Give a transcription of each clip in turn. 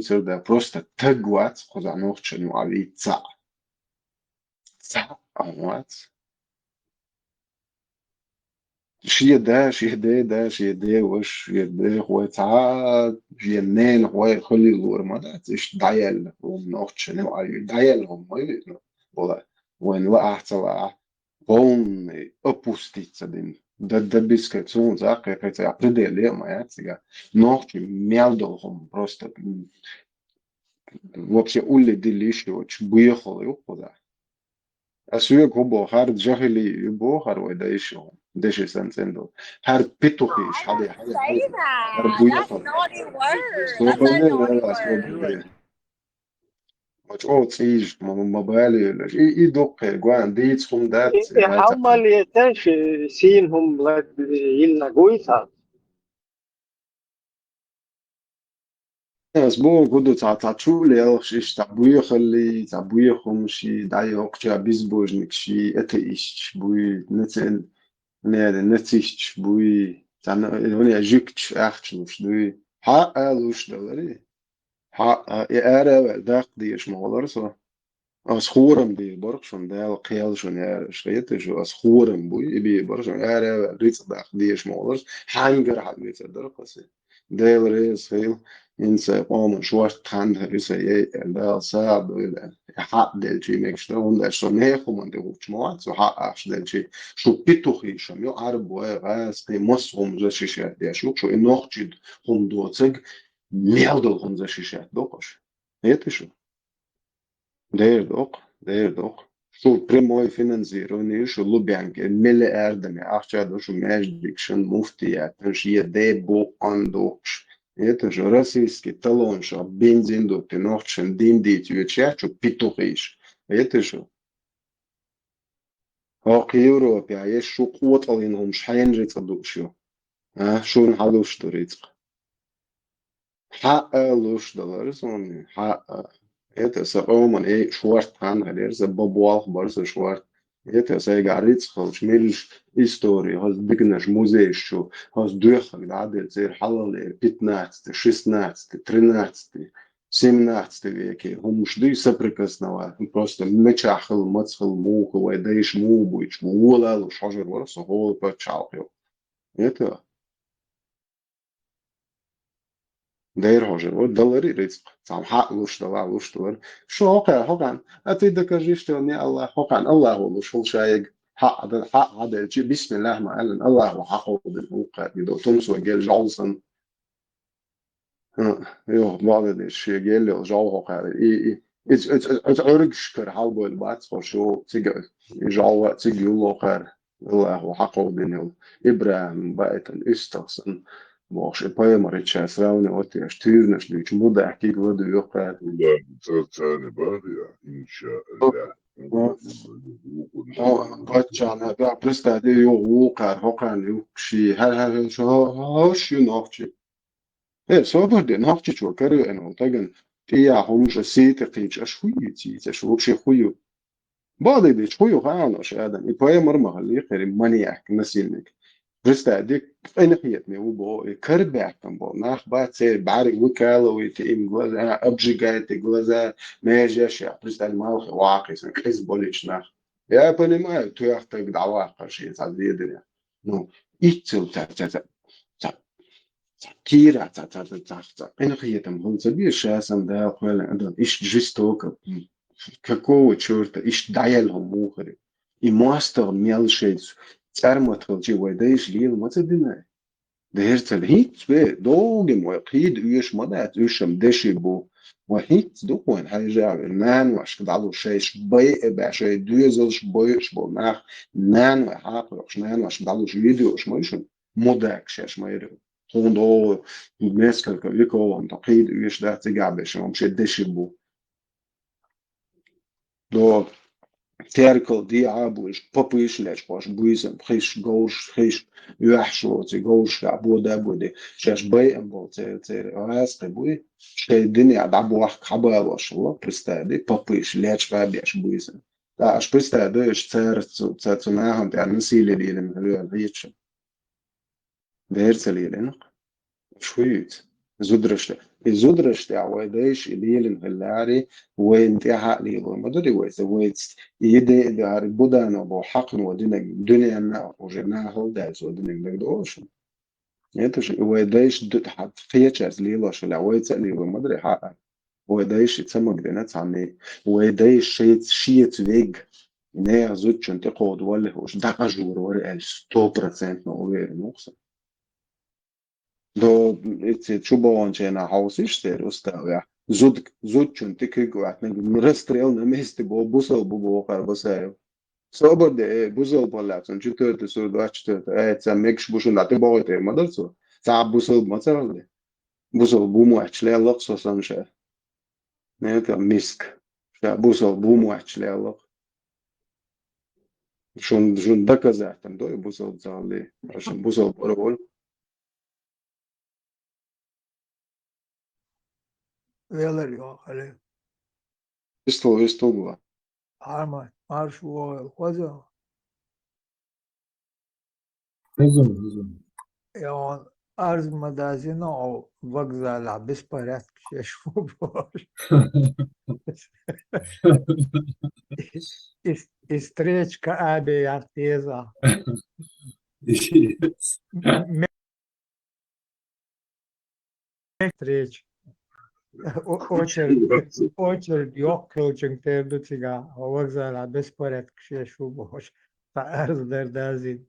цер да просто тагвац хозанохчен али ца амвац شي ده وش يده هو تا جنين هو خلي لور ما ده تش دايل ومنوتش نو اي دايل هم ولا وين وقعت وقع بون uppustitsa din da biskatsun zaka kad ja predelima ja ciga noći mjeldolhom просто вообще улли дилиши оч буехал юхуда اسويك هو هار جاهلي يبو هار ودا يشو دشي سنسندو هار بيتوخي I حدا didn't حدا say حدا هار that. That's بويخل naughty word. سو That's a بده naughty لا سو word. بده مش او تسيج ما بالي لا اي دوق جوان ديتس خم دات هاتا حمل يتاش سينهم لد يلنا قويتا اسبوع كودو تا تشولي الخش تا بويخلي تا بويخم شي داي اوكتا بيزبوجنك شي اتيش بوي نتن نادي نتيش بوي تا هوني جيكتش اختش دوي حق الوش دلري حق يا ارا داق ديش مولرسو as خورم دي برشون ده القيال شون يا شريت شو as خورم بوي يبي برشون يا ريت داق ديش مولرس حانجر حد بيت درقسي ديل ريس هيل إنسى قوم شوار تان ريس يي ده صعب ولا حق دل شي مكشتا ولا شو نيخو من ده وچموات سو حق أش دل شي شو بيتوخي شم يو عرب وغاس قي مصهم زي شيشات يا شو إنوخجد هم دوتسج ميردل هم زي شيشات دوقش هيتشو ده är dock. Što premoj finansiranje, što Lubjanke, milliarderne, ahčado, što meždikšan muftija, tanšije debo andokš. Это же российский талон, что бензин до ты нохчен диндить ючачу питухиш. Это же. Ах Европе, а есть шо квоталинهم шхайнжица душью. А, шо нхалуш турицк. حق لوش دلار سوني حق это سأومن إيه شوارت عن هدير زبابوال برز شوارت это سيجاريتس خلش ميلش إستوري هز بيجنش موزيش شو هز دوخك دعدل زير حلال 15 16 13 17 веке هم مش دي سبركس نوا просто مچاخل مڅخل موخ ويديش مو بويش ولا لو شجر ورس هو بتشالخيو это داير هوجر والدولاري رزق سام حق لوش دلار لوش دلار شو هوكان أتي دكاجيش توني الله هوكان الله هو لوش هو شايق حق هذا الشيء بسم الله ما قال الله هو حقه بالموقع يدو تمس وجيل جولسون يو بعض الشيء جيل جو هوكان إي it's أرجش كر حلبو البات شو تيجي جو تيجي الله خير الله هو حقه بالنيل إبراهيم بقيت الإستغسن Moš je pojemoriča sravne oti aštirnaš lič muda ki gvodu joka. لا ترتان باريا إن شاء الله. Bacana da presta de yo wukar hokan yukshi har şu hoş yun hofçi. So var den hofçi ço karı en oltagan ya homşa site qiç aş huyu ti aş wukshi huyu. Badi de huyu hana şadan. İpaya marmahalli qari maniak nasilnik. Presta de أنا حياتني وبو كربع كان بو ناخ بات سير بعرق وكالة ويتئم جوزا أبجي جايت جوزا ما جاش يا بريست المالخ واقع سن كيس بوليش ناخ يا بني ما توياخ تقد عواقع شيء تعدي الدنيا نو إيتسو تا كيرا تا أنا حياتم هم تبي شاسم ده قال أنا إيش جستوك كاكو تشورت إيش دايلهم موخري إماستر ميلشيتس წარმოთქლში ვედეის ლიელ მოწედინე დერცელ ჰიც ვე დოგი მოყიდ უეშ მოდაც უშემ დეშიბუ وهيت دوكوين هايجا نان واش كدالو شيش بي باشي دوزلش بويش بو ناخ نان وحاق وش نان واش كدالو فيديو وش مويشن موداك شاش مايرو هوندو مسكل كيكو تقيد ويش ده تجابش مش دشبو دو تيركل دي عابوش بابوش لاش باش بويزم خيش غوش خيش يحشو تي غوش عبو دابودي شاش باي امبو تي راس قبوي شي الدنيا دابو واحد حبا واش هو برستادي بابوش لاش بابيش بويزم لا اش برستادي اش تارت معاهم تاع نسيلي دي من هيتش دايرت لي لنق شويت Zudrështë ja ويداش إليلن هاللاري وين تيها لي ومدري ويس يدي دار بودان أبو حقن ودينك دنيا ما وجنا هو ده ودينك دوش يتش ويداش حد فيتشز ليلا شو العويت لي ومدري حق ويداش يتسمى جدينات عني ويداش شيت ويج نه زود شنت قود ولا هوش دقة جور ورا 100% نوغير نوخس Do čubolančēnā hausīšs uzstāvjā. Zudčun tikai rastrēl nemesti bo buzelbu bohar basēju. Soborde buzelbu lēcun čitörti surdu açtörti. Sen mekš bušun dati bohite madarcu. Sā buzelbu macaraldi. Buzelbu muačlē laksosan šē. Ne tā misk. Šā buzelbu muačlē lak. Šun dakazētam doju buzelbu zālī. Šun buzelbu roli. Vēler jau عليه Vistu عارمة عارف هو وزن Hezum. يعني أرز مدازينه أو وقزة لعبس بارات كشفو باش استريتش كأبي عرتيزة مستريتش очередь yok coaching tevdi tiga وقزة لعبس بارات كشفو باش فأرز دردازين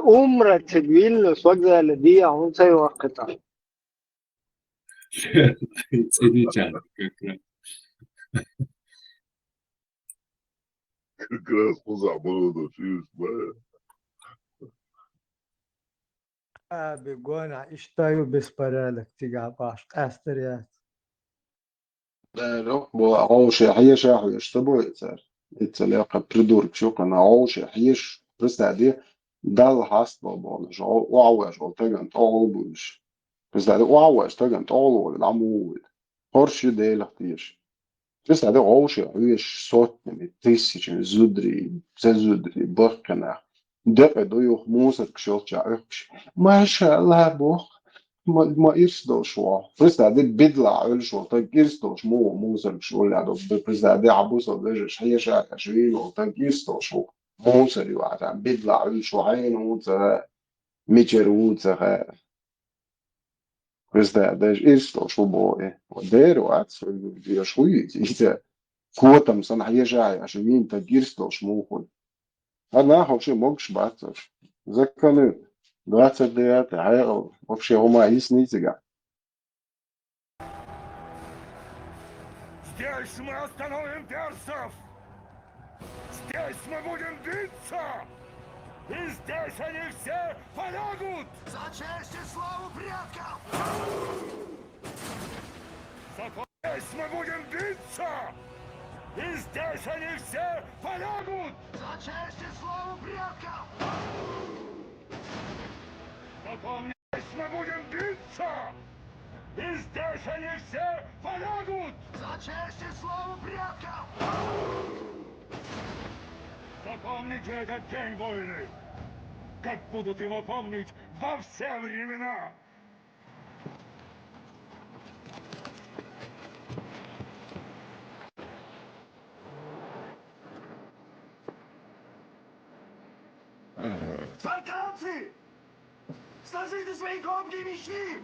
عمرة تدويل وقزة لدي عون سي وقتها Циничан, как раз. Как раз позабыл, что есть, أبي قونا إشتايو بسبرالك تيجا باش أستريات Bo auši hiešā ieštabojas. Italiaka pridurkšu, ka auši hieš pristēdi dal hastbalbonas, uauēš vēl tagad olbuļš. Pristēdi uauēš tagad oloļ, amūļ. Horši dēļ tieši. Pristēdi auši hieš sotnemi, tisičemi, zudri, burkanā. Depe dojuh mūsar kšilčā ökš. Mašā labuh. ما يرسدوش فرستا بدلع علشو طيب يرسدوش مو سرقش ولا دو فرستا عبوسة بيجش هي شاكا شويلو طيب يرسدوش مو سريو عشان بدلع علشو عين ووتسا ميتشر ووتسا فرستا داش يرسدوش بوي وديرو عتسو يشوي إذا كوتم سنة هي شاكا شوين طيب يرسدوش مو أنا هوشي موكش باتش زكانو 29 هاي вообще ума есть нифига. Здесь мы остановим персов! Здесь мы будем биться! И здесь они все полягут! За честь и славу предков! Здесь мы будем биться! И здесь они все полягут! За честь и славу предков! Здесь мы будем биться! И здесь они все полягут! За честь и славу предков! Запомните этот день войны, как будут его помнить во все времена! Спартанцы! Сложите свои громкие мечты!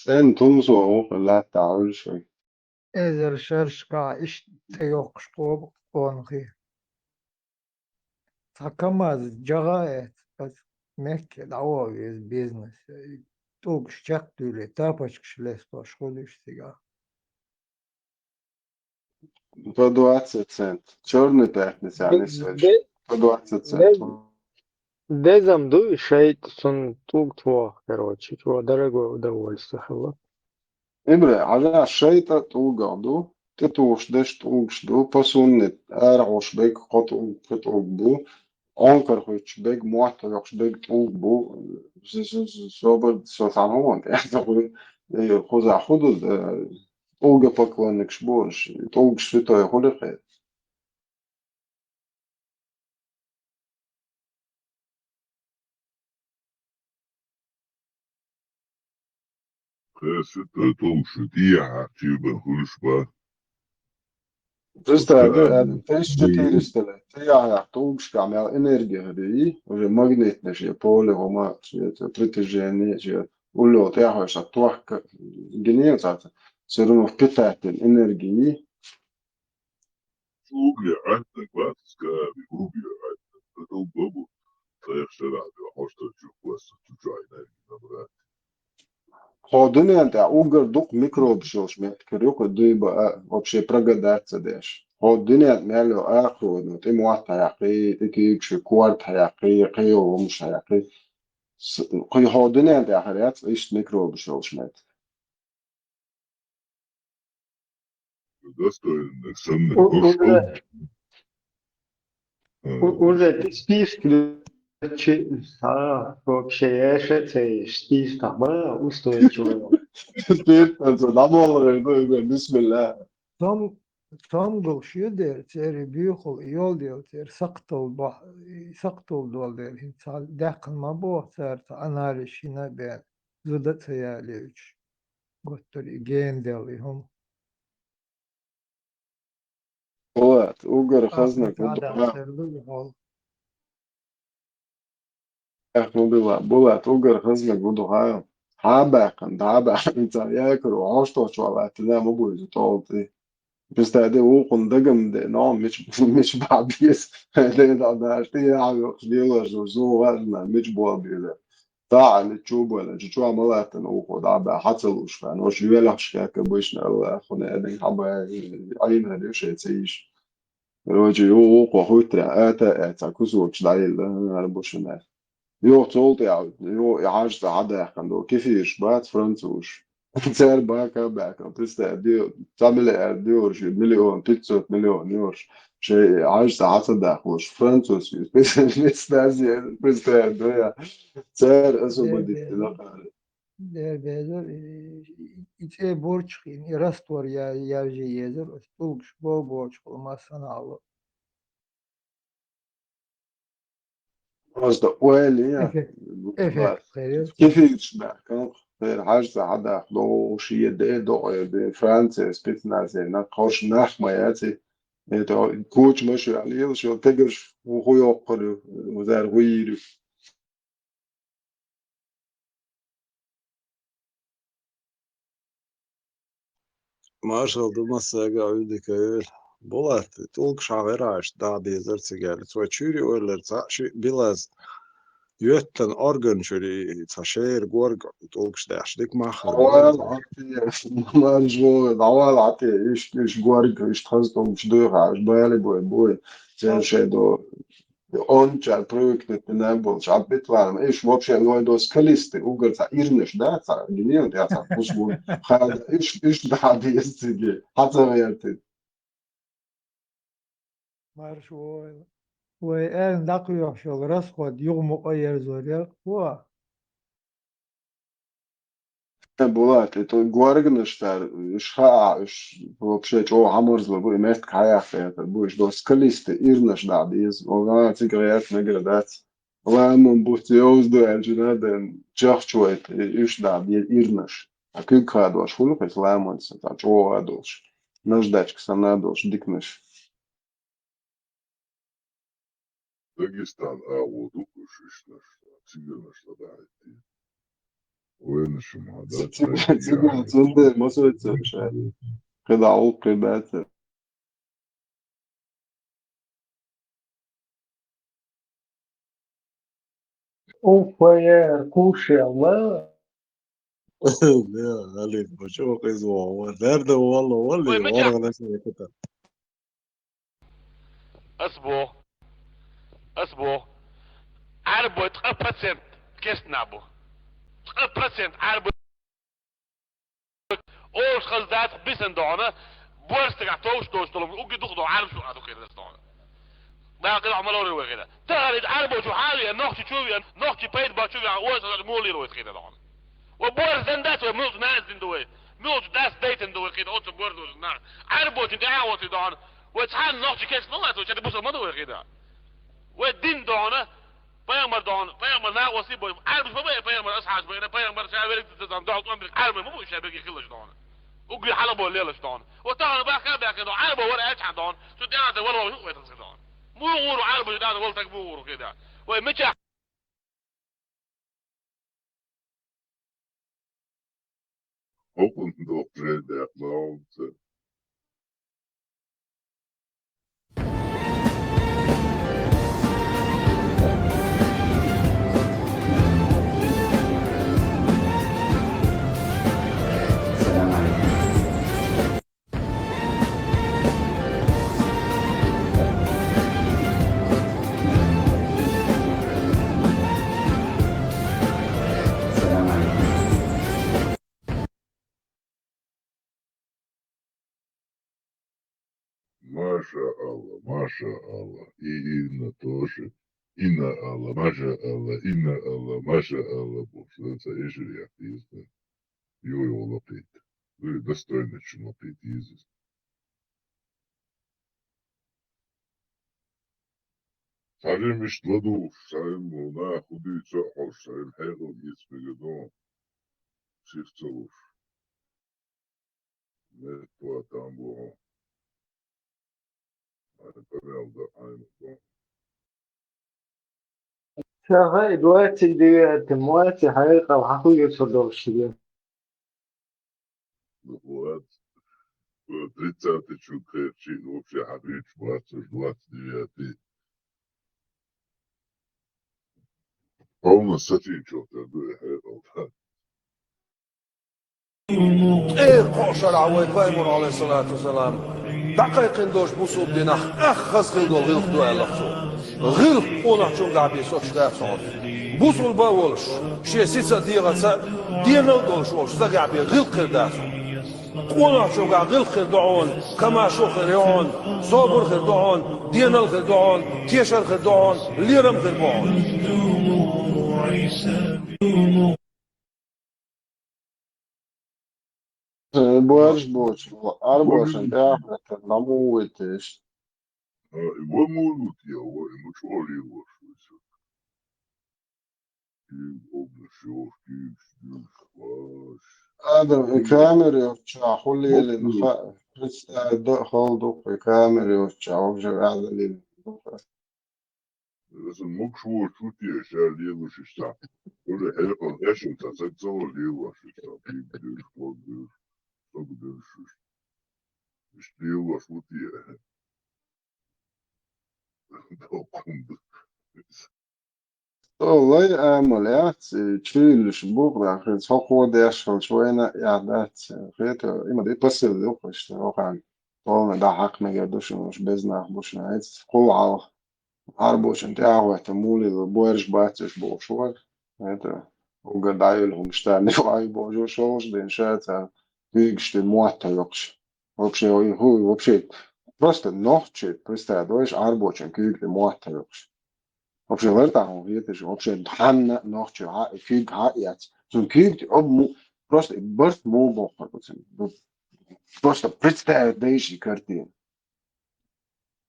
Sen tumso لا تعال شوي. إذا شرشكا إشتيوك شطوب قونخي تاكماز جغايت مكي دعوة بيزنس توك شاك دولي تابش شليستو شغلش تيجا 120 цент. Черный пятница, а не свеч. 120 цент. Дезам дуй шейт сон тук короче, чего дорогое удовольствие, хала. إبرة على الشيطة توقعدو تتوش دش توقشدو بسونت أرعوش بيك قطو بو Ankara hiç bek muhatta yok bek çoğu bu sober sosanamon yani hoza hudud olga paklanık boş olga святое холе خاصة توشتيها تجيب خلصبة Представляю, 1400 лет. Я толком камел энергия хрии, уже магнитное же поле, гома, это притяжение, же улет, я хочу, что туах генерация, все равно впитает энергии. شوقي عندك ما تسكابي وقي عندك تدوم بابو فيخشى لعبي وحوشت تشوف بس تجعي نبغى Ходыне это угар дук микроб шош мет крюк дыба вообще прогадаться деш. Ходыне мело ахро, ну ты муата яқи, ты кикши кварт яқи, қио муш яқи. Қи ходыне это ахрят, ишт микроб шош мет. достойно сам кошел Уже ты спишь, вообще, я же спишь там, устойчиво. Спирт, это намолы, ну бисмилlah. Tam gılşıyor der, çeri büyük ol, yol diyor, çeri sakt ol dol der. İnsan dekılma bu, çeri analizine ben, zıda çayali üç. Götür, gen delihum. Вот, угар хазна Afrika adam кудуха. serli ol. Ну была, угар хазна кудуха. Хабақан, дабақан, инсан якру, ашто чвалат, да, мобуй, толти. Представляете, окон дагам, да, но меч бабис. Да, что я делаю, что важно, меч бабис. Та اللي تشوبه اللي تشوبه ملات نوخو دا بحصلوش فان وش يلحش كاك بوشنا الله خنا ادن حبا عين هذا شيء تيش روجي يوقو خوترا اتا كوزوش دايل على بوشنا يو تولت يو عاجز عدا كندو كيفيش بات فرنسوش تسير باكا باكا تستا ديو تعمل ديورش مليون 500 مليون يورش شيء عاجز عصا داخلش فرنسوس بس نازي بس دويا تسير اسو بدي تلقى Der içe borç çıkıyor. Rastor ya yerce yedir. Bulguş bol borç olmazsan al. قصد ويلي Efekt verir. كيفيش باكا غير عاجز عدا خلو شي دو فرنسا سبيتناز نقاش نخمة ياتي كوتش ماشي عليه شو تقرش وهو يقر وزار غير Marshall Dumassaga Udikaül. Bulat, tulk şaveraj da bizler sigel. So çürü öller bilaz yötten organ çürü taşer gorg tulk şdaş dik mahar. عوال عطي ما جو عوال عطي ايش جوارك ايش تخزتم مش دوغا ايش بالي بوي تنشي دو онча проектnet наболч апетварм эш вообще лойдос калисты угорца ирнеш да ца гинеон я ца пусбу хад эш да десциге хатаверте Marş o. Ve en dakıyor şol raskhod yugmu ayar zorya. Wa. булат это гуаргнештар ша вообще чо аморзло бу мест каяф это буш дос калисты ирнеш да без ога цигрет наградат Ламон бутиоз до элжинаден чахчует иш да без ирнеш а кыка дош хулукас ламон та чо адош наждачка санадош дикнеш داغستان أعوض وششنا تيجينا شلبعتي وين شو هذا циган цунде мосоцо ша кыда ол кыбат Уфа, кушал, Ya Ali, çok izvo. Nerede والله والله والله nasıl yakıta. اصبر اصبر عارف 3% كيس نابو 3% عارف اوش خزدات بيسن دعنا بورستك عطوش دوش طلب اوكي دخدو عارف شو هذا كده دعنا ما كده عمال اوري كده تغرد عربو شو حالي نوختي شوفي نوختي بيت با شوفي اوز مولي رويت كده دون وبور زندات وموت ناس دندوي موت داس ديت دندوي كده اوت بوردو نا عربو انت عاوتي دون وتحال نوختي كيس نوات وشد بوس مدو كده ودين دونه بيامر دون بيامر نا وسيبو عرب فبا بيامر اصحاب بينا بيامر شابرك تزام دعوت امرك عرب مو شابرك كلش دون وقي حلبو الليلش دون وطبعا بقى كده عرب ورا اتح دون شو دي انا ولا هو دون مو غورو عرب جداد قلتك مو غورو كده ومتى Open door trade der Cloud. السلام عليكم. السلام عليكم. Маша Алла, Маша Алла, и Инна тоже. Инна Алла, Маша Алла, Инна Алла, Маша Алла. Это ежели язык. Его лапит. Вы достойны, что лапит язык. Сарим мишладу, сарим на худица, сарим хегл есть Сихцелуш. Метва там было. Правда, айну. هاي دلوقتي دي مواتي حقيقة وحقيقة صدق الشيء. Вот. 30-й чукречи, вообще Хабич, 29-й. Полно сати, что-то, ايه قوش العواد بايمون عليه الصلاة والسلام دقيقين دوش بوصوب ديناخ اخز غيلدو غيلخ دو الخصو غيلخ اونح چون قابي سوش دارسون بوصول باولش شي سيسا ديغا دينا دوش وش زقابي غيلخ دارسون اونح چون قا غيلخ دعون كما شو خيرون صبر خير دعون دينا الخير دعون تيشر خير دعون ليرم خير دعون بوارش بوش أربوشن تاخد نموتش его могут, я ему что ли его, что هذا كاميرا يوتشا خلي للخ خلدو كاميرا يوتشا وجه هذا اللي это мог что я сейчас леву шестак. Уже это решил, так целый леву шестак. И бьешь, вот бьешь, что бьешь. Леву шут я. والله عمليات تشيل شبوك في سوق داش شوية يعدات خيط إما دي بس اللي يقش واقعا طول ده حق ما جدوش مش بزنا بوش نايت كل عربوش انت اهتمولي بويرش باتش بوشوال это угадаю مشتاني وعي بوجو شوش دين شات вигште моата йокш вообще вообще просто ночи представляешь арбочен кюгле моата йокш вообще вертаху видишь вообще ханна ночи кюг хаят so кюг просто burst мобо просто представляешь картину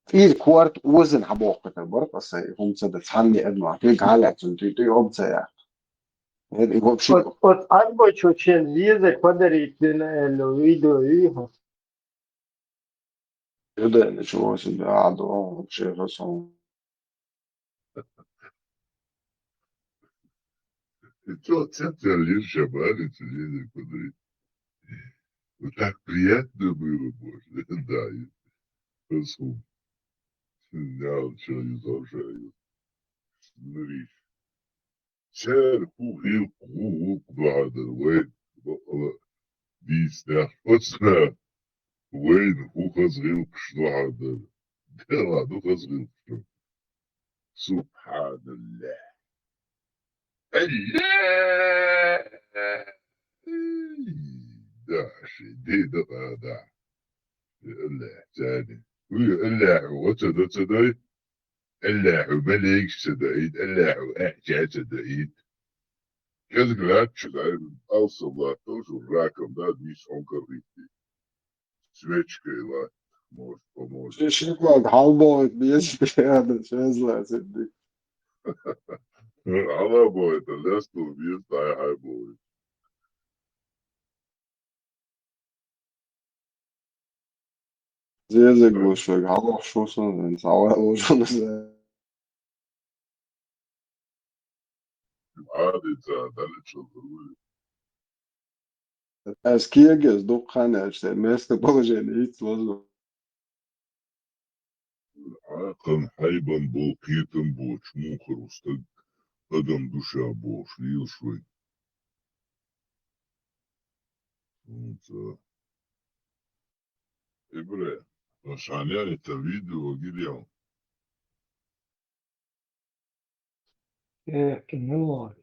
في كوارت وزن حبوقة البرق بس هم صدق تحني أدمع كيك على تنتي أبصر هذا هو بشيء От арбочу чен лізе квадратин відео його. يبدأ نشوف اللي قعدوا شيء خصهم Что, центр лишь шабали, целили куда. Вот так приятно было, боже. Да, и посуд. Я что не зажаю. Смотри. Чер ху بعد الوين بقى دي سلاح فسنا وين هو خزغيل كشنو هذا دلا دو خزغيل كشنو سبحان الله الله داعش دي دقا داع الله تاني الله وتدا تداي الله بليك سدعيد الله احجاج سدعيد كذا قلت أوصل لا توصل راكم ده مش عنكر ريتي سويتش كيلا موش Shit var halvboy bir spelade känsla. على بوي تلستو بيستا هاي بوي Sehr, sehr gut. Ich habe auch schon wenn es auch schon sehr. عادي تعدلت شو ضروري Eskiye dokkan işte meslek projeni hiç lazım. عاقم حيبا بوقيتم بوش موخر وستد قدم دوشا بوش ليل شوي إبرة عشان يعني الفيديو وقيل لكن الله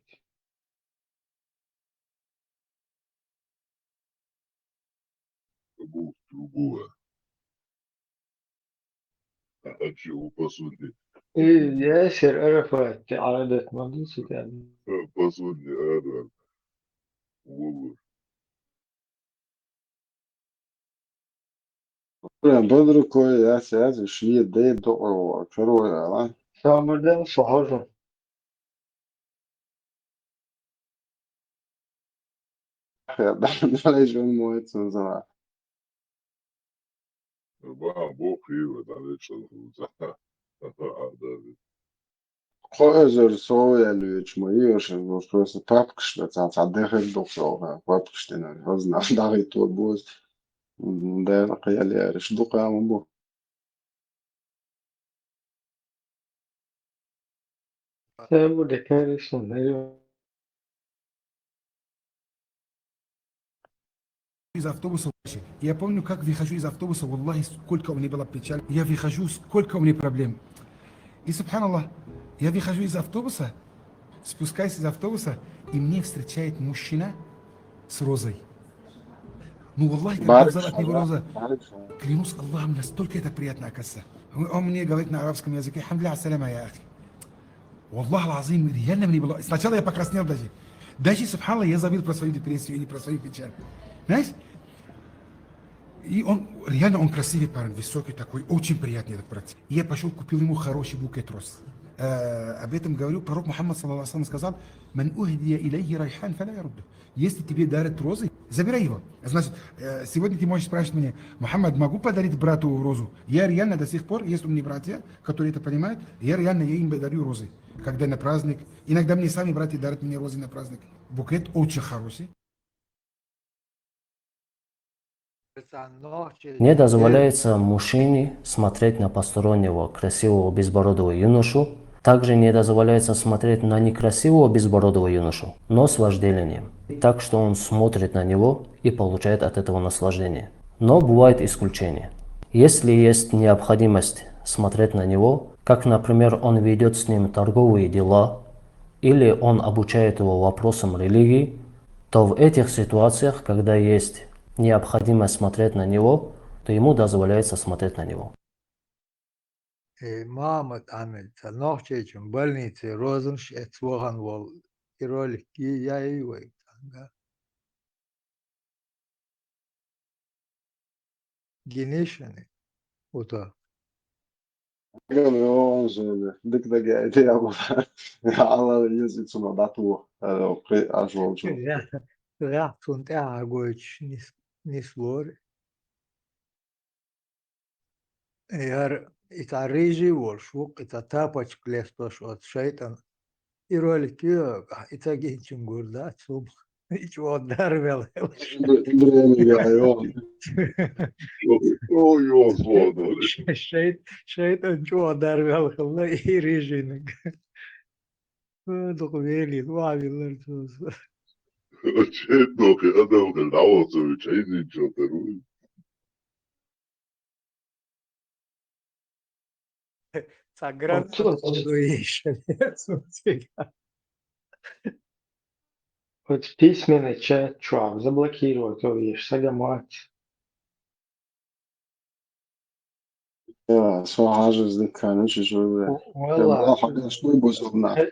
أبوه تروبوها أحكي وبصوني إيه ياسر عرفت عادة مدرسة يعني بصوني هذا والله Dobro koje ja se ja švije de do ovo prvo je lan. سامردن صحراء Ja da ležu mojicu za. بقى بوخي وتعالى شو هذا Kozer sojelüç mı yiyorsun bu sırası papkışla zaten dehel doktor papkıştın hazna dahi torbuz da kıyal yarış duqa ama bu. سامردن كارثة أيوة из автобуса. Я помню, как выхожу из автобуса, Аллахи, сколько у меня было печаль. Я выхожу, сколько у меня проблем. И, субханаллах, я выхожу из автобуса, спускаюсь из автобуса, и мне встречает мужчина с розой. Ну, Аллахи, когда взял от него роза, клянусь Аллахом, настолько это приятно, оказывается. Он мне говорит на арабском языке: «Хамдля ассаляма, я ахи». Аллах алазим, реально мне было... Сначала я покраснел даже. Даже, субханаллах, я забыл про свою депрессию или про свою печаль. Знаешь? И он, реально он красивый парень, высокий такой, очень приятный этот парень. И я пошел, купил ему хороший букет роз. Об этом говорю, пророк Мухаммад ﷺ сказал: «Ман ухдия илейхи райхан фаля ярудду». Если тебе дарят розы, забирай его. Значит, сегодня ты можешь спрашивать меня: «Мухаммад, могу подарить брату розу?» Я реально до сих пор, есть у меня братья, которые это понимают, я им дарю розы. Когда на праздник, иногда мне сами братья дарят мне розы на праздник. Букет очень хороший. Не дозволяется мужчине смотреть на постороннего красивого безбородого юношу. Также не дозволяется смотреть на некрасивого безбородого юношу, но с вожделением. Так что он смотрит на него и получает от этого наслаждение. Но бывает исключение. Если есть необходимость смотреть на него, как, например, он ведет с ним торговые дела, или он обучает его вопросам религии, то в этих ситуациях, когда есть необходимость смотреть на него, то ему дозволяется смотреть на него. Мама Амельца, ночью в больнице Розеншец, Воган и ролики я его. Генешаны. Вот так. Geliyor şöyle. Dık da geldi ya bu. Allah yüzü içine datu. Az oldu. Ja, sunt agoici nislor. Iar ita riji volșuc, ita tapaci klestos от шайтан. И ролики, ita генчин гурда, суб. Hiç o darvel. Buraya geliyor. О, ёсвода. Шайтан чуа дарvel kılda и рижиник. Dokveli, vaviler tuz. Četnog, jednog, Lavosovića, izničio teruju. Sagran Вот письменный чат, чувак, заблокировать, то видишь, Сагамат. سو حاجز كانش شو والله حاجة شوي بوصلنا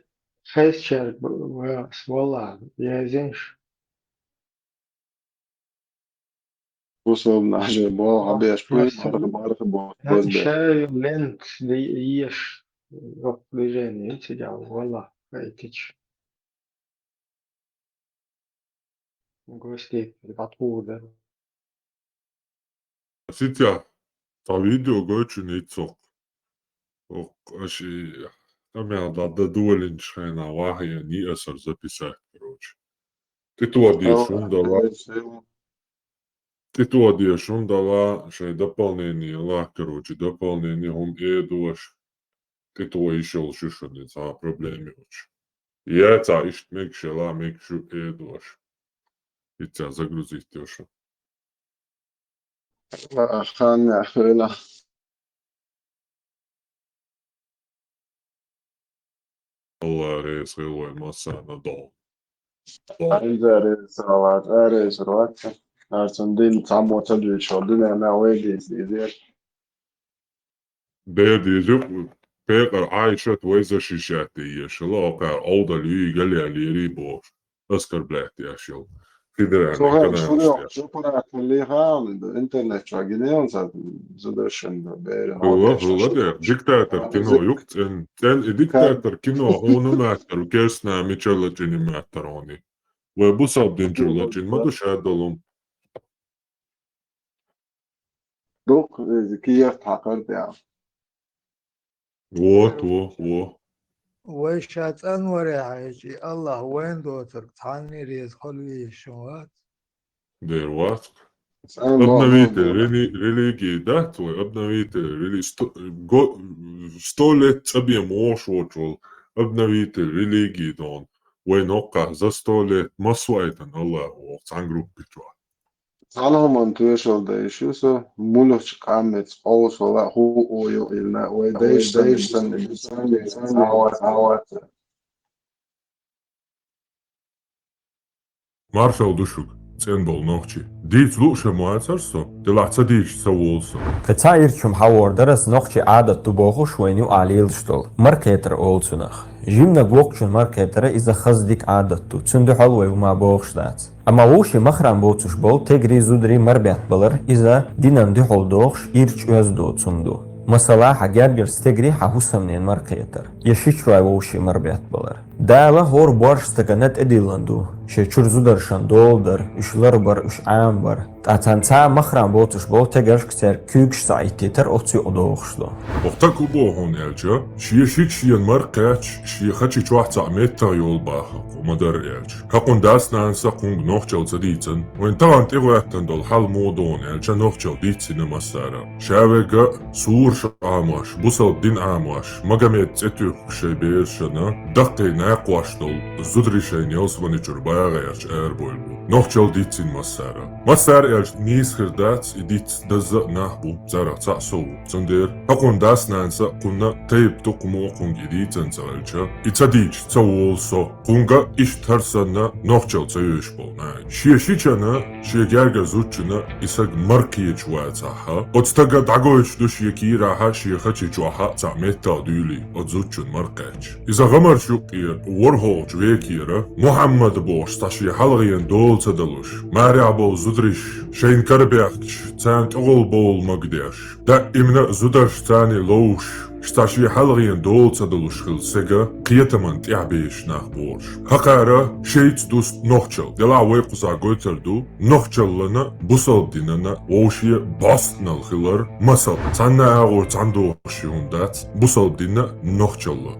خيس شارك والله يا زينش وصلنا حاجة بوا حبي شوي نفس بعرف هات بوصل شاي لينك يش وقت بيجاني انت جاو والله فايتش Гости откуда? Sitten tämä video goitsin itse. Asi tämä da duelin schena wahia ni asar записать, короче. Ты туда одешь, дала шей дополнение, короче, дополнение он эдуаш. Ты то еще лшишь за проблемы очень. Я это ищу мекшела, мекшу эдуаш. И тебя загрузить тоже. خان خيلا الله ريس غيوي مسانا دول. Ares roat, Ares roat. Arson din samo tadri sholdun ana wedis izir. Bedi يجب بيقر عايشة ويزا شيشاتي يشلا قار أوضا لي قال لي بور أذكر بلاتي أشيل كده Så يعني här, كده så på det här internet så gillar så задашен бер هو ده ديكتاتور كينو يوكت ان ديكتاتور كينو هونو ماتر وكيسنا ميتشلا جيني ماتروني وبوصاب دينجولا جين ما دوش هادولم دوك كيف تحقرت يعني و ويشات أنور يا حيجي الله وين دوتر تعني ريز خلوي الشوات دير وات أنا обновите религии датвы обновите сто лет тебе мошвочул обновите религии дон وينوقع за 100 лет масвайтан الله цангруппи чуа Salomon tuoshol da ishuso muloch kamets also la hu oyo ilna we deishtan awat маршал душук ценбол нохчи диц луша моацарсо делаца диш саволсо Ketairchum hawordaras nochchi adat tubohu shwenu alilstol marketer olsunach Jimna gokchun marketere iza khazdik adat tu tsundu halwe ma bokhstat Ama wushi makhram botush bol tegri zudri marbiat balar iza dinan di holdokh irch özdo tsundu Masala hagerger stegri hahusamnen marketer Yeshishwa wushi marbiat balar Dala hor borsh staganet edilandu Şeçur zudarshan dolдар işlar bar iş am bar Atanta makhram botush bol tegersh kter kügş saititer otsi odokhshlo وقتا كوبو هون يالجا شيان مرقاч شي خاتشي چوحتا ميتا يول باخا ومدار يالج كاقون داس نانسا قونغ نوخجل زديتن وين طغان تغواتن دول حال مودون يالجا نوخجل ديتسين مسارا شاوغا سور شاماش بوصل دين عاماش مقاميت تتوخ شي بيرشنا دقي ناقواش دول زدري شي نيوسواني جرباغا يالج ايربويلبو نوخجل ديتسين مسار يالج نيس خردات يديت دزا ناحبو زارا تأسو زندير كاقون داس نانسا قلنا تيب تقمو قونغ يديتن زالجا يتديج تاولسو قونغا إش ترسنا نوخجل تيوش بولنا شيشيچنا شيگرگا زوچنا إساق مركي جواتاها أتستاقا دعقوش دوش يكيراها شيخاچي جوها تعميتا دولي أتزوچن مركاج إذا غمر شوقير ورهو جويكيرا محمد بوش تاشي حلغيان دول تدلوش ماريع بول زدريش شين كربيخش تانت أغل بول مقديش دا إمنا زدرش تاني لوش شتاشي حلغيان دول تدلوش خلسيغا قيتمن تعبيش ناخبورش هقارا شيت دوست نوخجل دلا ويقوزا قوتردو نوخجل لنا بوصل ديننا ووشي باستنا الخلر مصل تانا اغور تاندو شيوندات بوصل دينا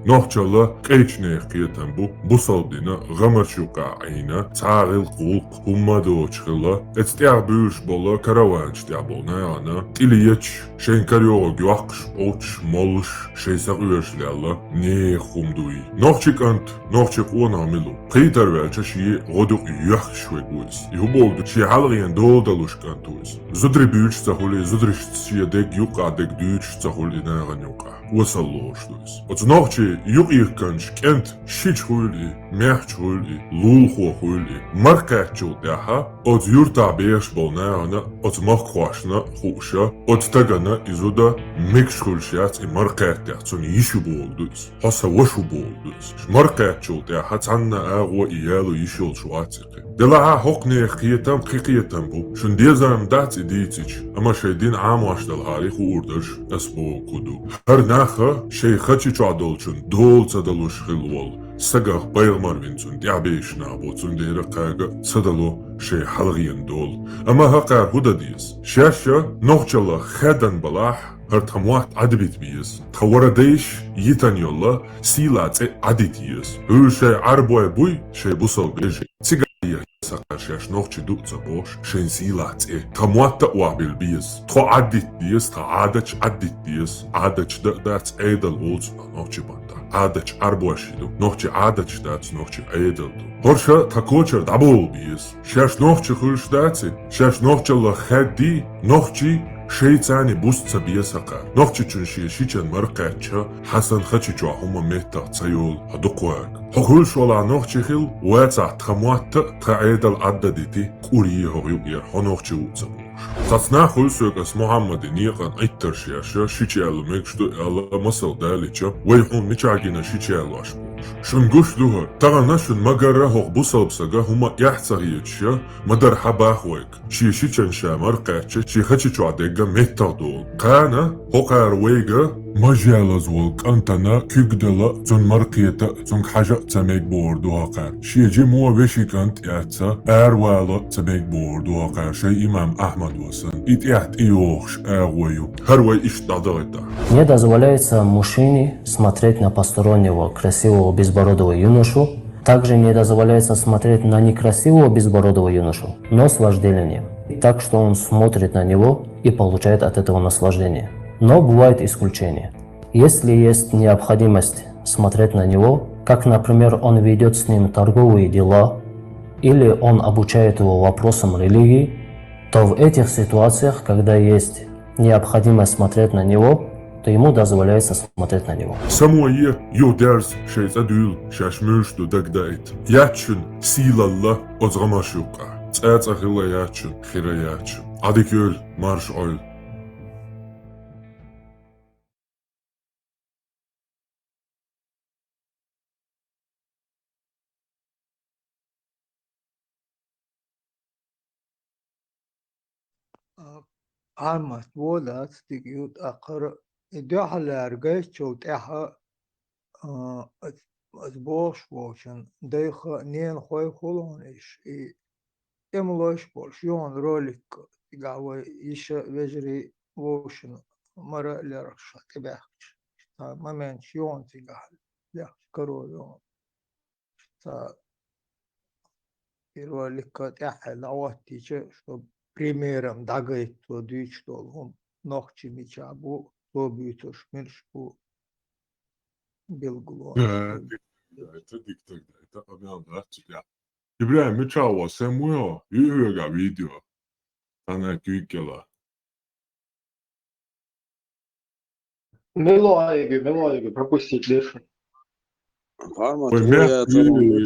نوخجل قيچنيخ قيتن بو بوصل دينا غمرشوقا عينا تاغل قولق همادوش خلا اتتعبوش بولا كاروانش تعبولنا يانا تيلييچ شينكاريو جواقش اوچ مولش شيساق يوشليالا ني خمدوي نوخچيك انت نوخچيك ونعملو قيتر والچا شي غدوق يوخ شوي قويس يهبولدو شي حلغيان دول دلوش كانتويس زدري بيوچ تاخولي زدريش شي ديك يوقع ديك دويچ تاخولي ناغن يوقع وصلوش دويس وتنوخچي يوق يكنش كنت شيچ خولي ميحشولي لول خوولي مركاتشو تاها od yurta beş bolnağına od mahkvaşna خوشا od tagana izuda mekşkulşat markatçun yişu bolduz hasa washu bolduz markatçu taha tanna ağwa iyalu yişul şuatiqi delaha hokne qiyatam qiyatam bu şun diyazam dat iditiç ama şeydin amaşdal hali xurdаш asbo kudu her naxa şey xaçı çadolçun dol çadaluş xilwol سجاه باير مارفين تون دعبيش نابو تون ديرا قاقا صدلو شي حلغين دول أما هقا هودا ديس شاشة نوغجالا خادن بلاح هر تموات عدبيت بيس تخورا ديش يتان يولا سيلات عديت يس هو شي عربوي بوي شي بوصل بيجي سيجايا ساقر شاش نوغجي دوتsa بوش شين سيلات تموات تقوى بالبيس تخو عديت ديس تعادج عديت ديس عادج دات ايدل اولسنا نوغجي باندا عادج عربوشيدو نوغجي عادج دات نوغجي ايدلدو هرشا تاكوچر دابول بيس شاش نوغجي خلش داتي شاش نوغجي الله خدي نوغجي شيطاني بوستsa بيساقا نوغجي چونشي شيچن مرقاتشا حسن خچي چوا هما ميتا تسيول هدوقواك هخلش ولا نوغجي خيل واتسا تخموات تايدل عددتي قوري هغيوغير هنوغجي وزبوش تصنع خلسوك اس محمد نيقان ايتر شاشا شيچيالو ميكشتو الا مسل داليچا ويحون ميچاگينا شيچيالو اشبوش شن گوش لوها تغانا شن مگره هغ بوصلبساگا هما يحصغيتشا مدر حباخوك شيچن شامر قاتشا شي خچي چواديگا ميتا دول قانا هقار ويگا مجالزول كانتنا كيگدلا تون مرقيتا تون حاجة تميك بوردو هقار شيجي مو وشي كانت ياتسا اروالا تميك بوردو هقار شي امام احمد وسن итят иохш агою харвай иштадалета. Не дозволяется мужчине смотреть на постороннего красивого безбородого юношу. Также не дозволяется смотреть на некрасивого безбородого юношу, но с вожделением. Так что он смотрит на него и получает от этого наслаждение. Но бывают исключения. Если есть необходимость смотреть на него, как, например, он ведет с ним торговые дела, или он обучает его вопросам религии, то в этих ситуациях, когда есть необходимость смотреть на него, то ему дозволяется смотреть на него. Самуае юдерс шейцадул шашмюшту дагдайт. Ячун силалла озгамашука. Цацахила ячун хираячун. Адикюл марш ойл. عامة ولات تجيود أقر إدوها لارجيش شوت إحا أزبوش وشن دايخا نين خوي خلون إيش إملاش بولش يون روليك تجاوي إيش وجري وشن مرة لرشة تبعش ما منش يون تجاه لا كرو يون تا روليك تأحى لواتي شو примером дагает то дичь то он ногти меча бу то бьютош меньше бу белгуло. Это диктор, это объяв да. Ибраим мечао самуо юга видео. Она кюкела. Мелоиги, пропустить лишь. Parma tuoja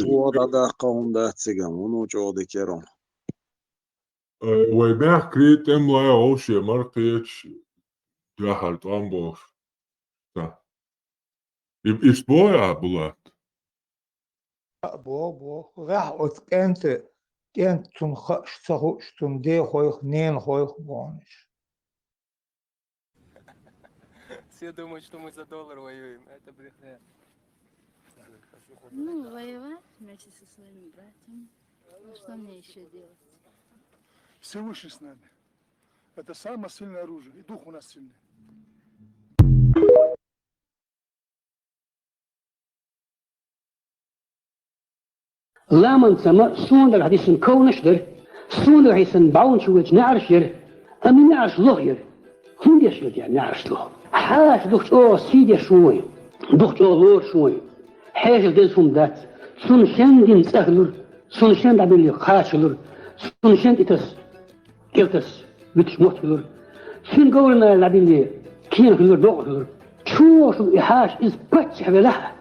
tuoda kahunda tsigam unu chodi kerom. ويبيع كريت ام لا اوشي مرقيتش جاهل طامبوش يبقى اسبوع بولات بو راح اتكنت كنت تنخش تخش تندي خويخ نين خويخ بونش. Все думают, что мы за доллар воюем. Это брехня. Ну, воевать вместе со своими братьями. А что мне еще делать? Всевышний с нами. Это самое сильное оружие. И дух у нас сильный. لامن سما سون در حديث كونش در سون در حديث باون شويت نعرش ير أمي نعرش له ير هم يشوت يعني نعرش له حاش دكت أو سيد شوي دكت أو لور شوي حاش دل سون دات سون شندين سهلر سون شند عبلي خاشلر سون شند إتس كيلتس بيتش موتلر سون قولنا عبلي كين خلر دوغلر شو إحاش إز بتش بله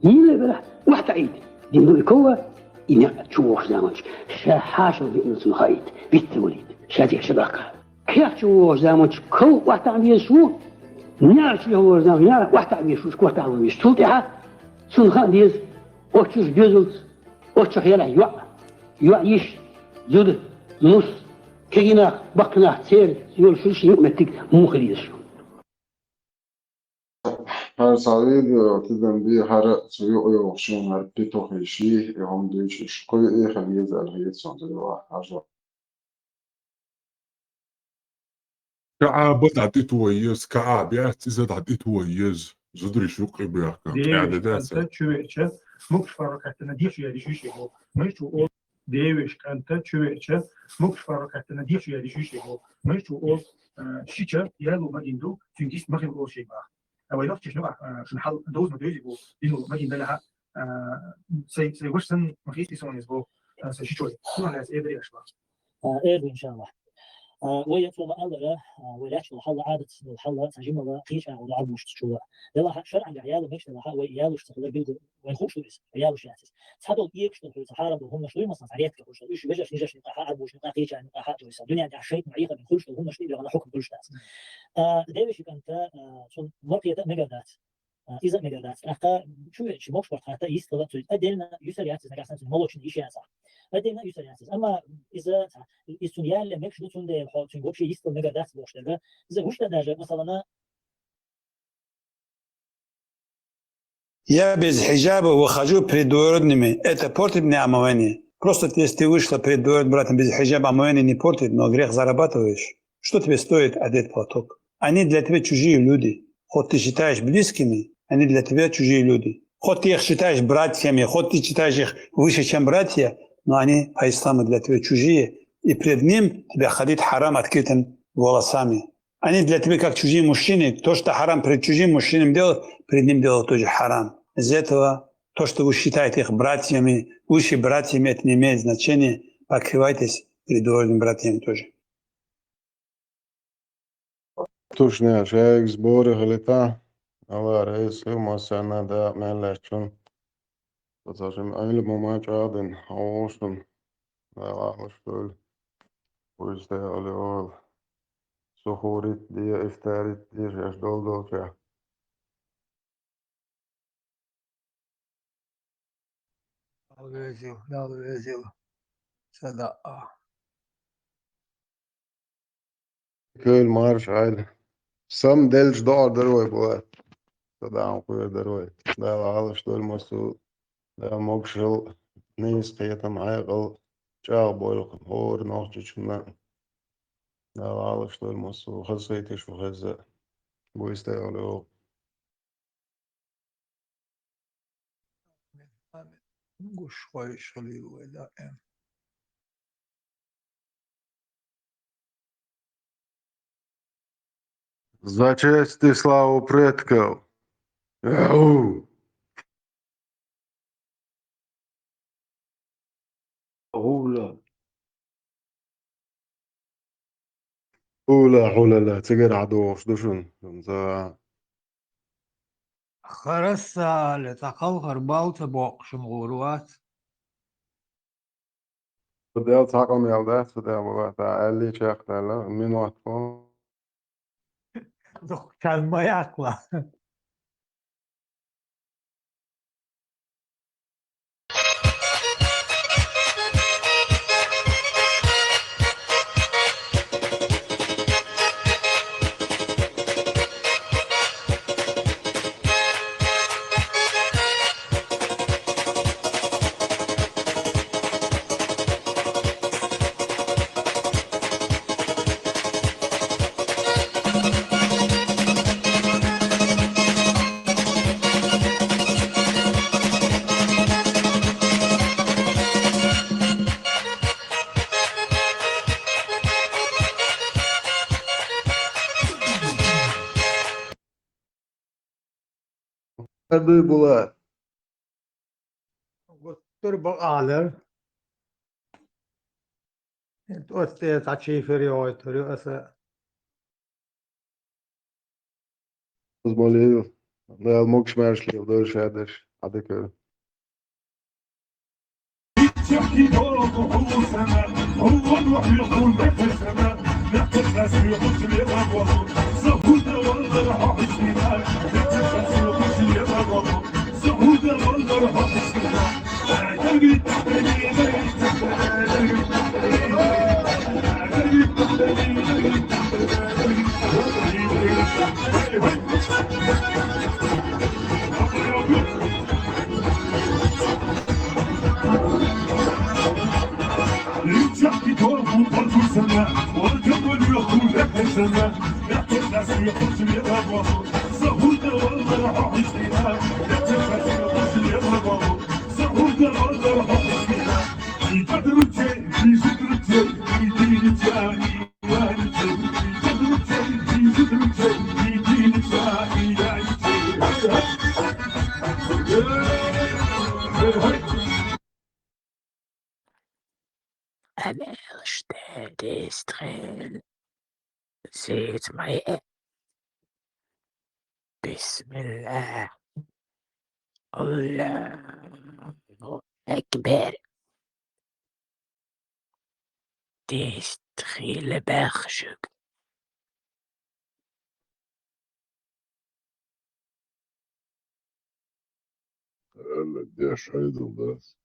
يلا بله واحد عيد دين دو إكوة إني تشوف زمانش شاحاش بإنس مخايد بالتوليد شادي شبكة كيف تشوف زمانش كو واحد عم يسوع نعرف شو هو زمان نعرف واحد عم يسوع كو واحد عم يسوع تها سون خان ديز أوتشوف جزلت أوتشوف يلا يعيش زود نص كينا بقنا سير يقول شو شيء متك مو خليش Her sahibi tiden bir her suyu oyokşun her bir tohişi yom düş şkoy khaliz alhiyet sonunda harca كعابة عديت وياز كعابات إذا عديت وياز زدري شوقي بيحكم إعدادات Kanta çöveçe muks farakatına dişüye düşüşü bu. Meşru ol deviş kanta çöveçe muks farakatına dişüye düşüşü bu. Meşru ol şiçe yalu madindu çünkü ismahim ol şey bak. Ama yok çeşme bak şun hal doz madözi bu. Dinu madinda laha سي وشن مخيتي سونيز بو سيشوي كل الناس ايه يشبه ايه ان شاء الله ويطلب الله ولاش الحل عادة الحل تجمع الله قيشة ولا عاد مش تشوى ده شرع عياله مش ده وياله اشتغل بيلد ويخوش ويس عياله شاتس تحدوا يكش في الصحراء وهم شوي مثلا عريات كوش ايش بيجش نجش نقاح عاد مش نقاح قيشة نقاح جويس الدنيا دي عشيت معيقة من كلش وهم شوي على حكم كلش ناس ده بيش كانت شو مرقية مجادات إذا مجادات أخا شو موش وقت حتى يستلا أدينا يسريات إذا كان مولوش نيشي أصح أدينا يسريات أما إذا السنيال مش دوتون ده حاطين وش يستلا مجادات بوش ده إذا وش ده مثلا Я без хиджаба выхожу предварительно ними. Это портит мне омовение. Просто если ты вышла предварительно, братом, без хиджаба омовение не портит, но грех зарабатываешь. Что тебе стоит одеть платок? Они для тебя чужие люди. Хоть ты считаешь близкими, они для тебя чужие люди. Хоть ты их считаешь братьями, хоть ты считаешь их выше, чем братья, но они по исламу для тебя чужие. И пред ним тебя ходит харам открытым волосами. Они для тебя как чужие мужчины. То, что харам перед чужим мужчинам делал, перед ним делал тоже харам. Из этого то, что вы считаете их братьями, выше братьями, это не имеет значения. Покрывайтесь перед другими братьями тоже. Tušņā šēks bori halita ala reis ilma sana da melešun tasaşım aynı mama çağdın havuşun da ağlaştıl bu işte alıyor suhurit diye iftarit diye şaş doldu ya لا ويزيو صدق köl marş ayl sam delç doğar dervay bu sadağın kuyur dervay da ağlaştıl masu da mokşıl neyiz kıyıtam ayqıl çağ boyluq hor noqçı çundan da ağlaştıl masu xasıytiş bu xazı bu işte alıyor قش خوي شغلي ولا За честь и славу предков. Ау! Хула. Хула لا تقر عدوش دوشن за خرسة لتقل هرباوت بوق شمغوروات بدال تاقم يالدات بدال بابا تعالي شيخ تعالى من وقتكم دخ كلمة يقلا Hadi bular. قلت بقالر انت قلت تعشي في ريوت ريوسة Zboliju. Da mokš mēršļi, došu ēdeši. Adekēr. تحكي دورك وهو سما هو الروح يقول لك السما نحكي الناس يقول لي غضب سهودة والله راح احسنا نحكي الناس يقول لي غضب سهودة والله راح احسنا تحكي دورك وطلت السماء والجبل يقول لك السماء نحكي الناس يقول لي غضب سهودة والله راح احسنا نحكي الناس يقول لي غضب سهودة والله راح احسنا في قدرتي في زدرتي في دينتي إيمانتي في قدرتي في زدرتي في دينتي أنا اشتري ستريل زيت ماء بسم الله الله أكبر تستخيل بخشك هلا ديش هيدا بس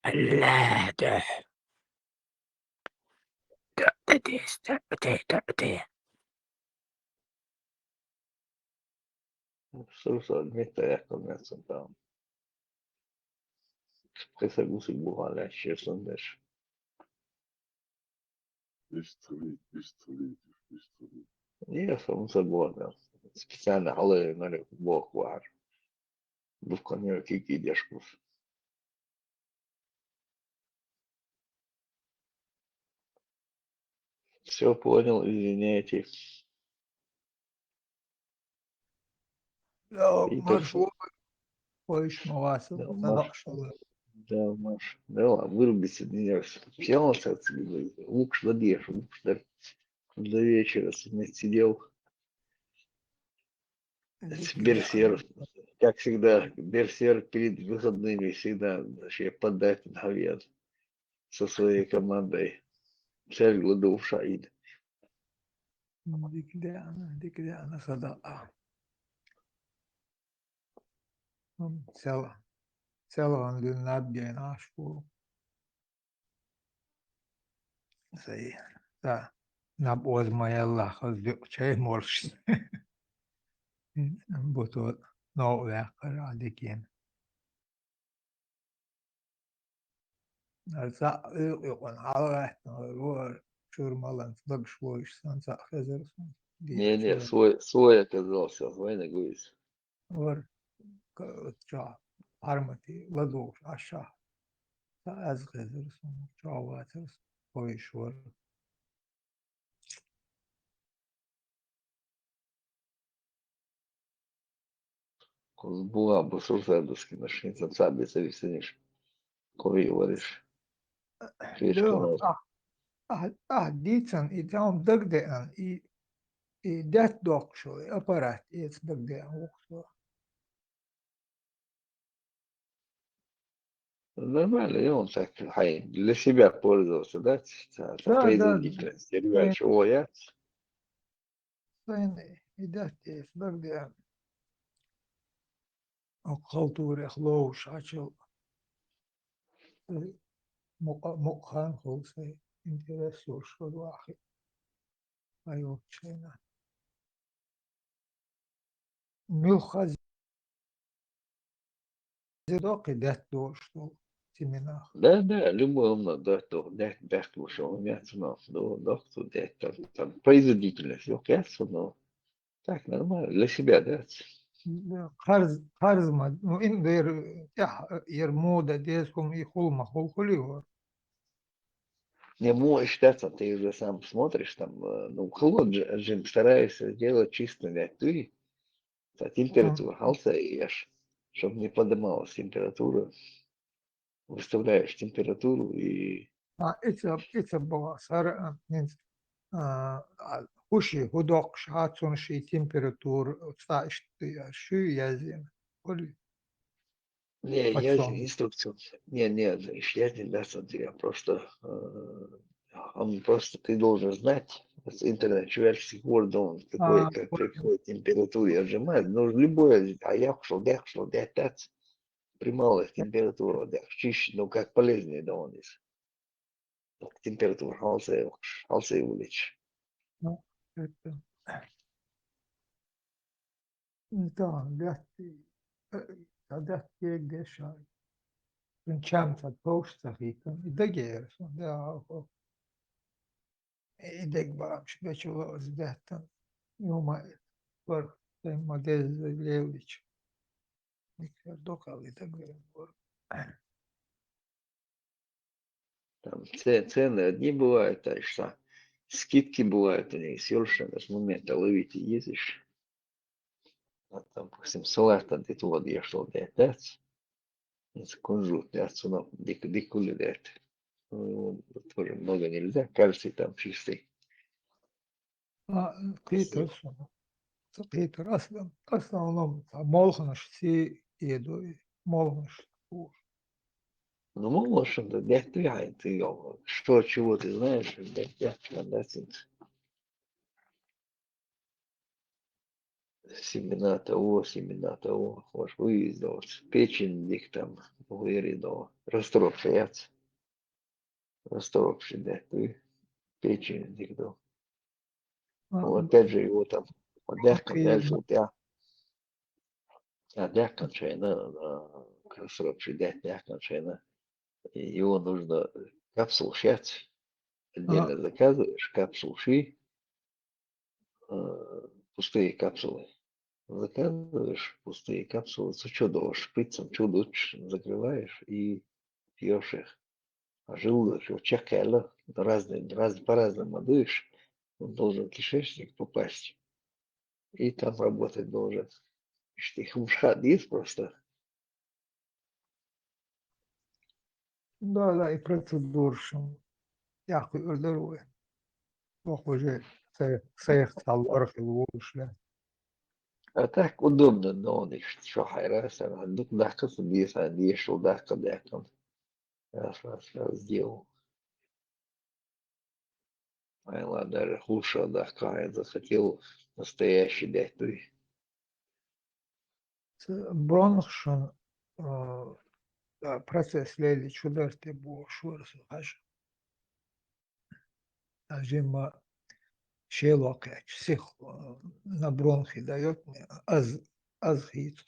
الله ده Solo mette ecco nel down. Questa música boa lá, Shersondas. بيستريد هي música boa, né? Специально على نالك бог вар. Духовные какие дешков. Все понял, извиняйте. لا И مرفوع وإيش مواسم Да, صدق شغل да, Маш. Да ладно, вырубите меня. Сел лук что ешь, лук что до вечера сидел. Берсерк, как всегда, берсерк перед выходными всегда вообще подать на говед со своей командой. Цель гладов шаид. ديك أنا صدق سلا عند النبي ناشفو زي دا نبوز ما يلا خذ شيء مرش بطل نوع آخر عليكين أرزاق يقول على نور شور مالن صدق شويش سانسا خزر Не, свой оказался, война говорит. ور جا هرمتي لدوش عشا از خزر سون جاواتر كويش ور Была бы сурсадовский наш инсансабе зависишь. Кой говоришь. لو ديتن إدام دقدقن دات دوق شوي أبارات إيت دقدقن وقتها Нормально, и он так для себя пользовался, да? Да, Производительность. Я говорю, чего я? صين إدات إيت دقدقن الخلطور إخلوش عشل مقخان خلصي انترس يوشفر واحد أيوة شينا ميوخز زدوقي دات دوشتو تمناخ Да, любой он дать, что у меня цена, доктор, там производительность, ясно, но так нормально, для себя дать. قرض ما إن دير يرمودا ديسكم يخول ما خول خليه Не можешь считаться, ты уже сам смотришь, там, ну, холод же стараешься делать чисто, не ты, температура, халса ешь, чтобы не поднималась температура, выставляешь температуру и... إتس بوا صار من وشي هدوق شاتون شي تمبراتور 19 شو يزين قولي Не, я пацан. инструкцию. Не, знаешь, я не даст я просто, просто ты должен знать, интернет, человеческий гордон, какой, как при какой температуре отжимает, нужно любое, а я шел, дать при малых температурах, чище, ну, как полезнее, да, он есть. Температура, халсей улич. Ну, это, да, да, гешай. Чамца толстых и дагер, да, и дег барамш, бечу здехтан, юма, вар, модез левич. Докали, так говорим. Там цены одни бывают, а что скидки бывают у них, совершенно с момента ловить и ездишь. А там, допустим, салат, а ты туда я шел, дать. Это кунжут, да, цена, дикули, да. Тоже много нельзя, кальций там чистый. Какие-то основном молхнаш си еду, молхнаш. Ну, можешь, да, ты его, что, чего ты знаешь, да, семена того, хочешь вывезти, печень их там, вырезал, расторопший яц, расторопший, да, ты печень их дал. Ну, опять же, его там, дехкан, дальше у тебя, дехкан чайна, расторопший, дехкан чайна, его нужно капсул шять, отдельно заказываешь, капсул ши, пустые капсулы. Заказываешь пустые капсулы с учетом шприцем, чудуч закрываешь и пьешь их. А желудок его чакала, по-разному дышишь, он должен в кишечник попасть. И там работать должен. Их мшадис просто. Да, и процедуршим. Яхуй здоровье. Похоже, сеяхтал архив ушля. А так удобно, но он их что хайрас, а дук дахка судис, а дешел дахка дахка. Раз сделал. Ай, ладно, даже хуже дахка, я захотел настоящий дать. Бронхшин процесс лели чудерте бо шурс хаш. Ажима шелокач сих на бронхи дает мне азхит.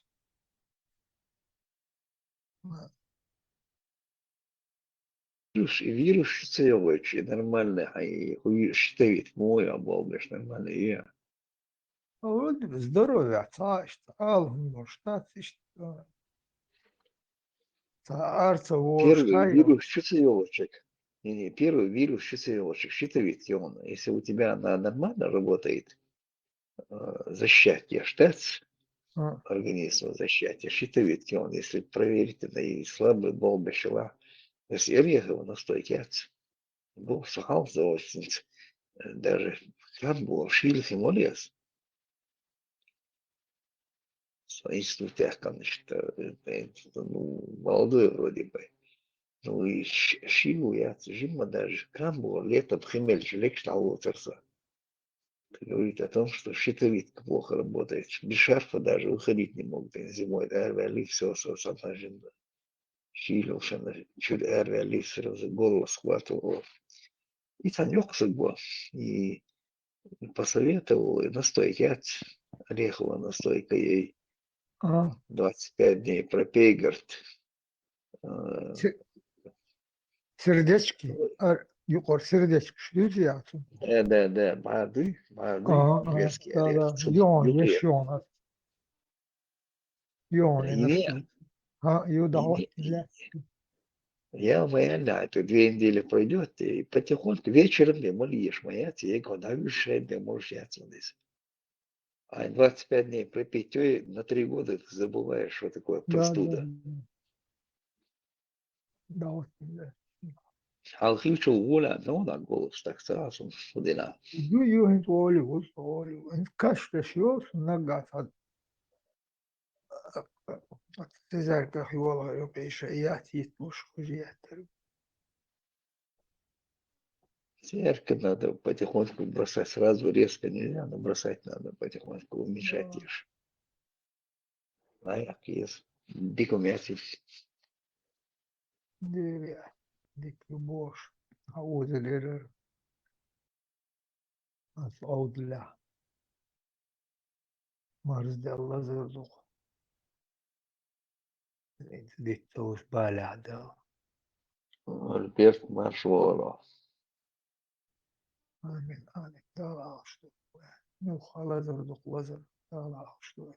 Вирус целый, нормально, а и считает мой, обалдешь нормально, и Вроде бы здоровье, что алгумоштат, что арца первый воштайо. вирус считывалочек. Не, первый вирус считывалочек считывает он. Если у тебя она нормально работает, защитя штец организма, защитя считывает он. Если проверить это и слабый бол бешила, если орехово настойки, был сахал за осень, даже там был шилих и молез. Институтах, конечно, ну, молодой вроде бы. Ну и шилу я зима даже камбо летом хмель человек стал утерса. Это говорит о том, что щитовидка плохо работает. Без шарфа даже выходить не мог зимой. Эрвели все сосажен. Шилил, чуть эрвели сразу голову схватывал. И танек был. И посоветовал и настойки орехова настойка ей 25 дней пропейгард. Сердечки, юкор сердечки, шлюзи яцу. Да, бады, венгерский орех. Да, йон, ешон. Йон, и Не, юдал, я моя, это 2 недели пройдет, и потихоньку вечером ты молишь моя, тебе года выше, ты можешь яться здесь. А 25 дней пропить, на 3 года ты забываешь, что такое простуда. Да. Алхивчил воля, но на голос так сразу, судина. You ain't all, and cash the shows, nagat. تزارك والله يبقى شيء يتمش خجيات. Церковь надо потихоньку бросать, сразу резко нельзя, но бросать надо потихоньку, уменьшать лишь. А як есть дикомятись. Дивя, dik boş. Auzuleri audla. Marz de Allah zırduk. Dik toş balada. Альберт Маршворо. Amin amin. Dağla açtı. Nuhala zırduk vazır. Dağla açtı.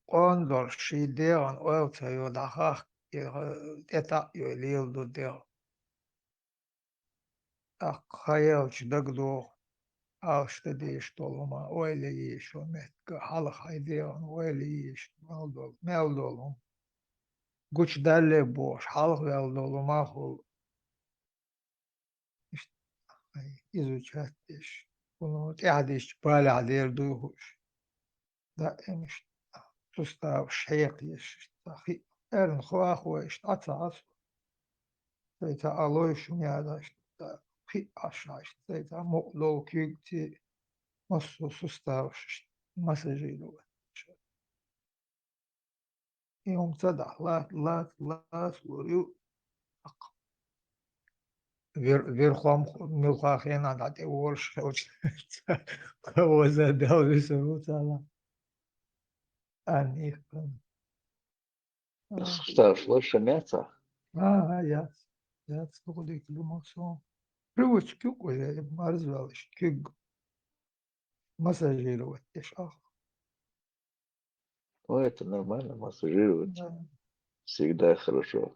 Ondur şey deyan olsa yodaha eta yoldu deyan. Hayalçı dagdo. Ağaçta değişti olma. Öyle yiyiş o metka. Halı haydiyan öyle yiyiş. Mevd olum. Güç derle boş. Halı mevd olum. Ahul. İşte izüçet iş. Bunu tehdiş. Böyle adir duyhuş. Da emiş. Sustav şeyh iş. Erin хуаху işte ataz. Zeyta aloy şunyada işte. Fi aşağı işte. Zeyta mu'lo kükti. Masu sustav işte. Masajıyla. يوم صدع لا وريو верхом милхахен надо те ворш кого задал висуруцала они Что, лучше мясо? я сколько думал привычки кое марзвалыш кюг массажировать тешах Ну, это нормально, массажировать. Всегда хорошо.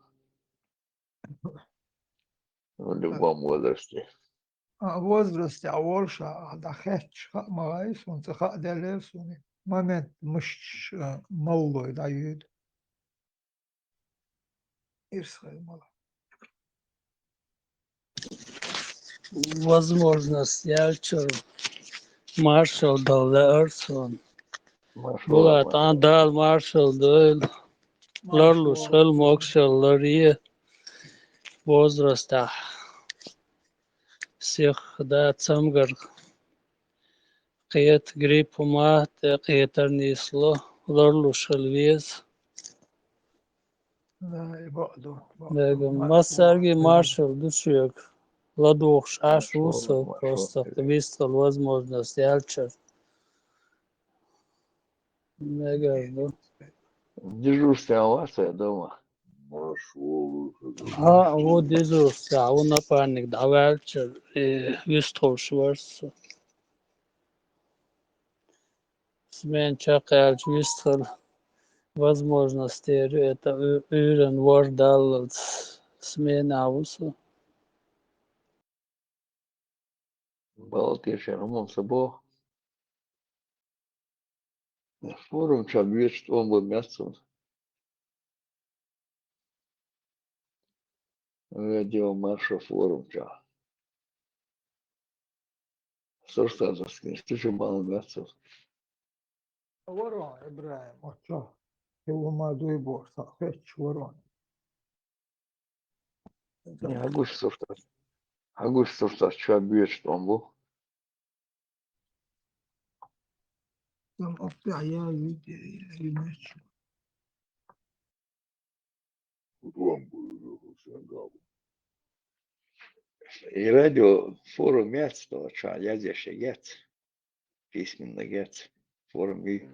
В любом возрасте. возрасте ворша дахеч магаис он цеха делесуни момент мышц малой дают ирсхаймала. Возможность ялчыр маршал далларсон. Маршал, Булат андал маршал дөл. Ларлу шел мокшал ларие. Возраста. Всех да цамгар. Қиет грипп мат қиетар нисло. Ларлу шел вез. Да, и баду. Массарги маршал душек. Ладух шаш усо просто вистал возможность ялчыр. Мега, да. Дежурство у вас, я дома. Вот дежурство, а он напарник, да, вечер, вистал шварц. Смен чакалч вистал возможности, это урен вождал смена усо. Балтия, Роман Сабо. Форум, чабвич, он был мясом. Радио Марша форум, ча. Сорста, ты же мало мясом. ورون إبراهيم وشو هو ما دوي بوش خيش ورون Не, Агуш сорста, чабвич, он был. там أطلع يا يمشي И радио форум мясо, ча, я здесь яц. Письменно яц. Форум и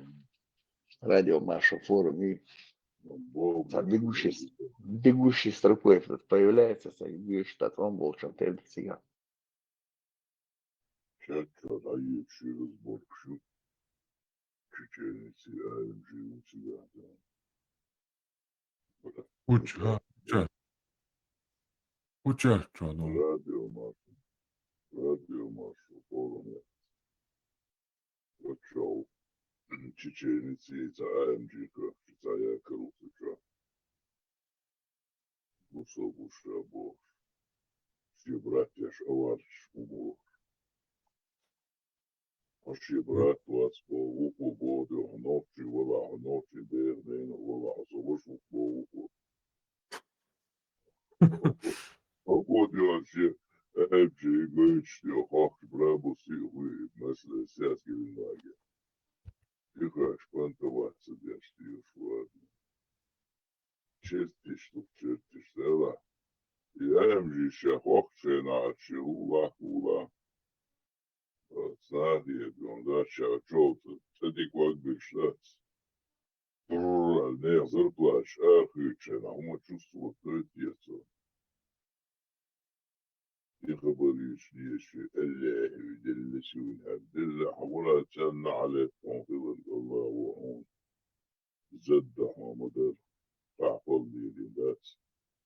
радио Марша форум и бегущий строкой появляется, бегущий штат, он был чем-то сега. Чё-то дают через борщу. Чеченицы, АМЖ у тебя, да. Уча, что, ну? Радио Маршу, форум. Почел. Чеченицы, это АМЖ, это я короче. Гусобуша, бог. Все братья шаварш, умор. Оши брат вацбо уку боду хнопчи вала хнопчи дерден вала особош уку уку. Окот вообще эбжи гойчти хохч брабуси хуй mesela сяски винаги. Тихо шпантоваться дяшти ладно. Честишь тут чертишь села. Я им же ще хохче на чула хула. Знаете, он дача чёлта. Цедик вак бешляц. Не зарплач, ахюче, на ума чувствовать, что это яйцо. Тихо болишь, еще الله جل شون عبد الله حولا جنة عليه تنقل الله وعون زد حامد فعفل لي لبات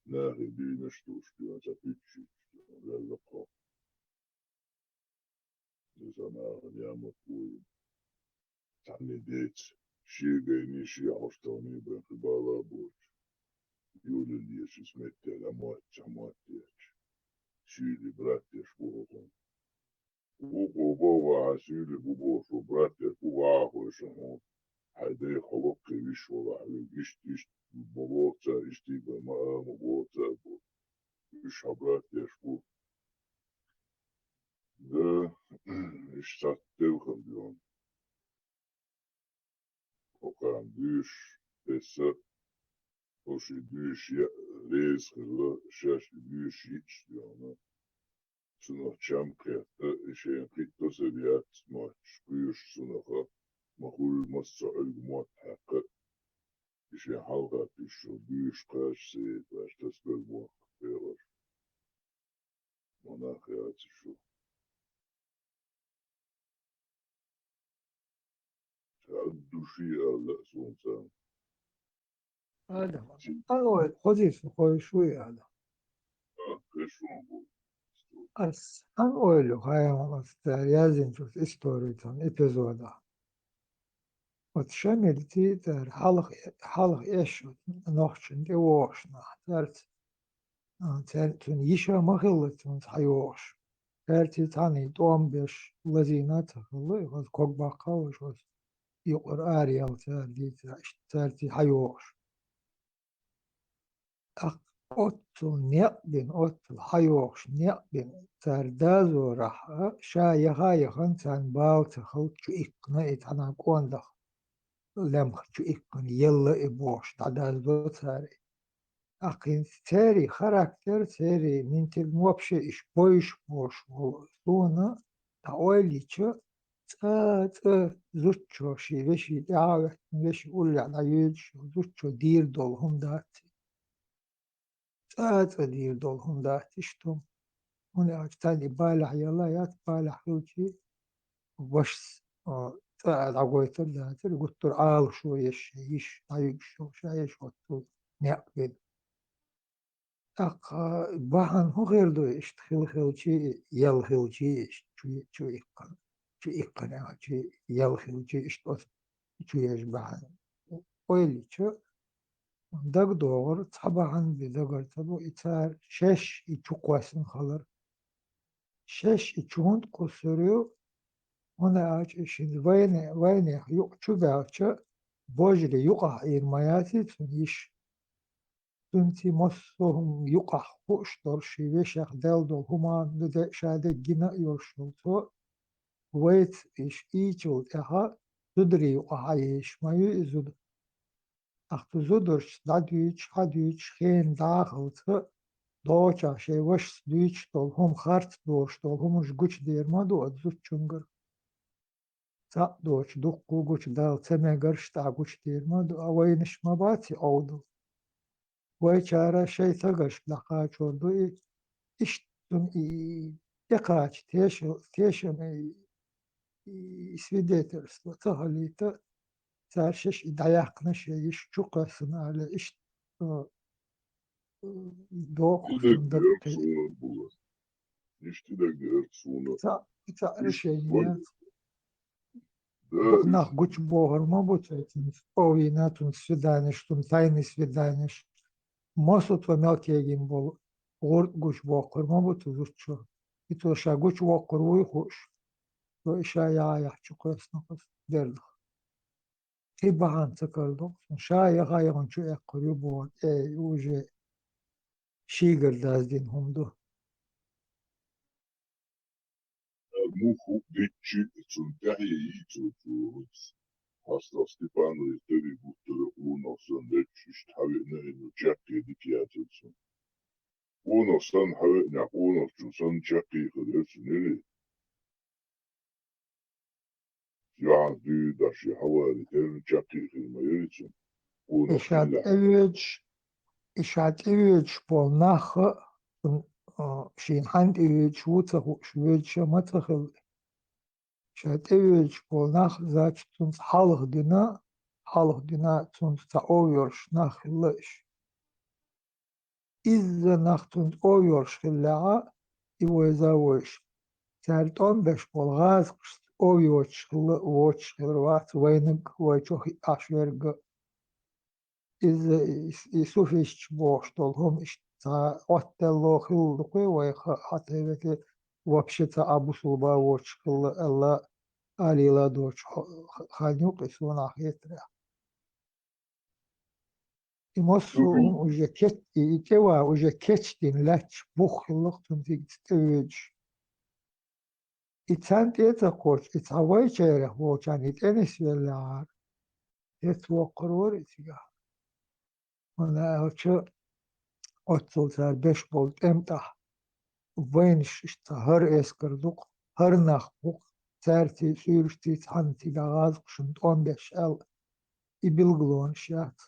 ناهي دي نشتوش دي نتفتشي للقاء نزانا نعمة قوي تعني ديت شي غيني شي عشتاني بين قبالا بوش يولي اللي يشسمت لموات جموات ديت شيلي براتي شبوغون وقو بابا عسيلي بوبوشو براتي وعاهو شمون حيدي خلقي ويش ولا حبيب اشت بابوتا اشتي بمقام بابوتا ويش براتي شبوغ ده اشتات تلخم ديون وكان ديش بسا وشي ديش ريز خلا شاش ديش يتش ديونا سنة چمكة اشيان قيتو سبيات ما شبيش سنة مخول مصعد موت حقا اشيان حلقة تشو بيش قاش سيد باش تسبل موت خيرش مناخيات شو تعدو شيء على سونسان هذا أول حديث خوي شوي هذا كشون بو أس أول هاي مستريازين شوف إستوريتون إبيزودا وتشملتي تر حلق إيش نوحشن دي واشنا ترت تون يشا مخلتون تحيوش ترتي تاني دوم بيش لزينات خلي وز كوك باقاوش وز يقر آريال ترتي حيوش أوتو نيقبن أوتو حيوش نيقبن تردازو راح شايخا يخن تان باو تخل شو إقنا إتانا قوندخ لمخ شو إقن يلا إبوش تعدازو تاري أقين تاري خراكتر تاري من تلموبش إش بوش بوش سونا تاولي شو زوتشو شي وشي دعوة وشي قولي على يدشو زوتشو دير دولهم داتي دير دولهم داتي شتم هنا أجتاني بالح يلا يات بالح روشي وش عقويتر داتر قلت عال شو يش طيب شو شايش وطول نعقد بحن هو غير دو اشتخل خلشي يل خلشي شو إقن شو إقن شو يل خلشي اشتوس شو يشبحن ويلي شو دق دور طبعا بدقر تبو إتار شش يتوقواسن خلر شش يتوند قصريو هنا أج şimdi vayne yok çubuğaça bojri yuqa irmayati tuniş tunti mosuhum yuqa hoştor şiveşak deldo human de şade gina yoşultu wait iş içul aha zudri yuqa yeşmayu zud ahtu zudur dadüç hadüç hen dağıltı doğaça şey vaş düç dol hum hart doğuş dol humuş güç derma do zut çungur تا دوش دقو قوش دال تمه قرشتا قوش دير ما دو اوينش مباتي اودو ويچارا شي تغش لقا چوردو اشتون دقاچ تيشم свидетельство تغليتا تارشش دايقنا شيش چوقاسن على اشت دوخشن دقي نشتي دا قرت سونا تا решение Нах гуч богар мабутятин овинатун свиданиш тун тайны свиданиш мосут ва мелкегин бол горд гуч бокар мабуту зурчу и то ша гуч бокар уй хуш و إشايا يحكي قوس نقص درلخ إبهان تكردو شايا غايغن شو يقربون إيه وجه شيغر دازدين هم دو Muhu Dicci zum Dahi zu Hasta Stefano Teri Butter uno son letztlich habe in Jacke die Kiatzen. Uno son habe nach uno son Jacke gelöst. Ja, du, dass ich habe die Jacke gelöst. Uno إشاد إيوج بول ناخ شين حند إيوج وتخ شويج متخل شاد إيوج بول ناخ زاج تونس حالغ دينا تونس تأويرش ناخ لش إذا ناخ تونس أويرش خلاعة إيوزاوش تالتون بش بول غاز أويوش خلا ووش خلوات وينك ويشوخي أشيرغ إذا يسوفيش بوشتول هم إشتا أوتلو خلقي ويخاطي بك وابشتا أبو صلبا ووش خلا الله علي لا دوش خانيوق يسونا خيترا يمسو هم وجا كت يتوا وجا كتشتين لاتش بوخ خلقتم تيجي تستويج إتسان تيتا قوش إتساوي شيره وكان يتأنس بالله يتوا قرور إتيجا أنا أشوف أتصل بيش بولت إمتى وينش اشتهر إسكردوق هر نخبوق تارتي سيرشتي تحنتي غاز قشنت أون بيش يبلغلون شات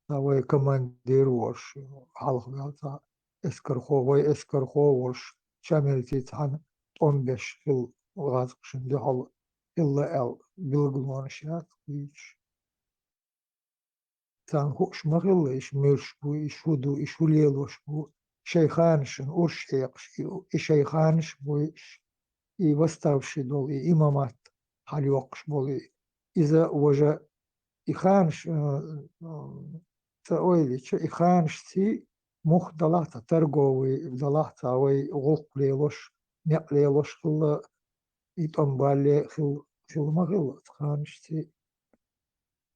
تاوي كماندير وش حلق بيوتا إسكر خو وش شاملتي تحن أون بيش في الغاز قشنت حل إلا بلغلون شات بيش تان خوش مغل إيش ميرش بو إيش هدو إيش وليلوش بو شيخانشن أرش شيخانش بو إيش وستاوشي دول إمامات حاليوقش بول إذا وجا إخانش تأويلي إخانش تي مخ دلاتا ترقوي دلاتا وي غلق ليلوش نق ليلوش خلا يتم بالي خل مغل تخانش تي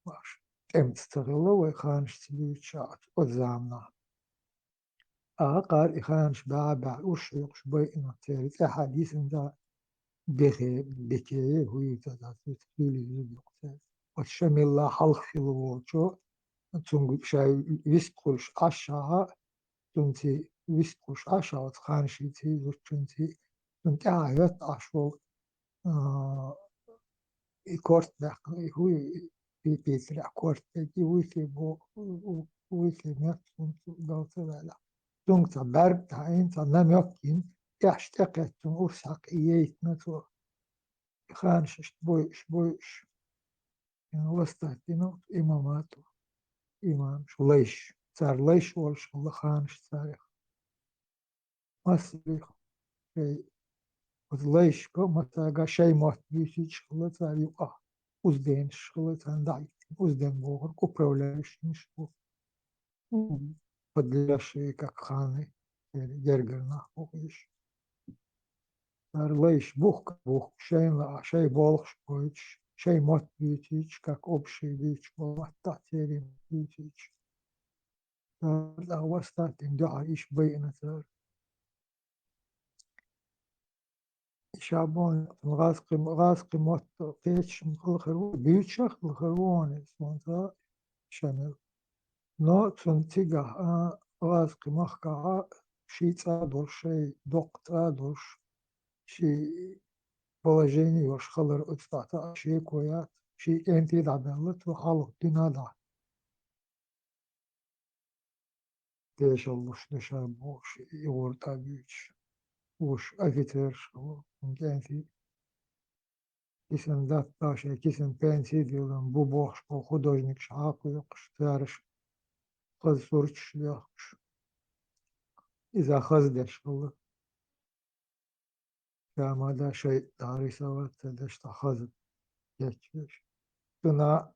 باش تستغله ويخانش تبيتشات وزامنا قال إخانش باع وش بيئنا تاريخ أحاديث دا بكي هو تداتو تقيلي يبقى وشمي الله حلق في الوجو تنقل شاي ويسقلش أشعى تنتي ويسقلش أشعى وتخانشي تي تنتي عيات أشوال يكورت بقى هو بيترع كورت بيجي ويثي ميت دوت لا دونك برد تعين تنام يقين يحتقت تنقصق إيات نتو خانش بويش يعني وستاتينو إماماتو إمام شو ليش صار ليش والش الله خانش تاريخ ما سريخ شيء ليش كم تاجا شيء ما بيسيج الله تاريخ وزدين شغلة عندي وزدين بوغر كوبروليش نشوف بدلش كخاني جرجرنا وإيش صار ليش بوخ شيء لا شيء بولش بويش شيء مات بيتيج كاك أبشي بيتش وما تعتيري بيتيج لا وستات دعا إيش بينا صار شابون غاسقي مات قيتش الخروون بيتشخ الخروون اسمه شامل نو تنتيجه غاسقي مخكعة شي تادر شي دوق تادرش شي положение وش خلر اتفاتا شي كويات شي انتي دعبالت وحالو دينادا ديش الوش دشاب وش يورتا بيش وش أفيترش انتي كيسن دات داشي كيسن بنسي ديولن بوبوش بو خدوجنك شعاقو يقش تارش خذ صورتش ليخش إذا خزدش والله كما دا شيء داري سوات تدش تخذ يكش تنا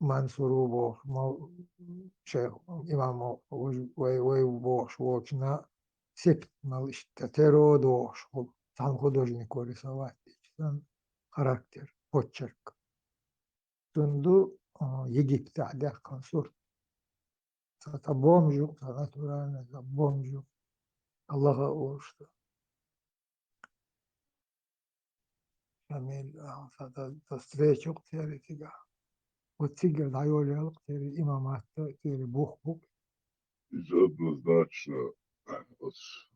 منصور بوش شيخ إمام وي بوش ووشنا септ малыш тетеродо школ там художник рисовать там характер почерк тунду Египте адах консурт это бомжу это натурально это бомжу Аллаха уршта Шамиль это встречу тери тига вот тигр дайоли тери имамат тери бух Из однозначно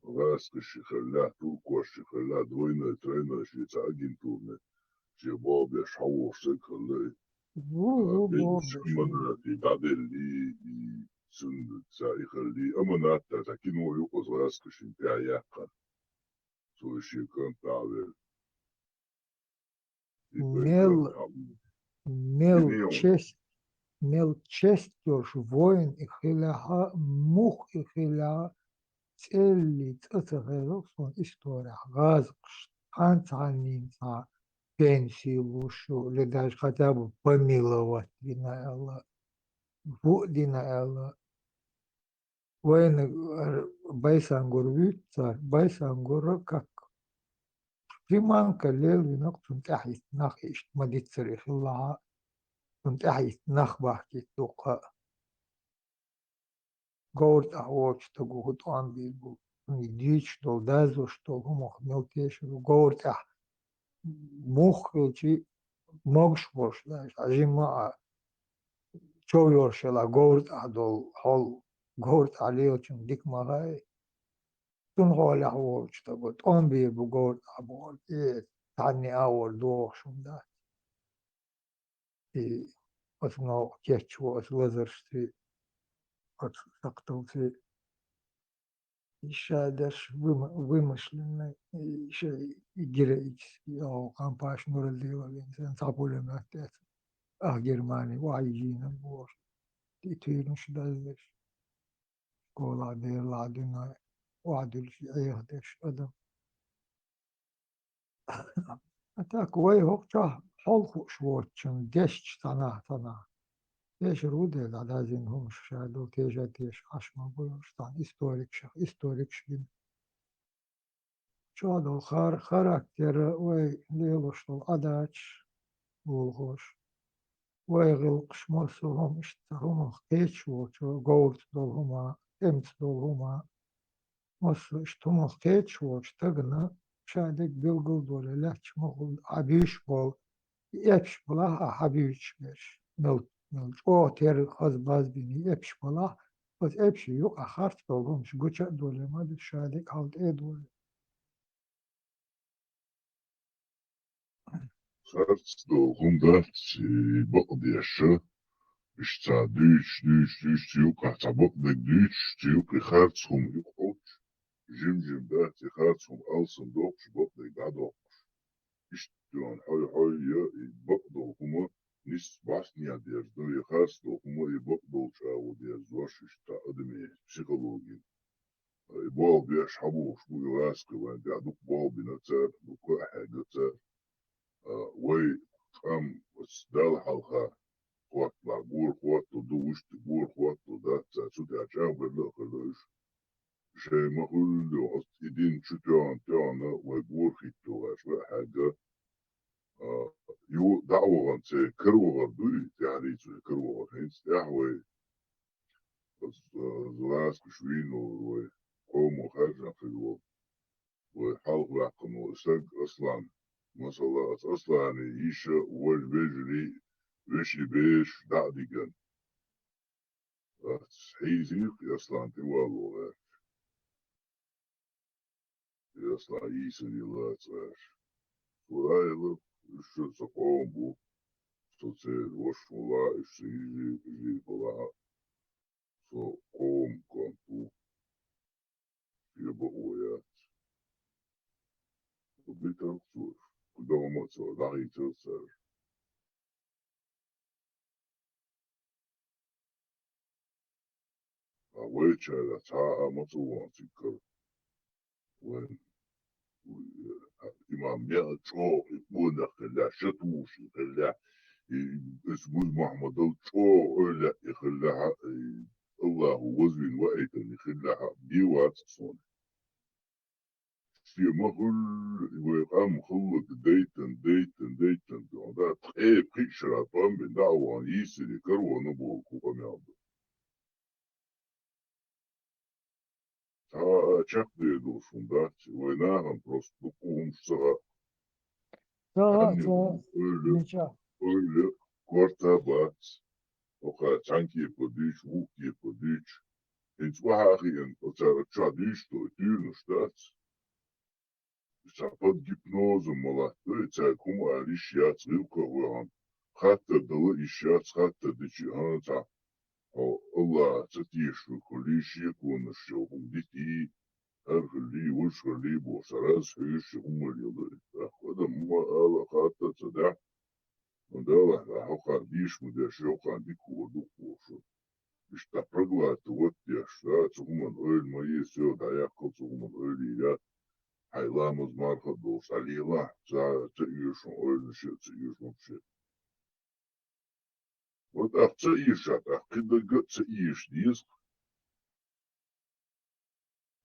раскоши халя, туркоши халя, двойное, тройное, агентурное. Че бобе шавошек халя. Бельш аманати гадели и сундца и хали. Аманата такину юкос раскоши пяяка. Слушай, кантавер. мел честь воин и хиляха мух и хиляха цели цацахероксон история газкш анцанинца пенсию лушу или даже хотя бы помиловать дина Аллах дина Аллах воин байсангур царь байсангур как приманка лелвинок тунтахит нахиш мадицерих Аллах тунтахит нахбахки тука Gord ahoč to gut anbibu. Ni dič do dazo što homo melkešo gord muhči mogšvoš da ajima čovjoršela gord do hol gord aliočum dikmagai tun hol ahoč to gut anbibu gord abol tani awol do shunda и osno kechvo os lazerstvi от фактов еще даже вымышленный, еще и героический, компаш нуралдива, инсан сапулем отец, Германия, вайжина, боже, и ты ну что здесь, школа дер ладина, вадуль ехдеш, адам. А так, вай хокча, холху швотчен, десять тана. Теж руде, да зин хум шаду, теж хашма был, что историк швин. Чадо характер, ой, лело что адач, улгош. Ой, гилкш мосу хум, что хум хечу, что гоурт дол хума, эмц дол хума. Мосу, что хум хечу, что гна, шадик билгул доле, ляч могул, абиш бол, епш была, абиш беш, мелт. او تر خاص باز بینی اپش بالا باز اپش yok ahart dolmuş goça dolema şahane kaldı dolle Sarts do hundat baqdi asha. İşte düş tiyuk ahtabak da düş tiyuk khartsum yukoç. Jim da khartsum alsın dokş bak da gado. İşte hay ya baqdo huma nis basniya derdo yakhasdo huma baqdo çavu derzoş işte ademi psikoloji. Bol bir şabuş bu yaskı ve gaduk bol binatar bu hahaga way am wasdal halqa قوات معقول قوات تدوش تقول قوات تدات سود عجاب ولا خلاص شيء ما أقول له أصدقين شو تانا ويقول خيتو شو حاجة يو دعوة عن سي كرو غردوي يعني سو كرو غرهين استحوي بس زلاس كشوين وقوم وخارج في الوقت وحلق لعقم وسق أصلا مثلا أصلا يعني يشا والبجري وشي بيش دعديجن حيزيق يصلان تيوالو غير يصلان يسن يلات غير ورايلو يشو سقوم بو سوتسير وش ولا يشو يجي بلا سو قوم كنتو يبقويات وبيتر خصوص قدوم مصر دعي تلسر ويتشا لتاء مطوان تكر وين إمام يأتشو يقول خلا شتوش خلا اسمه محمد الشو إلا يخلها الله وزن وأيتن يخلها بيوات صوني في مخل ويقام خلق ديتن ده ايه بخيشرا طام من دعوة يسري كروا نبو كوكا ميعب تا شكل يدوشون دات ويناهم بروست بقوهم سغا عنهم öyle korta bat o kadar sanki yapılmış, vuk yapılmış. Hiç vahakiyen o kadar çadıştı, dürnüştat. Sapad gipnozu malattı, çay kumu ali şiyat zilka uyan. Hatta dalı işyat, hatta diçi anata. O Allah çatiyşu kulişi konuşuyor, diti. Her hülli, uç hülli, bu saraz hüyüşü umur yılı. Akvada muma ala hatta çadak. Mandela hoka diš mu deš joka diku vodu kušu. Šta prglati voti šta cuman öl maji sve da jako cuman öl ya. Haylamız marka do salila za te yuşun öl şey te yuşun şey. Vot akça işat akıda gıtça iş diyiz.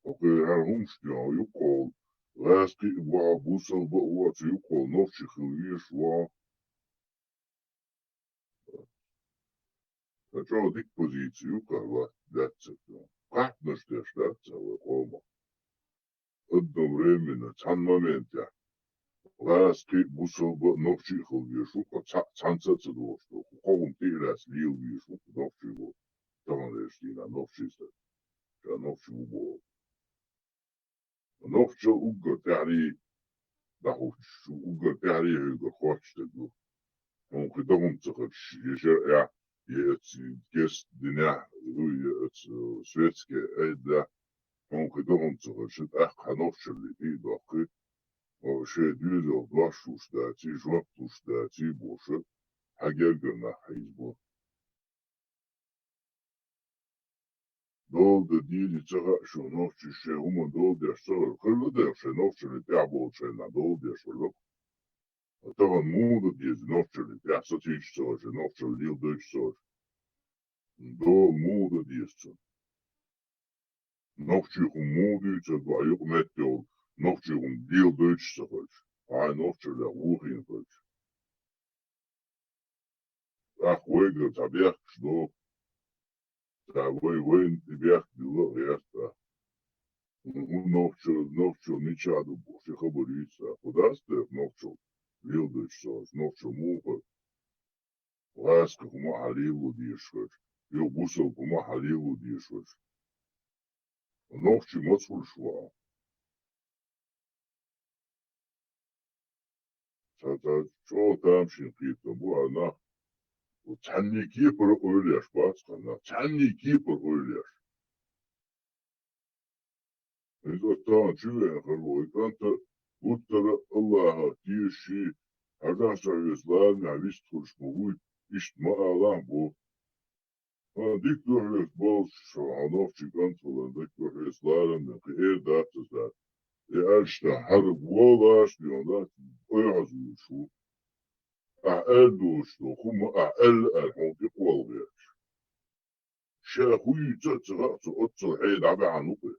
Oke her humştiyan yok ol. Laski va busal va uatı yok ol. Nofçı hılviş va. Сначала dik позицию, когда даться. Как нужно ждаться лома. Одновременно, цан моменте. Ласки бусал бы новчий хол вешу, цанца цедо, что ховом ты раз лил вешу, новчий год. Там решили на новчий стат. Я новчий убол. Новчий угор тяри, да хочешь, угор тяри, угор хочешь, да. Он кидом цехач, ежер я. Есть дня, светские, да, он кидом цехач, хановчили, и дохи. Şey düzel başuşdati, joktuşdati boşu, hager gönne hizbu. Doldu dili çığa şu nokçu şey umun doldu yaşlar, kırlı da yaşlar nokçunu tiyabol şeyna doldu yaşlar. Tavan muğdu diyezi nokçunu tiyasa tiyiş çığa, nokçunu dil döç çığa. Dol muğdu diyesi. Nokçu kum muğdu çığa, bayık met yol. Nokçuğum dil döç çıkır. Ay nokçuğla uğin kır. Ah vayga tabiak şdo. Ta vay tabiak dilo yerta. Nokçu niçadı boşu haberiyse. Kudastı nokçu dil döç çıkır. Nokçu muğu. Laska kuma halilu diyişkır. Yo busal kuma halilu diyişkır. Nokçu maçul şva. Çoğu tamşin kıyıtlı bu ana Çenli kipur öyle yaş başkanlar. Çenli kipur öyle yaş. Biz o tamam çüveyen kırmı oykanta Uttara Allah'a diyişi Arkadaşlar İslam'ya biz turşma bu iştma alan bu. Dik dururuz bol şu anofçı kantolarında dik dururuz İslam'da ki dağıtızlar. İşte her bu diyorlar. O yazıyor şu. أقل دوشتو هم أقل الحوضي قوالغير شاخوي تتغط أطر عيد عبا عنوكي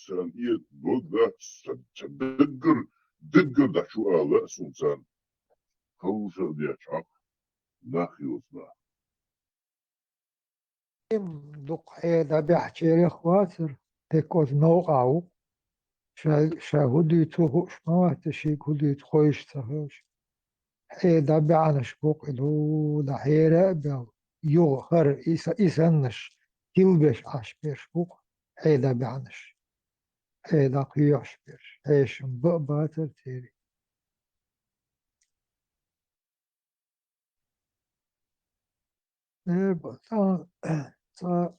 سانية بودة دقر دا شو آلاء سلطان خوشة دي أشعق ناخي وصنا دق عيدا بيحكي خواتر تكوز نوقعو شاهدي توهوش موات شيك هدي تخويش تهوش عيدا بيعنش بوق إلو دا حيرا بيو يو خر إيسانش تلبش عش بيش بوق عيدا بيعنش عيدا قيوش بيش عيشم بقباتر تيري تا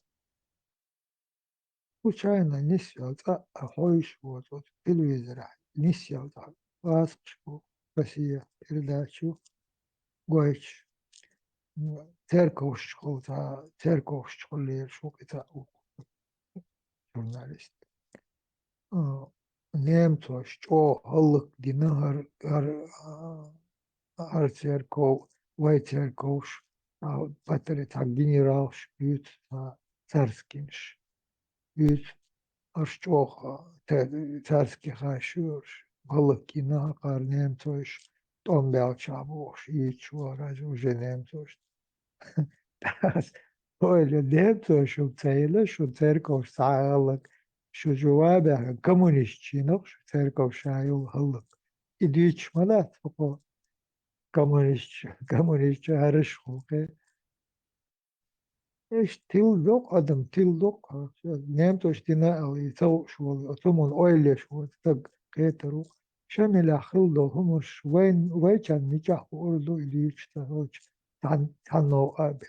случайно не сел, а ходишь вот телевизор, не сел, ласочку, Россия, передачу, Гойч, церковь школе, это журналист. Немцу, что халык дина har церковь, вай церковь, патри так генерал шпит, Царскинш. Yüz arşçoğa царский хашуш. Balık yine karnem toş. Tombeal çabuş. Hiç uğraş уже немцош. Öyle немцош sayılı şu церковь sağlık. Şu cevabı komünistçilik şu церковь sağlık. İdiç malat o komünistçi harış hukuki. İşte til yok adam til yok. Nemtoş dina ali savuşul. Otomun öyle şu tak ketru. Şamil ahildo humuş ve can nikah urdu iliç tahoç tanno abi.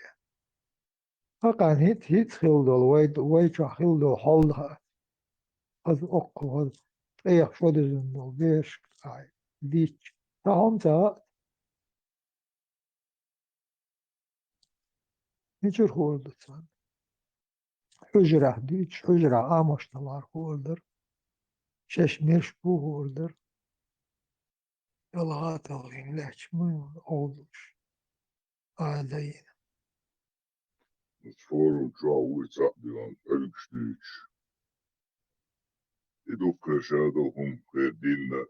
Hakan hit hildo ve çok hildo holda az okku eyak şoduzun beş ay iliç. Tahamsa niçer hordu san. Hücre diç hücre amoştalar hordur. Şeşmirş bu hordur. Yalahat alayım leçmi olmuş. Ağdayın. Forum çoğu dilan ölçtüç. İduk şadahum khair dinna.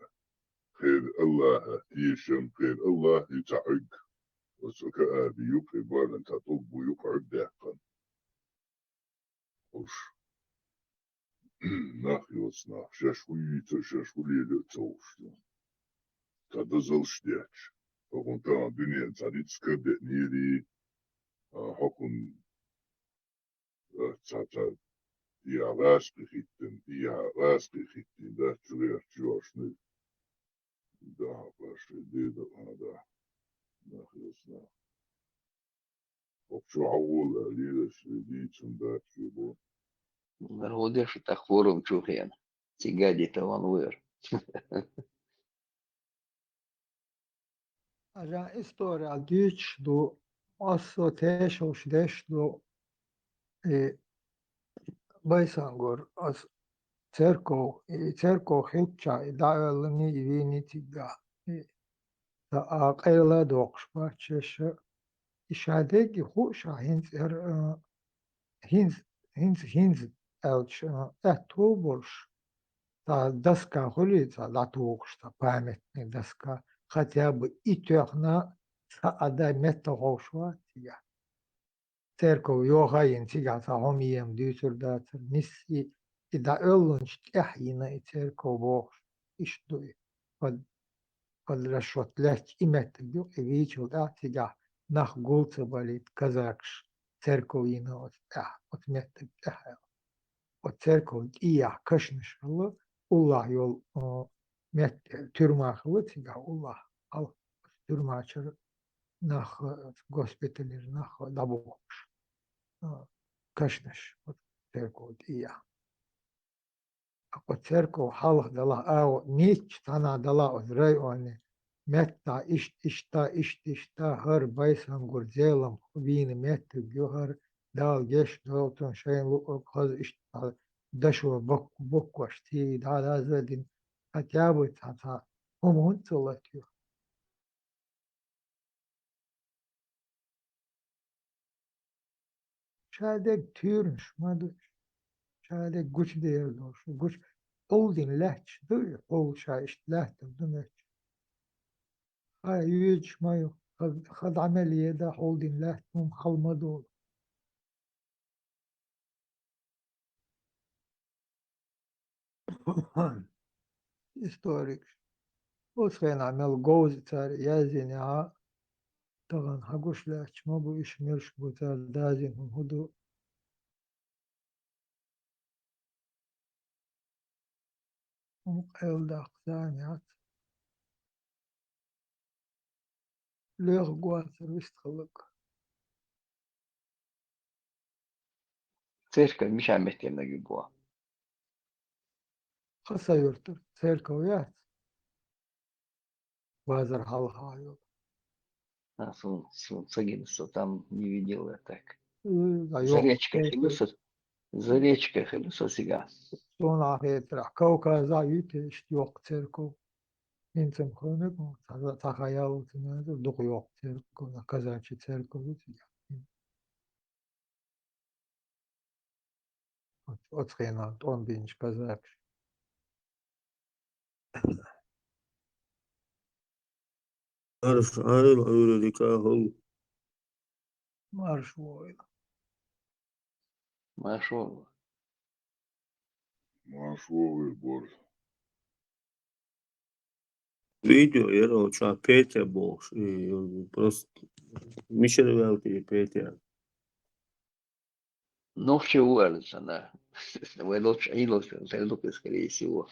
Khair Allah yişem khair Allah yita'ik. وسكا أبي يقري بارن تطب ويقعد داقا وش ناخي وصناخ شاشوي لتوش تدزلش ديش فقنت الدنيا تعديد سكبت نيري حكم تاتا يا راسقي خيتن دا تغير جواشني دا باش دي دا هذا ناخي وصناخ وشو عول ليلة شديد شندات شبو Народе, що так форум чухаєн. Цігаді таланвир. Aja istorya diç do asso teş hoş deş do baysangor as cerko hilça dağılını ivini tiga da aqayla dokşpa çeşe işadeki huşa hinz elç etu borş da daska hulica da tuğuşta pametni daska хотя бы и тёхна ada metta hoşva tiga Церковь йогайын тига сагомием дүйсүрдатыр нисси ида ölünç ehina i церковь бог иштуй под расчет леч имет бю и вичил тига нах гулцы болит казакш церковь ина от мет от церковь ия кышнышылы улла yol met türmahılı tiga улла al türmachır nach госпиталер nach дабо кашнаш от церковь ия. Ако церковь халах дала ао нич тана дала от районе метта ишта хар байсан гурзелам вин метта гюхар дал геш долтон шайн лук хаз ишта дашо бокваш ти да задин хотя бы тата умун цолатю. Şadek türmüş madı. Şadek güç değerli olsun. Güç oldin leç. Duyu. Ol şaşt lehtim demek. Hay yüz mayo. Had ameliye da oldin lehtim halmadı ol. Historik. Osken amel goz tar yazin ya. Tagan haguş leç ma bu iş mirş bu tar dazin hudu. Elde aksaniyat. Leh guatır vistkalık. Церковь миш аметтемна гюбуа. Kasa yurttur. Cerkoviyat. Bazar halha yol. Цагинство там не видел я так. Da За yok. речкой хилюса сега. Sonra hetra. Kavkaz'a yüte işte yok cerkov. İnsan konak mı? Takaya altına da yok cerkov. Kazançı cerkov. أتخينا تون بينش كذاك عارف عائل عيون دي كاهو مارشوي ما شاء الله. Машовый борт. видео я что Петя бог и просто Мишель Велти Петя Ночи уэльс, она. Вы лучше, и лучше, скорее всего.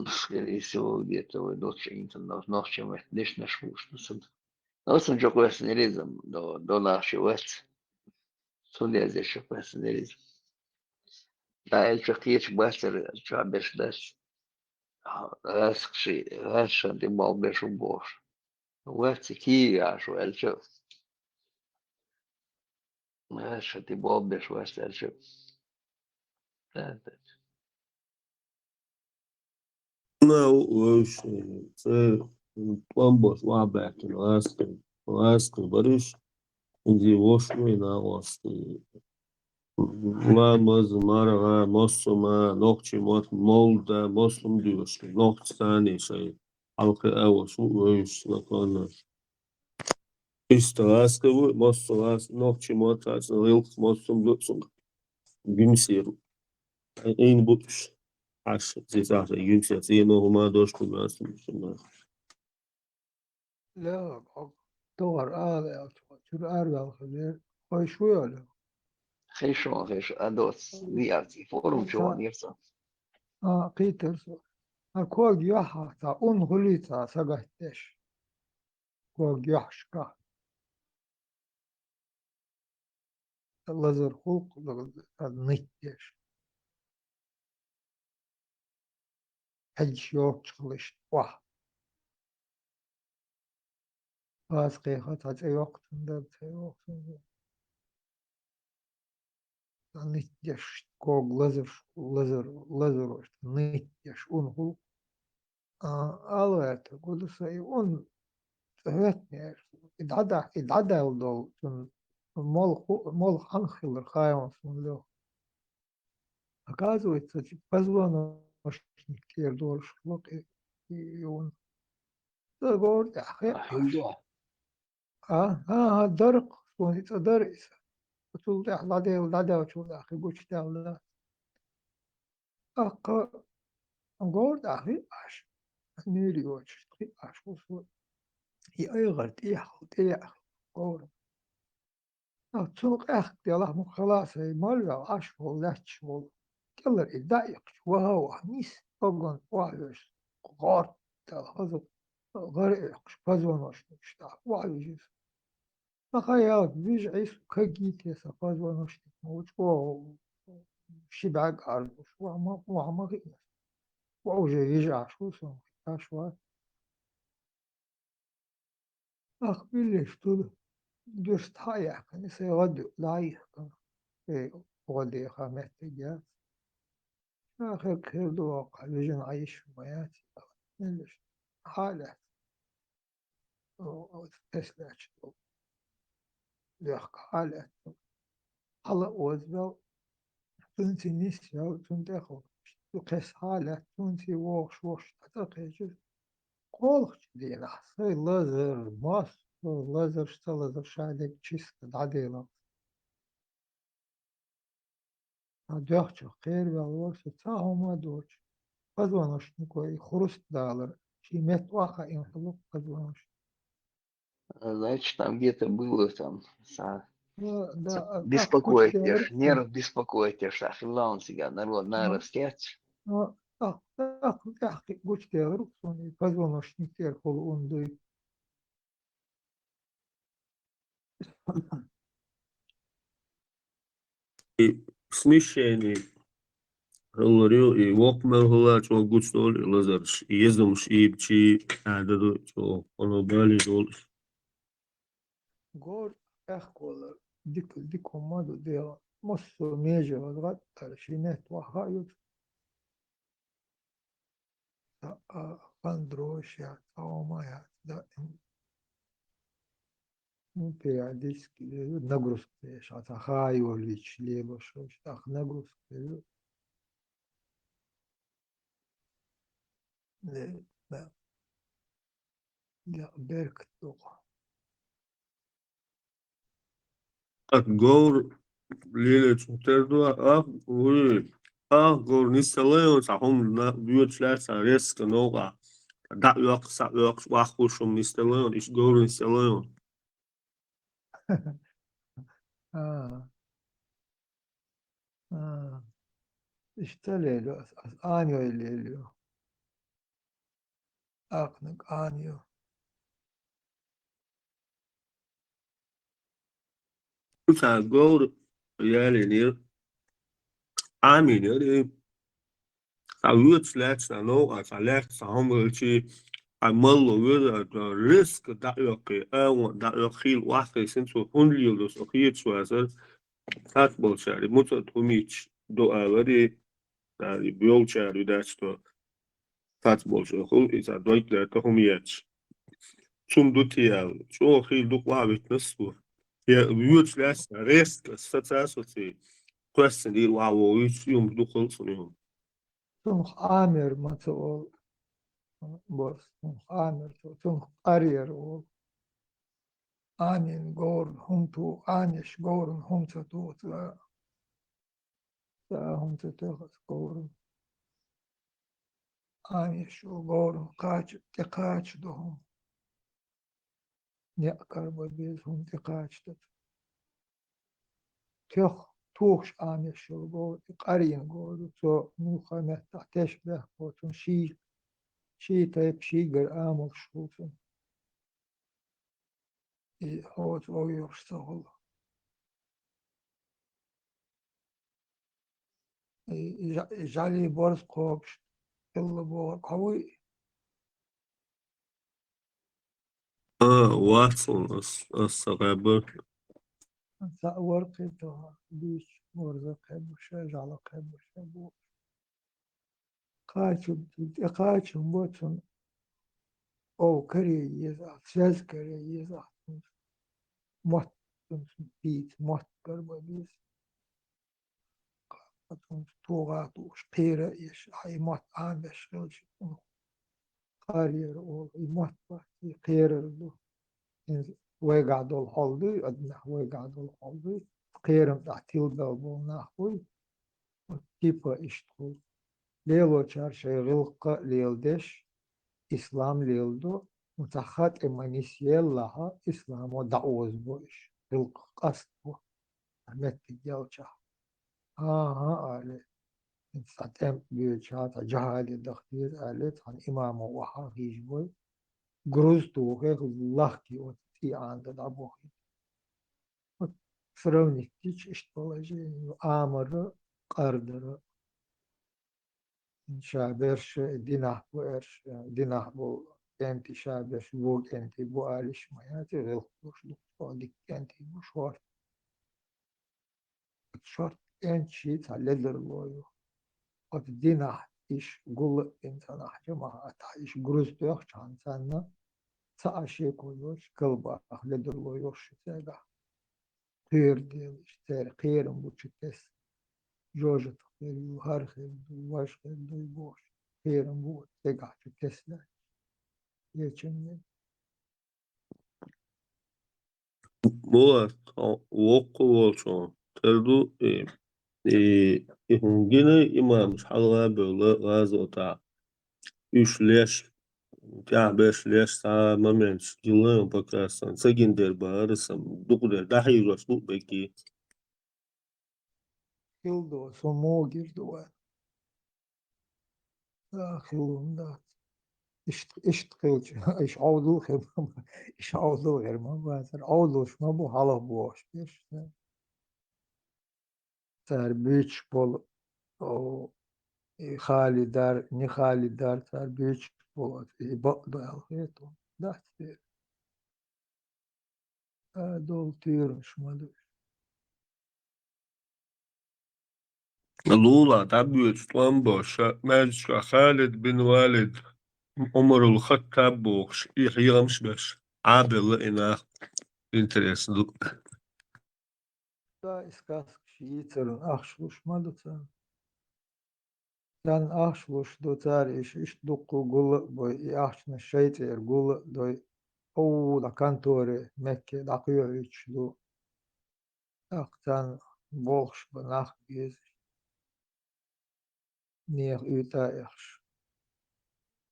Скорее всего, где-то вы лучше интернет, ночи мы лишь наш муж. Но сам же кое-что не лезем до нашего. Судя за что кое-что не лезем. Да, это кич быстро, что без нас. Раскши, раньше ты мог без убор. Вот такие, а что это? Раньше ты мог без вас, это. não hoje você ambos o aberto lasca vários de osso e na osso lá mas mara lá moço ma noite molda moço dios noite tani sei algo é شو hoje na cona isto lasca moço lasca noite mota eu moço gün em butos acho que já يمشي زي ما هما دوش كل لا دور شو أربعة خليل هاي شوي ولا خيشو أدوس ديارتي فورم شو نيرسا. قيتر أكوج يوحى تا غليتا سقهتش كوج يحشكا لزر خوق نيتش حج يوك خلشت واه باز قيخة تا وقت ندب وقت نيتش كوج لزر نيتش غلق ألوات قول سي هاتني إدعدا ودول مول أنخل الخايم من له оказывается позвоночник كتير دول شلوك يون تقول يا أخي درق سوني تدرس وتقول يا لدي وتقول يا أخي قلت تعالى أقول يا أخي أش نيري وش أش وصل هي أي غلط يا أخي قول تسوق أخت يلا مو خلاص هي مرة أشهر لا شهور كلر الدقيق وهو ميس طبعا وايش غار هذا غرق فازوناش نشتا وايش تخيل بيجعيس كجيت يا فازوناش موت و شبع قال وما غير وأوجه يجع شو سو شو أخ بليش تقول جست هاي كان سيغدو لايخ كان غدي خامات تجاه آخر كردو واقع لجن عايش في حياتي نلش حالة تسلاش ليخ حالة حلا وزبل تنسي نسيا وتنتخو تقيس حالة تنسي ووش تتقيش قولخ دينا سي لازر ماس لازر شتلازر شادك تشيسك دعديلا ديخش خير بالورس تاهو ما دوش قزونش نكوي خرست دالر شي مت واخا им хлоп قزونش Значит, там где-то было там да беспокойтесь, нерв беспокойтесь, ахиллаун себя народ растет. تحقي قلت كيغرق صوني قزونش نكتير خلو اندوي смещение говорю и вокмел хла чо гучтол лазарш и ездомш и бчи ададо чо оно бали дол гор اخكول ديك مادو ديال مص ميجا غات عشرينات وحايد قندروش يا طاوما يا دائم периодически нагрузка, сейчас ахайолич, либо что, так нагрузка. Да, я берк только. Gor lele tuterdu gor nisteleo sa hom na buurtslaat sa rest noga dat yok sa yok wachusum nisteleo is gor nisteleo İşte lelo, anyo lelo. Aknak anyo. sa gor yale ni ami ni sa buurtslaat sa noga sa lek sa hom chi amal weer de risk dat yok dat yok heel wacht sinds zo onliel dus ook hier zo dat bolchari moet het omich do averi die bolchari dat sto dat bolchari is a doikler to omiech zum dutiel zo heel do wabit nastu ja buurt les rest statsasoti question die wawo yum do khulsun Tunch amir matı ol. Bos, tunch amir, tunch arier ol. Anin gor, huntu, anish gorun, huntu tu, huntu tu, gorun. Anish gorun, kaç dohum. Ne karba biz huntu kaçtı. Tüh, tuğş anish gor, ariyin gor, so nuhamet ateşbeh botun, şi tayip şiger amul şulsun. Hot oyuyorsa ol. Jali borz kopş, yıllı bor, kavi. Watson as-saber Sa kito, biş, borza kebuşa, jala kebuşa bu. Kaçın botun, o kare yeza, söz kare yeza. Mot, bit, mot karba biz. Tuğat, şpire iş, ay mot anbeş kılç. Kariyer ol, mot bak, kariyer bu. ويقعد الحلبي أدنى ويقعد الحلبي قيرم تعتيل بالبو نحوي كيفا اشتغل ليلو شارشي غلقة ليلدش إسلام ليلدو متخط إمانيسيال لها إسلام ودعوز بوش غلقة قصد بو أحمد تجاوشا آلي إنساتهم بيوشاتا جهالي دخير آلت عن إمام وحاقيش بوي جروز توغير الله كي في anda da bu. Сравнить положение амара кардара. Şaberş dinah bu dinah bu enti şaberş bu enti bu alışmaya tığıl boşluk odik enti bu short enchi halleder boyu. O dinah iş gul insan ahcama iş gruz yok çansanna sa şey koyuyor kalba halleder boyu şutega. Kıyır diye işte kıyırın bu çıkes. Jojo tıkları har khildu vaş khildu boş. Kıyırın bu tega çıkesler. Geçimli. boa woqo wolcho terdu ihungine imam halwa böyle gazota 3 leş ya 5 leş sa moment yılın bakarsan seginder bağırsam dokuder daha iyi bu belki Hildo somo girdi o. Hilunda. İşte kılç. İş avlu khirma. İş avlu khirma. Bazı avlu şma bu hala bu hoş bir. Terbiç bol o halidar ni halidar terbiç bol. Bak da alhiyet o. Da bir. Dol tüyür şma da. Lula tabi tutan boş Melçka Halid bin Walid Umar الخطاب بوش يغمش باش عابل إنا Интересно. Да, и сказка шиицерун ахшлуш мадуца. Дан ахшлуш до царь иш дуку гула бой и ахшна шейтер гула дой да канторе мекке да кuyovич ду ахтан волш банах гез нех ütayx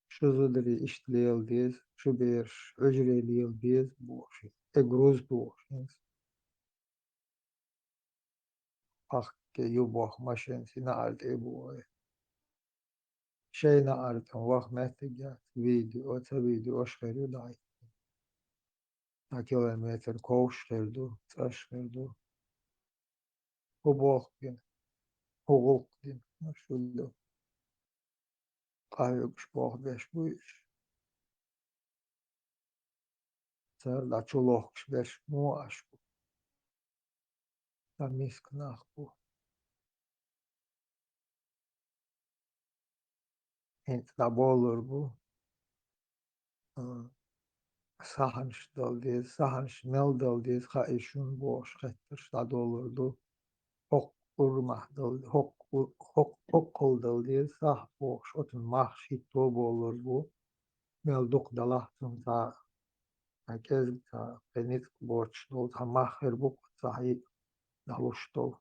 şuzudri iştleyel diz şuber öjreliyel diz bu egruz bu ach ke yuboch maşen sina alte bu şeyna artan vah mehtiga video ota video oşgeru dai na kilometr kovşgerdu taşgerdu bu boh gün oğul din şuldu kayıkış boh beş bu iş sar da çolok beş mu aş bu da misknah bu hint da bolur bu sahanç daldiz sahanç mel daldiz ha işun boş kettir da dolurdu hok urmah daldiz hok kol daldiz sah boş otun mahşit to bolur bu mel dok dalahtın ta herkes ta penit borç dol ta mahir bu sahi daluş dol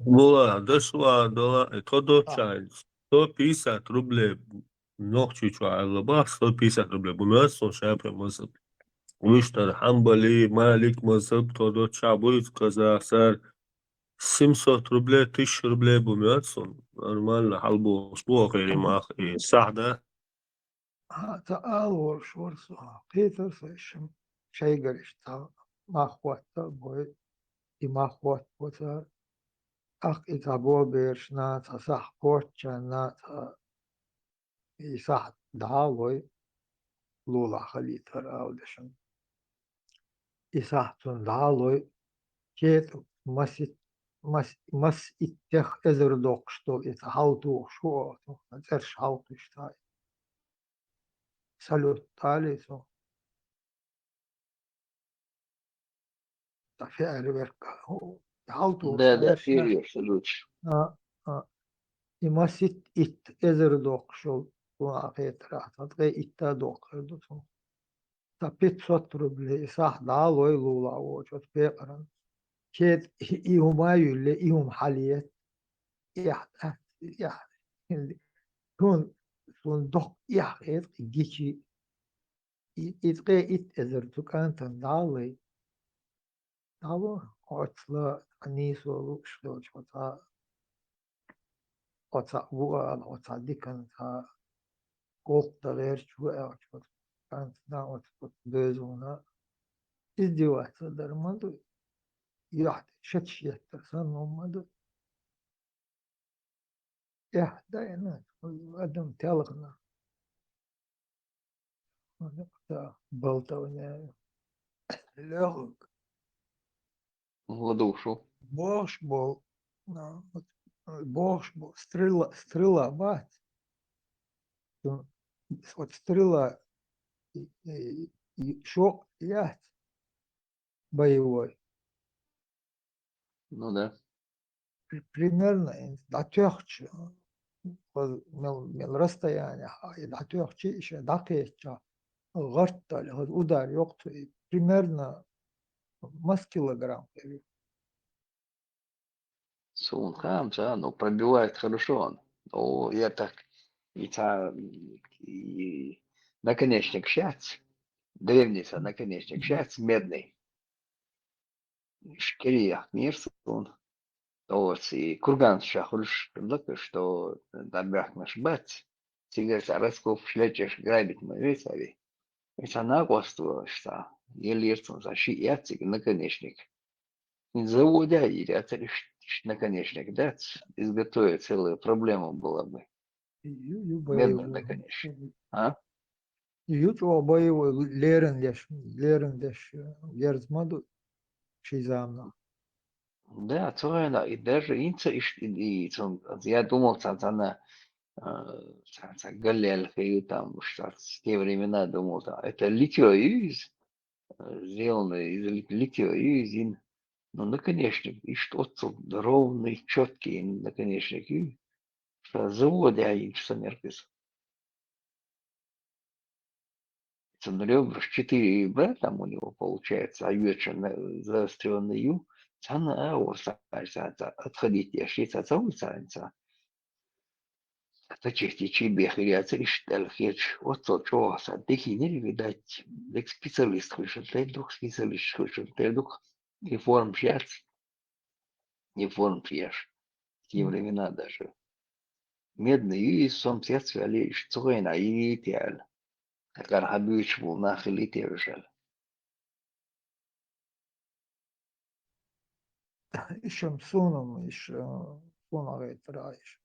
Была, дошла, дала, то чай. 150 рублей. Ногчи чуала, 150 рублей. Бунас, он шапре мазаб. Миштар Хамбали, Малик мазаб, то ча будет казахсар. 700 рублей, 1000 рублей бумятсон. Нормально, халбу, спух или мах, и сахда. ta alor şorsu Peter seçim şey garışta mahvatta boy imahvat botar ak itabo berşna ta sah porçana ta isah daha boy lula halitar aldışın isah tun daha boy ket mas itteh ezer dokştol it haltu şu ter haltu işte salut taliso ta fi'li verka haltu Да, şaşna перьев лучше. imasit it ezer dokşol bu afet rahat ve itta dokırdu son ta 500 ruble isah daha loy lula o çok pekaran ket ihumayülle ihum haliyet ya ya son dok ya et geçi itqe it ezer tukantan dağlı dağlı otla anisolu şlo ota bu ota dikan ta kolta ver şu açmat kan da ot bezona izdivası darmadı ya şaşiyet san olmadı ya da yani adam telgna da baltavne log Гладушу. boş bol boş bol стрела бать вот стрела шок яд боевой Ну да. примерно до 3 мил расстояние до 3 еще дакетча гартали удар yoktu примерно мас килограмм Сун хамса, ну пробивает хорошо он. Ну, я так и наконечник щец. Древница, наконечник щец медный. Шкирия, мирсун. Вот, и курган шахульш, что добрях наш бац. Сигарет расков шлечеш грабить мы весари. Это нагоство, что елирцун защи яцик наконечник. Заводя или это наконечник дать, изготовить целую проблему была бы. Медный наконечник. А? Ютро боевой лерендеш герзмаду шизамна Да, то и даже инца я думал, она галел, и там, что в те времена думал, это литье из, сделанный из литья и резины. Но наконечник, и что ровный, четкий наконечник, и что заводе один самеркис. Центрёв 4 Б там у него получается, а вечер заостренный Ю, цана отходить я шица цауцанца. Это чехти чебех или ацриштел хеч, вот то чего са, дехи не видать, дек специалист вышел, дух специалист вышел, дух не форм пьяц, не форм пьяш. В те времена даже. Медный и сом пьяц, али штуэна и тиал. Как архабюч был нахили тиржал. İşim sunum iş sona getiriş.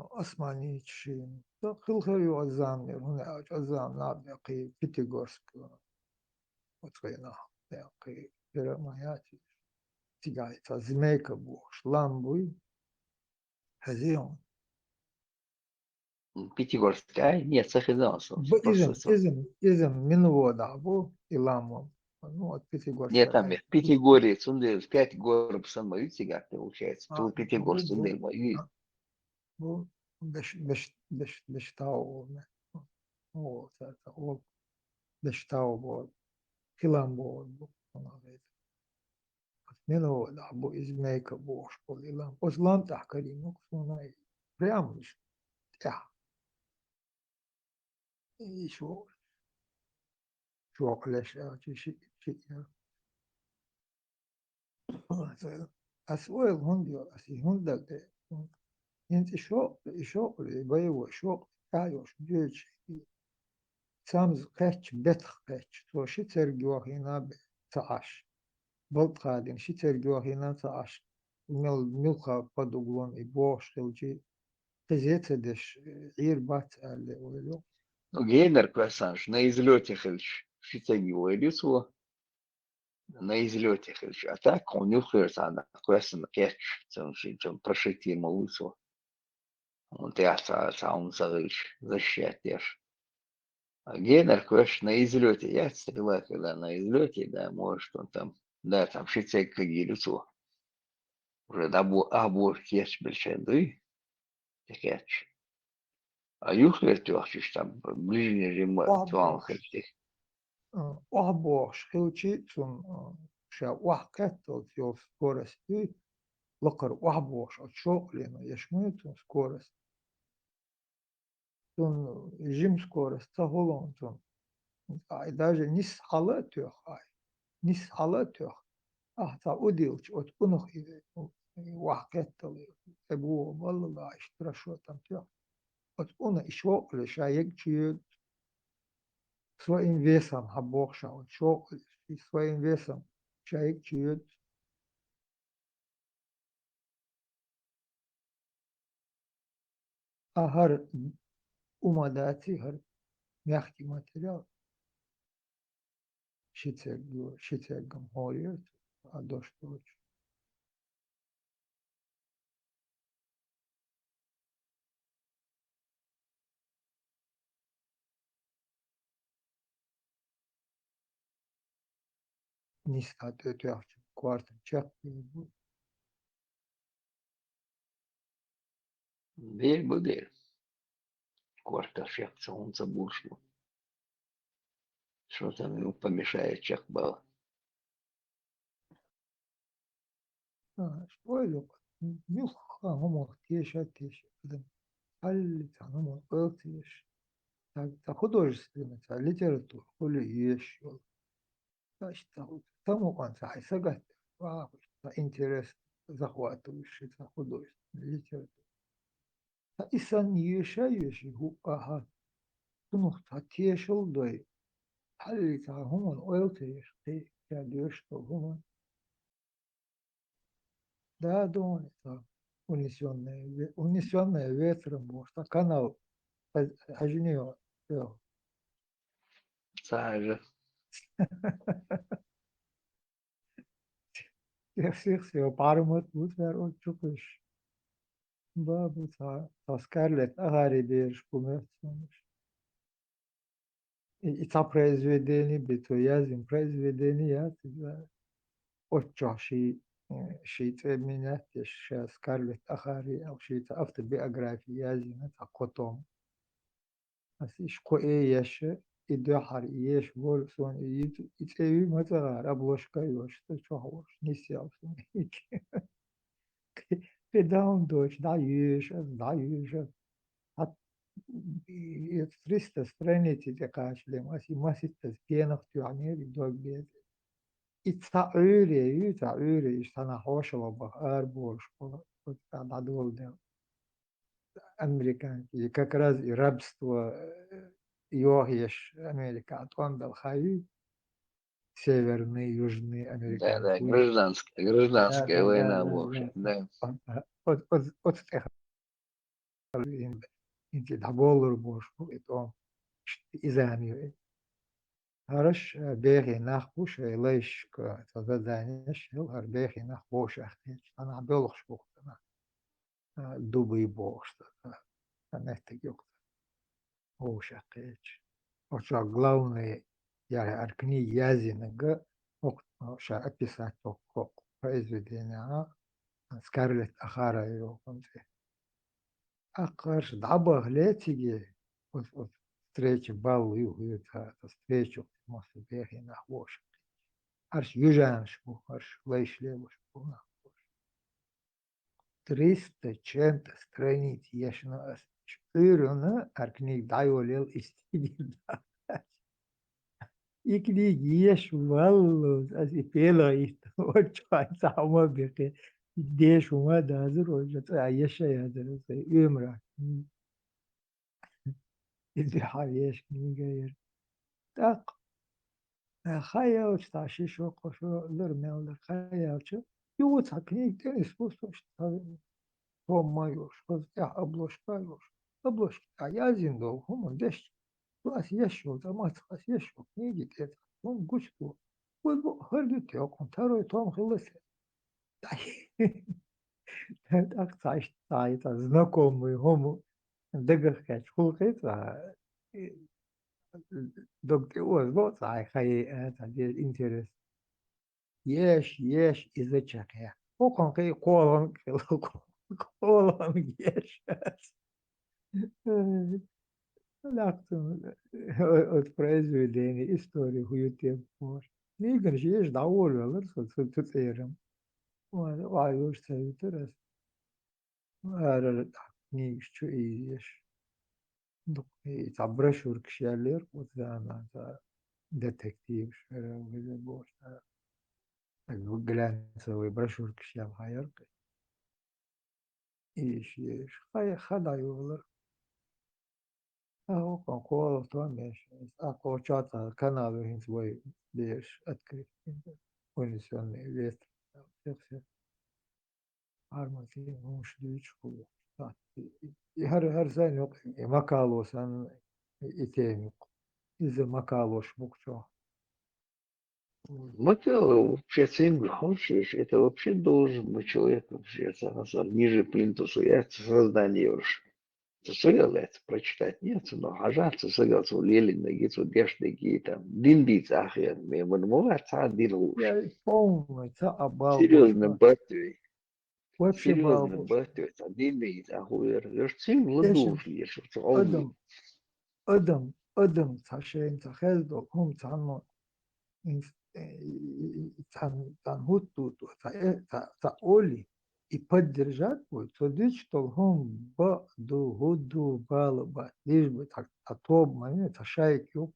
Osmani için. Kılhari azam yer. Huna azam nabiyaki Pitigorsk. Otkayna. Yaki Piramayati. Tigayta zmeyka bu. Şlambuy. Haziyon. Пятигорская? Нет, Сахизансон. İzim min voda bu ilamım. Ну, от Нет, там Пятигорска. Пятигорье, Цундель, 5 гор Самоютига, получается. Тут Пятигор, Цундель, Bu Beştao. O zaten o Beştao bu. Kilan bu. Meno da bu izmeyka bu şkol ilan. Oslan tahkari nuk sonra preammış. Ya. Şu akleş ya. Şey ya. أسئلة هندي أسي هندا أنت شو بيو شو كايوش جيش سامز قتش بتخ قتش تو شي ترجو هنا بتعش بلط قادم شي ترجو هنا تعش ملقا بدوغلون إبوش تلجي تزيت دش عير بات اللي ولو Ну, Гейнер Квасанж на излете хельч. Шитаги уэрису на излете хельч. А так он нюхается на Квасан кетч. Чем прошитие малысу. Он тяса саун загыч. Защитешь. А Гейнер Кваш на излете. Я стрела, когда на излете, да, может он там, да, там шитаги кагирису. Уже абу кетч бельченды. Кетч. А юхлер тёхчиш там ближний ремонт туан хельтих. وحبوش خيوتشي تون شا وحكاتو تيو سكورس تي لقر وحبوش أتشوق لنا يشمي تون سكورس تون جيم سكورس تهولون تون даже نيس حالا تيوخ نيس حالا تيوخ تا أوديلش أت أنخ وحكاتو أبوه والله اشترشو تم تيوخ أت أنا إشوق لشايك تشيد своим весом обокша, вот шо и своим весом человек чует. А хар умадати, хар мягкий материал, щитегом хоет, а дождь очень. Не статует яхтем, квартом, чак не будет. Бель будель. Квартал шефца, он забушил. Что там ему помешает чак был. Что это? Нюха, гомор, тише. Алли, гомор, тише. Так художественная, литература, хули еще. Значит, там он сагат, интерес захватывающий за художественную литературу. И сан ешающий ага, ну, тешил дой. Халли гуман ойлтеш, ты ядешь, что гуман. Да, думаю, это унесенная ветром, может, канал ажнил. Саже. Я всех пармут, вот народ чукаешь. Бабу, та Скарлетт, агари берешь, кумерть. и та произведение, бито язим произведение, очень шиит меня, сейчас Скарлетт Ахари, أو шиит автобиография язим, это котом. Асиш кое яше, и дохар еш вол сон и цеви матагар, обложка yosh, то чохош, не сялся. Pedam dois, da юша, от 300 страниц эти кашлем, а си масита стенах тюанер и дог бед. И та öyle işte ana hoşla bak ağır boş bu da doldu. Американцы, и как раз и рабство Йохиш Америка, он был хаи, северные, южные Да, да, американцы. гражданская война, в общем, да. От тех инти даболор бош, это изами. Хараш бехи нахбуш, лейш к задание, шел, бехи нахбуш, она белых шпухтана, дубы и бош, она это гюк. Ошакеч. Оша главное, я аркни язинга, оша описать ок произведения, Скарлетт Ахара его конце. Акаш даба глетиги, вот встречи балу юга, встречу мосты беги на вош. Арш южаншку, арш лейшлевушку на вош. 300 чем-то страниц, яшно четырёна, аркник дайолел истигида. И книги еш валлус, аз и пела их, очень сама беке. Деш ума дазыр, а еша ядыр, юмра. Иди хаеш книга ер. Так, хая учташи шо кошо лырмел, хая учу. Юца книг, ты не спустошь, том майош, я обложка yosh. Обложка, а я зиндол, хумон деш. Класс ешо, замат, класс ешо, книги, это, он гучку. Вот, хардите, окон, второй том хилысе. Так, это знакомый хому. Дагахач, хулкайца. Доктор, вот, хай, это, интерес. Еш, изучак я. Окон, кай, колон, еш. Лактум от произведения истории хуютем может. Нигер же есть довольно, тут эрем. Вайуш цевитер, книги что и ешь. И та брошюр кшелер, вот она детектив, шеревый бош. Глянцевый брошюр кшел хайерка. Иш, хадаю. Окон коло то меш. Ако чата каналы свой лишь открыть. Унесенный ветер. Все. Армати муж дичку. И хар сайн yok. Макалосан и тем. Из макалош мукчо. Макало вообще цену хочешь, это вообще должен быть человек вообще ниже плинтуса, я создание уж. Söylät, прочитать нет, но хажаться сыгался Ленина, гицу дешдеги там, диндиц ахер, мне мать дилуш. Я помню, это обал. Серьезно батвей. Вообще Серьезно бал. батвей, это диндиц ахуер. Лишь цим ладуш ешь, что Adam taşıyın taşıydı, tanı tan huttu ta oli и поддержать будет, то дичь, что он худу балаба, лишь бы так, то момент, шайк юк,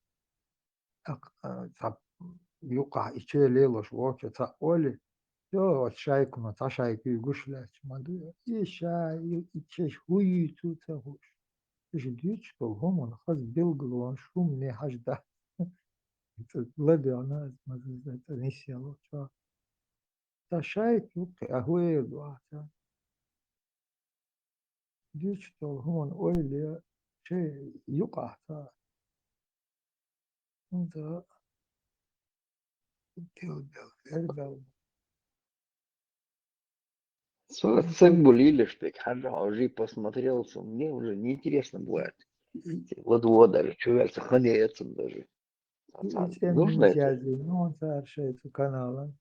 юка, и че лелош, вообще, та оли, все, от шайку, на та шайку и гушлять, маду, и шай, и чеш хуи тут, же дичь, что он хаз бил глон, шум не хажда. Это лады она, это не село, что. Та шайк юк, а хуи дуата. Digital هون أولي شيء يقع أنت تلبل. Сагбулили, что я хожу, уже посмотрелся, мне уже неинтересно бывает. Вот даже, что я сохраняется даже. Hiç en Нужно это? miyazı, ne olsa her şey tu kanalın.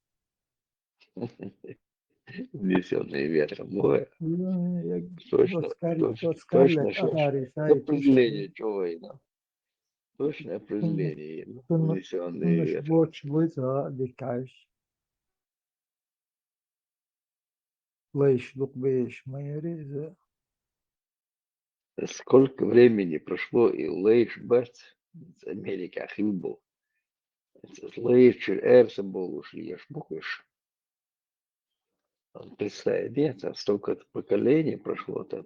Внесенные ветром. Ну, Я точно, точно, точно, доскарлет Шеш. ахари сайт Определение чего война. Точное определение, внесенные Tunmuş ветром. borç buysa dikkaş. Лейшлук бейш майореза. Сколько времени прошло, и Лейш Бац, Америка Хилбо, Лейш Эрсен был ушли, я ж буквишь. Представь, нет, там столько поколений прошло там.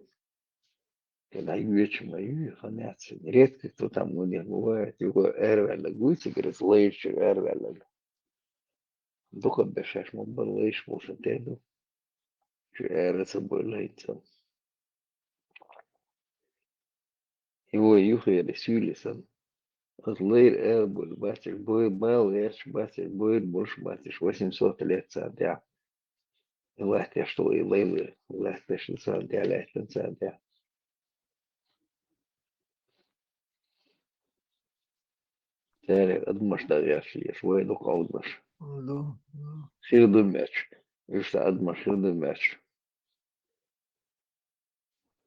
Когда вечер мою, ханятся. Редко кто там у них бывает, его эрвелла гуйти, говорит, Лейш эрвелла. Духа бешаш, мол, был Лейш, мол, сатену, что эрсен был лейцем. Его юхали сюлисан. Вот лейр эр был, батиш, бой, бал, эрш, батиш, бой, больше батиш, 800 лет садя. Лахте, что и лейлы, лахте, что садя, лахте, садя. Теперь одмаш дагаш, ешь, вой, дух аудмаш. Да. Хирду мяч. И что одмаш, хирду мяч.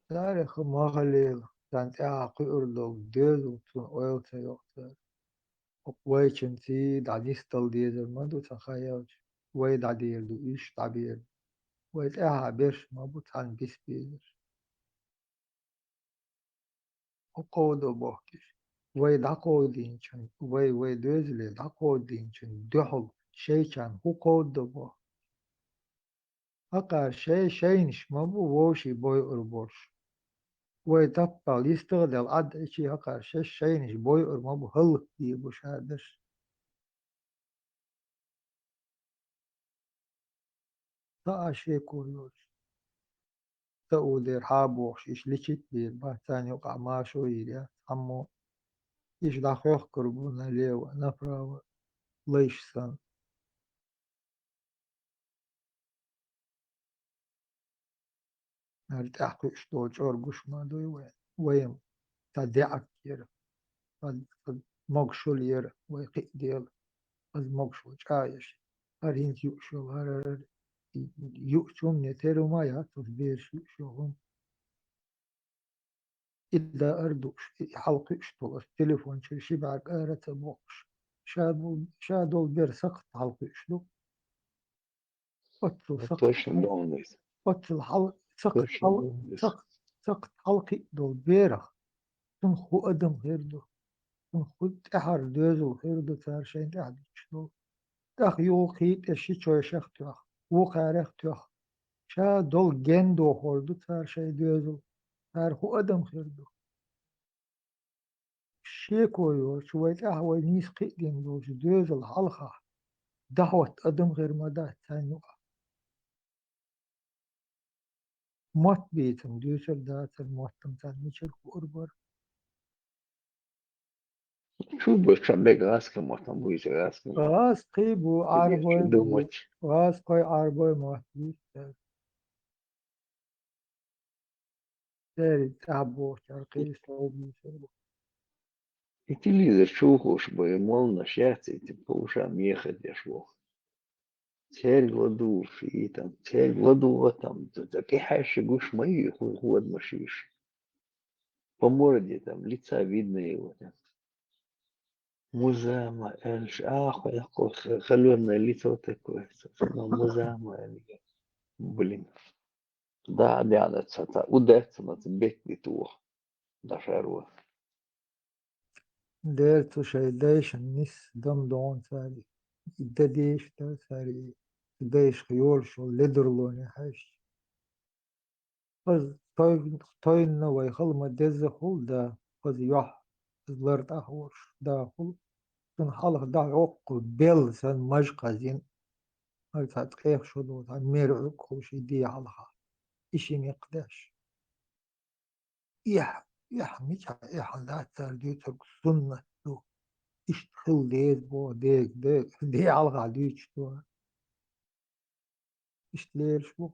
Tarih mahalil. Tant aaqi urdog döz utun oyota yoksa. Way çenti dadistal diyedir madu takhayavç. Way dadirdu iş tabir. Way bir mabu tan bis bilir. O kodu bohkiş. Way dako dinçin. Way dözle dako dinçin. Duhul şeycan hu kodu boh. Akar şeyniş mabu voşi boy urboş. ويتبقى يستغل عد شيء هكا شينش بويقر ما بو هلق دي بوش هادش تا شيء كوريوش تا ودير حابوش إيش ليشت بير با تاني وقع ما شو يريا عمو إيش داخل قربونا ليو نفرا ليش سن نرتاح إيش دوج أرجوش ما دوي وين تدعك ير مقشول ير ويقيد ديل از مقشول عايش هرين يوشو هر يؤتون يترو ما يعطف بير شوهم إلا أردوش حلقة اشتغل التليفون شي بعد قارة بوقش شادو بير سقط حلقة اشتغل قتلوا سقط Точно доунлайс. قتل حلقة سقط Точно حلقة доунлайс. سقط حلقة دول بيرخ تنخو أدم غير دو تنخو تحر دوزو غير دو تارشين تحد اشتغل تخ يوقيت اشي شوي شختوخ وقارخ توخ شا دول جندو خوردو تارشي دوزو تارخو أدم غير دو شيكويو شوية قهوة نيس قيدين دوش دوز الحلقة دعوة أدم غير مدى تانيو موت بيتم دوشر دات الموتم تاني شركو أربر شو بخليك غاسك موتم بويس غاسك غاز قيبو عربوي شو دومتش. غاز قوي عربوي موت بيتر تاري تعبو شرقي صوبي شربو И телевизор шухуш бы мол на счастье, типа ушам ехать шло. Цель гладуш и там, цель гладула там, такие хайши гуш мои, хуй машиш. По морде там, лица видно его там. Музама, эльш, ахуй, холеное лицо такое. Музама, блин. Да, это удается на тебе тух. Да шару. ديرتو شي دايش النس دم دون ساري دديش دا ساري دايش خيول شو لدرلوني حاش بس توين نوي خلما دز خل دا بس يح زلرت أخوش دا خل تن حلق دا عق بيل سن مجقة زين هاي تحقيق شو دو مير عق شي دي حلقة إشي مقداش يح ميش يح لا ترديتك سنة دو اشتغل ديز بو ديك دي حلقة ديش دو اشتلير شو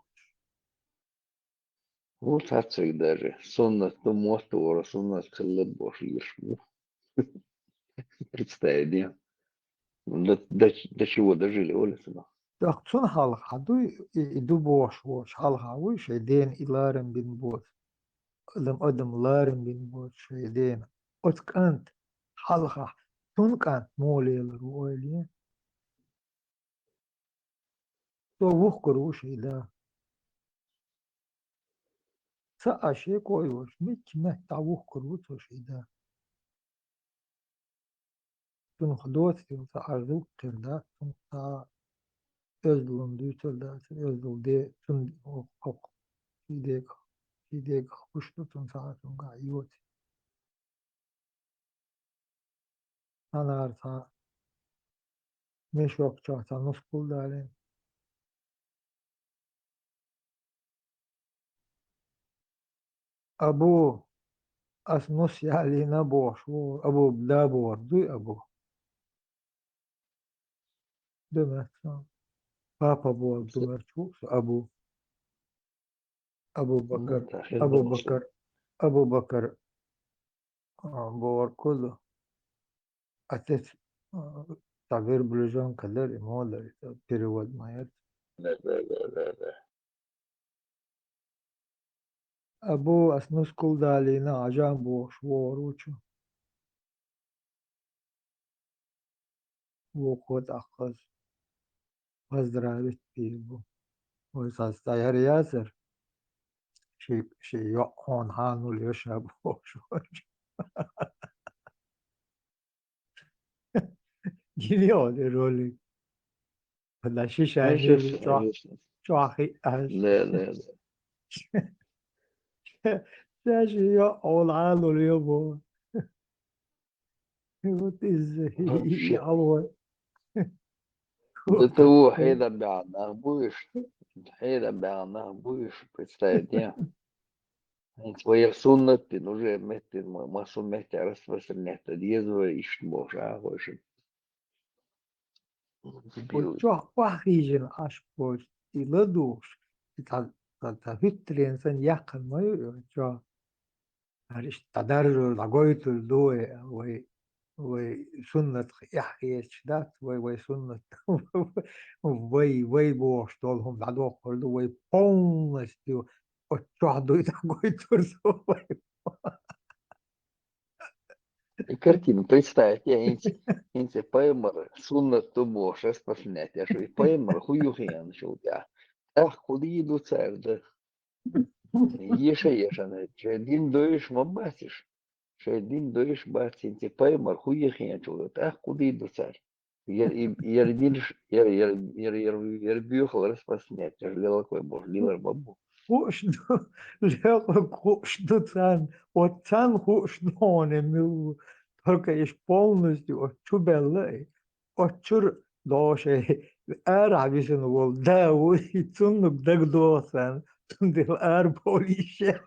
Вот отсюда даже. Сонно то мотора, сонно хлеб бошь ешь. Представь, до чего дожили, Оля, сынок. Дaqçun halhadu idu boş halhavu şeyden ilarım bin boş. Adımlarım bin boş şeyden. Otkant halha tunkant moleler öyle. To vuhkuru şeyda. Sa aşe koyuş. Mikme ta vuhkuru to şeyda. Tun xudot ta arzu tırda. Tun ta özdulun dütölda. Özdul tun ok. Ideg kuştu tun saatun gayot. Anar ta meşok çahta nuskul dalen. Abu as nus yalina boş. Abu bda bordu abu. Demek Papa bordu merçuk abu. Abu Bakar. Abu Bakar bor kullu. Atet tabir bulucan kadar imolar. Periwad mayat. لا. Abu as nuskul dalina ajan boş voruçu. Vokot akaz. Поздравить пилбу. Ой, состояр язер. Şey on hanul yaşa boş. Geliyor rolü. Da şişani çoğahi az. لا. Şaşıyor on hanul yaşa. What is يعور. Это его хейда бяна будешь. Хейда бяна будешь. Представить, не? Свои суннаты уже метты массу метты распространять. Дьезво ищет боже, хочет. Çok vahiycin aşk boş. İla doğuş. Ta hüttrensen yakınmayı çok. Hariş tadarru da goytul doye ve sünnet yahiyetçidat ve sünnet ve boş dolhum da dokurdu ve polностью o çok da goyturdu. И картину представить, я инте поймар, суннат то бош, распространять, я что и поймар, хуюхиян шел я. Ах, куда иду царь, да? Ешана, шедин доиш мабасиш. Шедин доиш бати, инте поймар, хуюхиян шел, ах, куда иду царь? Я бьюхал распространять, я ждал какой бож, лилар бабу. Хушну, лего хушну цан, вот цан хушну не мил, только иш полностью отчубеллай, отчур доше, арабисен вол, да, и цуннук дагдосан, тундил арболишет.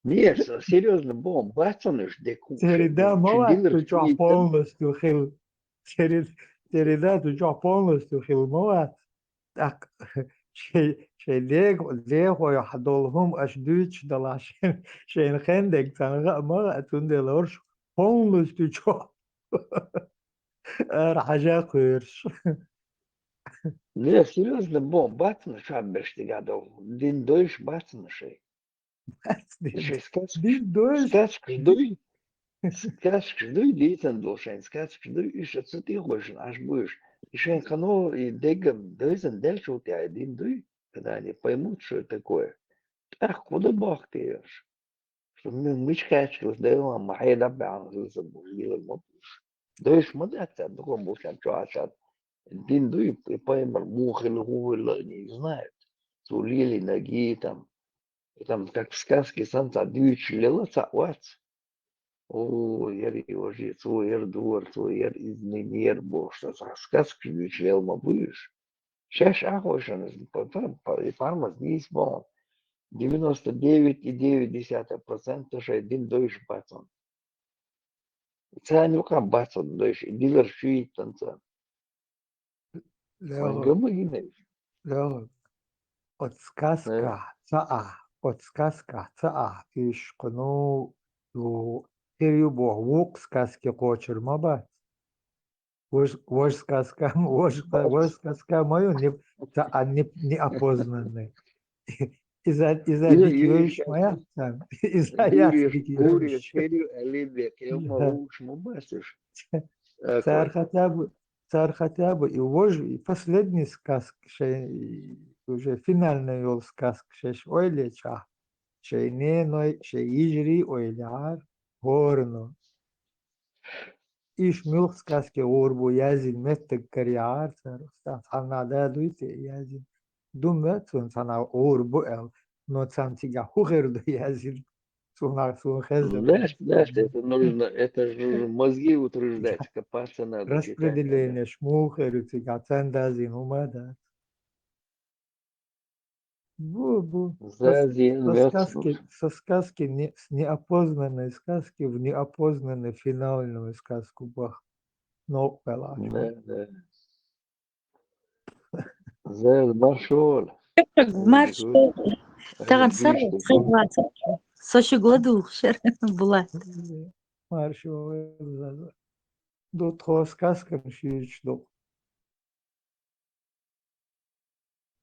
Нет, серьезно, бом, бацаныш, деку. Середа мала, tu çok полностью хил. Середа tu çok полностью хил мала. Так, ليه يحضلهم أشدوش دلاشين شين خندق تنغا ما تندلورش polностью çok راجع قرش. Не, серьезно, бом, бацаныш, абершти гадов. Дин дойш бацанышей. Сказка ждуй, дейтен дошен, сказка ждуй, иш отсюда хошен, аж будешь. И шен хано и дегам, дойзен дельшу тебя один дуй, когда они поймут, что это такое. Ах, куда бог ты ешь? Что мы мычкачки, сдаем, махайда бян, забужили, мопуш. Дойш мадаться, духом бушан, чуашат. Один дуй, и поймал, мухил, гувил, не знает. Сулили ноги там. И там, как в сказке, санта дюч лила цауац. О, яр его свой яр двор, свой яр изненер был, что за сказки дюч лил ма будешь. Сейчас ахошен, и парма здесь был. 99,9% что один дойш бацан. Це не рука бацан дойш, и дилер шуит танца. لا от сказка цаа иш кону ю تريو بوه ووق سكاسكي قوشر ما با وش سكاسكا وش سكاسكا مايو ني أبوزنن إذا ديك يوش ما يحسن إذا ياس ديك Guriš يوش serio ali que é uma luz mobasas. царь хотя бы и вож и последний сказк шей уже финальный йол сказк шеш ойлеча шей не ной шей ижри ойляр горно иш мюх сказки орбу язин меттек карьяр цар сана да дуйте язин думет сон сана орбу эл но цантига хухерду язин сун хезда Это же мозги утруждать, копаться надо, читать надо. распределение шмухеру тига цандазин умада Бу. Со сказки с неопознанной сказки в неопознанную финальную сказку бах. Но Да. Зэр Маршол. Маршол. Таган сару цыгвата. Соши гладу шер була. Маршол. До того сказка шиш до.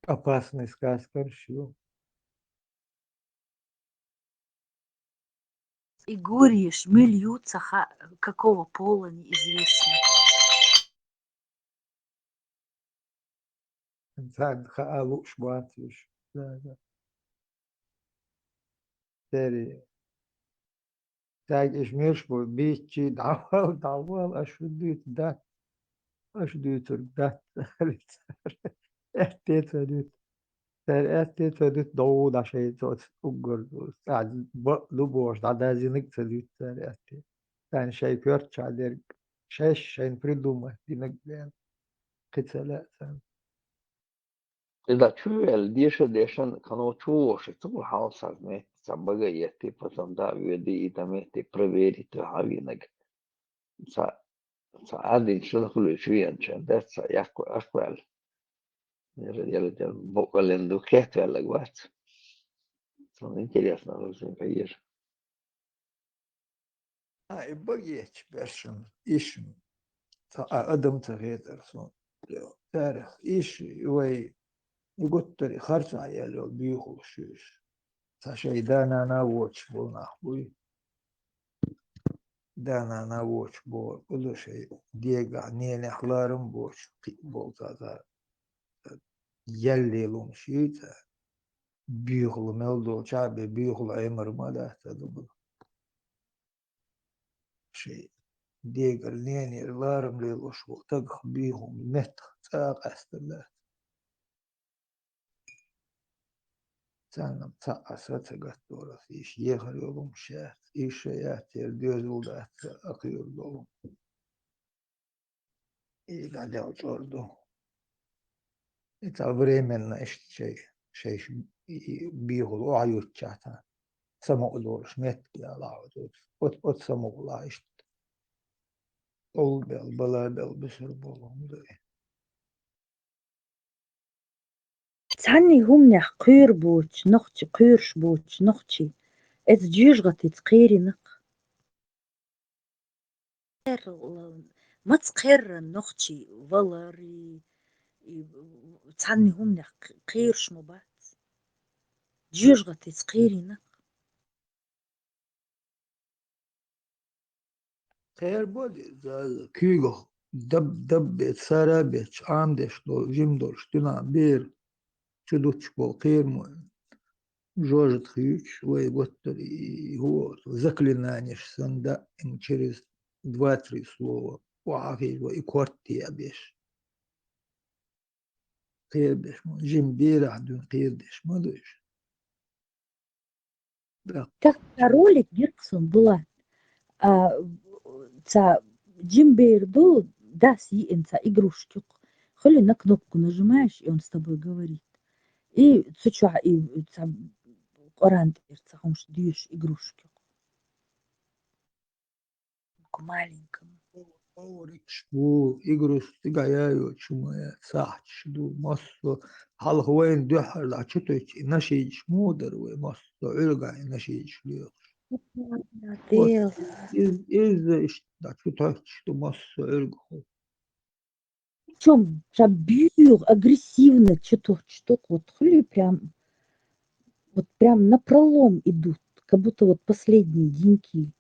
Опасный сказка шил. И Гурьи, шмельются, какого пола неизвестно. Зад хаалу шбатиш. Да. Тери. Так ишмеш бо бичи давал ашудит да. Ашудит да. Ettét vedőt dauda sejtot uggordult. Tehát lubos, da zinik целються ettét. Tehát sej körcsáder, sej придумать, dinekben kiceletzen. Да, чуял, дешан, кано чуоши, цу хаусаз не, сабага ети, потом да, веди и там ети проверить, хавинаг. Sa adin şunu kulu şuyan çen, dessa yakvel. Yalı bokalen du ketvel gvat. Sonra интересно olsun kayır. Ay bageç berşin, işim. Adım tağıdır son. Tarih, iş ve يقول خرطة يلو بيخو شوش تشي دانا ناوتش بول نحبوي دانا ناوتش بول كل شيء ديقع نيل احلارم بوش بول تاتا يلي لهم شيتا بيخلو ملدو شعبي بيخلو عمر مادا تدبل شيء ديقع نيل احلارم ليلو شو تقخ بيهم متخ تاق استلا Canım asata gattoras iş yehar yolum şert işe yatır göz ulda akıyor dolum. İyi de oturdu. İta временно işte şey bihul o ayut çata. Sama olur met ya laud. Ot sama ula işte. Ol bel bala bel besir bolum da. تعني هم نح قير بوش نختي قيرش بوش نختي إذ جيجغتي تقيري نق ما تقير نختي فالري تعني هم نح قيرش مبات جيجغتي تقيري نق خير بودي كيغو دب سارابيش عامدش دو جيم دول شتنا بير شدوش بول خير مو جوجت خيوش وي بطري هو заклинание санда им через 2-3 слова وعافيش وي كورتي ابيش خير بيش مو جيم بير عدون خير ديش ما دوش Так ролик Герксон была Джим Бейрду даст инца игрушки. Холи на кнопку нажимаешь, и он с тобой говорит. И цуча, и орант, он даешь игрушки. Маленькому. شو يقرص تقايا شو ساعة شدو مصو حلقوين دحر لا شتوش نشيج مودر ومصو علقا نشيج ليخ Вот Дел. да что-то, что массу эргху. Причем прям бью агрессивно, что-то вот хули прям, вот прям напролом идут, как будто вот последние деньки.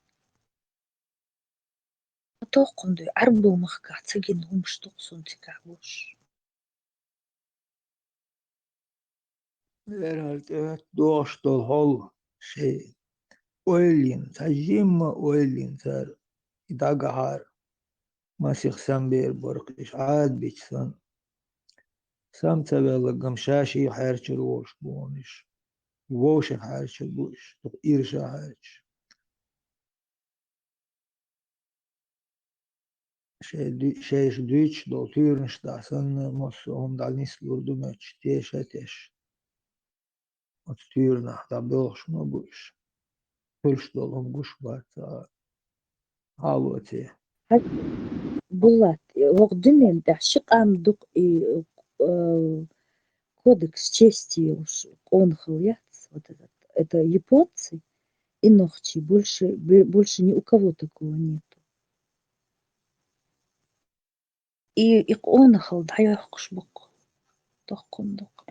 Тоқымды арбылмаққа цеген умштық сонтика уж. Herhalde doğuştul hol şey oylin, tajimma oylin sar idagahar masih samber borqish aad bichsan sam tabelagam shashi harchir wosh bonish wosh harchir bush irsha harch şey düç do türnş da san mos on dalnis lurdu meç teş ot türna da boş mo bush Pulş dolum guş var haloti Булат, вогдымен да шикамдук и кодекс чести уж он хляц, вот этот. Это японцы и ногчи. Больше ни у кого такого нету. И он хл даёхкш бук. Тохкундук.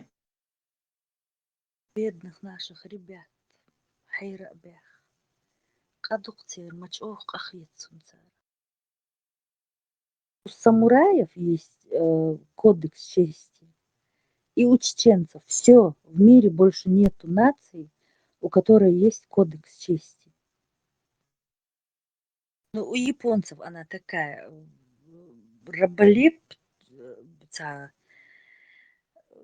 Бедных наших ребят. Хайра бех. Кадуктир мачох ахьецунцар. У самураев есть кодекс чести. И у чеченцев. Все, в мире больше нету наций, у которой есть кодекс чести. Ну, у японцев она такая раболеп,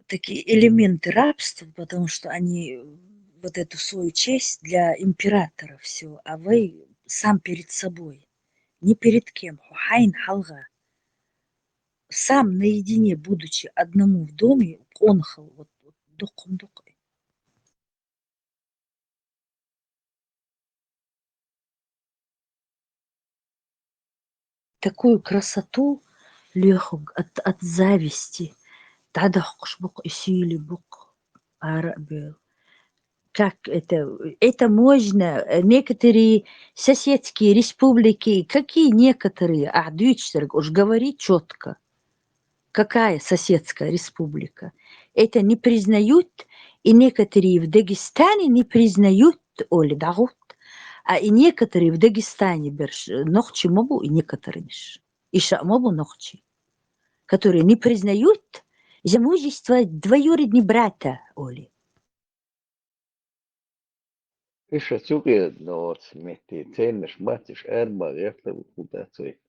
такие элементы рабства, потому что они вот эту свою честь для императора все, а вы сам перед собой, не перед кем. Хайн халга. Сам наедине, будучи одному в доме, он хал, вот дуком-дукой. Такую красоту лехуг от зависти. Тадахкш бук и сили бук арабел. Как это можно, некоторые соседские республики, какие некоторые, Дюйчерг уж говорит четко, какая соседская республика, это не признают, и некоторые в Дагестане не признают, Оли Дагут, а и некоторые в Дагестане, ногчи мобу и некоторые, и шамобу ногчи, которые не признают замужество двоюродного брата, Оли. Иша цуге, но вот мети ценишь, матишь, эрба, это куда цой.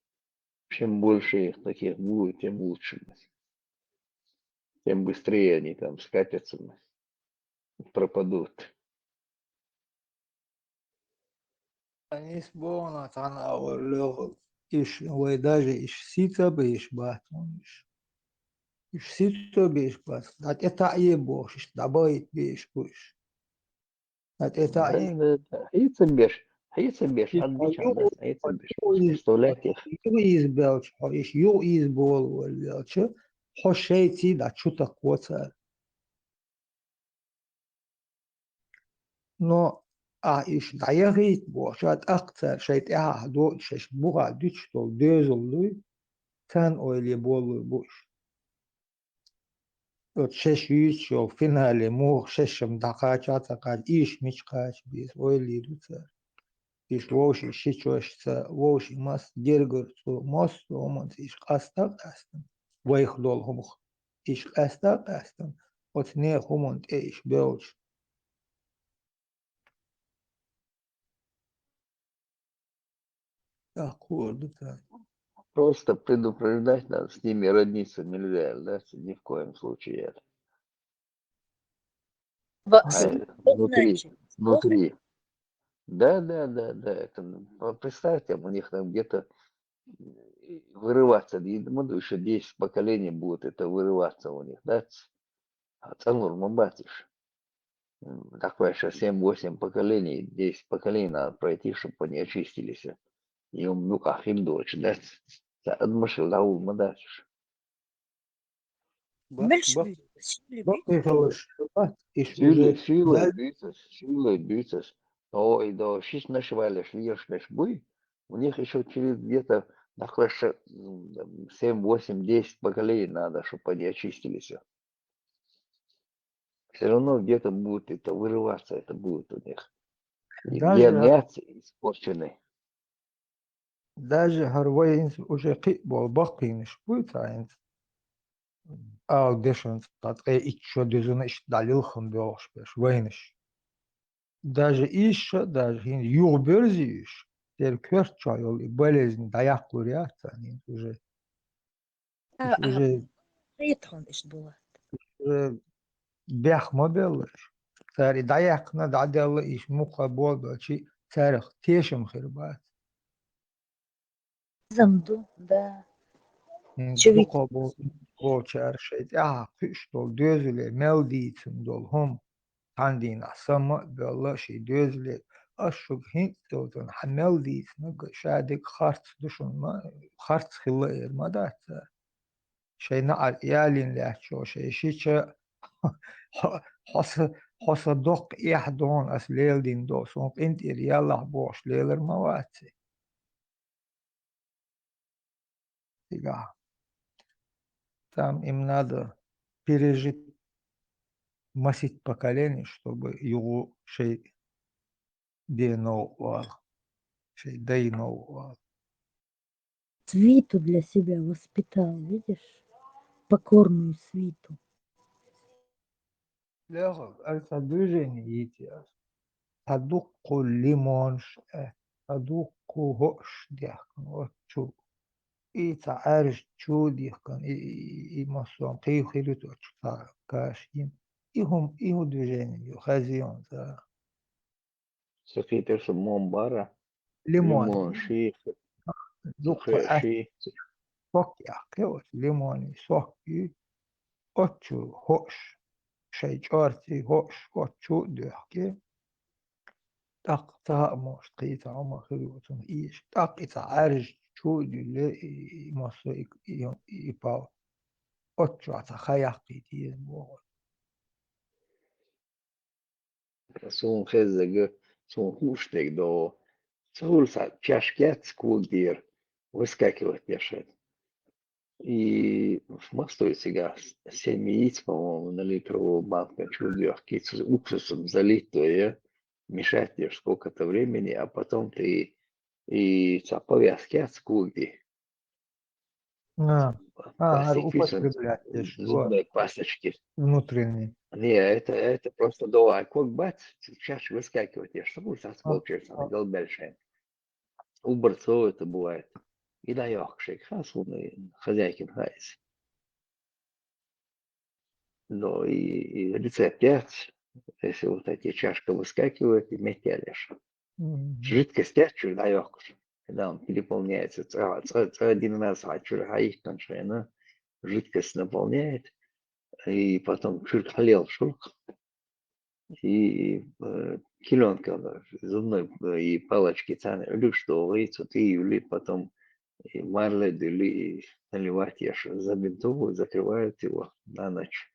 Чем больше их таких будет, тем лучше. Тем быстрее они там скатятся, пропадут. Они сбона тана лехуг. Иш ой даже иш сита беш бат. Иш сита беш бат. Дат это ебош, иш дабайт беш буш. Дат это Да. Хейца беш, отбич анас, хейца беш. Представляет их. из белч, иш ю из бол белч. Хошейти да чута коца. Но иш даягит бошат акцер шейт до шеш буга дичтол дözoldu. Sen öyle bol boş. От 600 yıl finali mu 6 dakika takar iş mi çıkar biz öyle lütfen. İş voş işi çoğuşsa voş mas gergür su mas olmaz iş kastak astın. Vayh dol humuk. İş kastak astın. Ot ne humont iş belç. Так, лütfen. Просто предупреждать надо, с ними родниться нельзя, да, ни в коем случае. Внутри. Да, это, представьте, у них там где-то вырываться, я думаю, еще 10 поколений будет это вырываться у них, да, Цанур Мамбатиш. Такое сейчас 7-8 поколений, 10 поколений надо пройти, чтобы они очистились. И он, ну, как им дочь, да, отмышил Даул Мадатиш. Силой бьются. Ой, да, шиш нашивали, ешь наш буй. У них еще через где-то нахуй 7, 8, 10 поколений надо, чтобы они очистили все. Все равно где-то будет это вырываться, это будет у них. И Даже мясо испорченный. هروين уже قيبول بقينش بوتاين دشن تطقي إيش دزون إيش دليل خم بيوش بيش وينش даже хин юрберзиш der körtschayol болезнь даяклурят они уже حياتهم إيش بوات بيخ مبلش ساري دايقنا دعدل إيش مقابل بشي تاريخ تيشم خربات زمدو دا شويت مقابل بوچار شيء قش دول دözle meldiytim dol hum tandina sama بالله شي دözle أشوف هيك دول حملديتنا شادك خارت دشون ما خارت خلا ما دات شيء نقل يالين لحشو شيء حس حس دق يحدون أس ليل دين دوس وانت انت يلا بوش ليلر مواتي تيجا там им надо пережить массить поколений, чтобы его шей деновал, шей дейновал. свиту для себя воспитал, видишь? Покорную свиту. Лего, это движение эти. Тадук лимонш, тадук гош дяхкан, вот чу. И царж чу дяхкан, и масон, ты хилит очта кашин. Иху движение, хазион, Să fie perso mombara, лимон. limon și Дук și Sokja, keots limoni, sokki, otsu hoš, šeit čorti hoš, otsu döhki. Tak taamos qita oma khilutun ish. Tak ita arj chudi le mosso ipau. Otsu ata khayaqi diye bo. sunt hezege, sunt hušteg do sulsa čaškec kuldir, выскакивать пешает. И мы стоит сега 7 яиц, по-моему, на литровую банку чудо уксусом залитое, мешать ее сколько-то времени, а потом ты и повязки от скулди, Употреблять, что зубной пасточки. внутренний. Не, это просто давай, как бац, чаще выскакивает, я что будет получается, она делает большая. У борцов это бывает. И да ёхшик, хасуны, хозяйкин хайс. Но и рецепт если вот эти чашка выскакивает, и метелишь. Жидкость течет, да ёхш. Когда он переполняется, один раз хочу хаих коншена, жидкость наполняет, и потом чуть халел шурк, и киленка зубной и палочки цаны, или что, и или потом и марлед или наливать ешь, забинтовывают, закрывают его на ночь.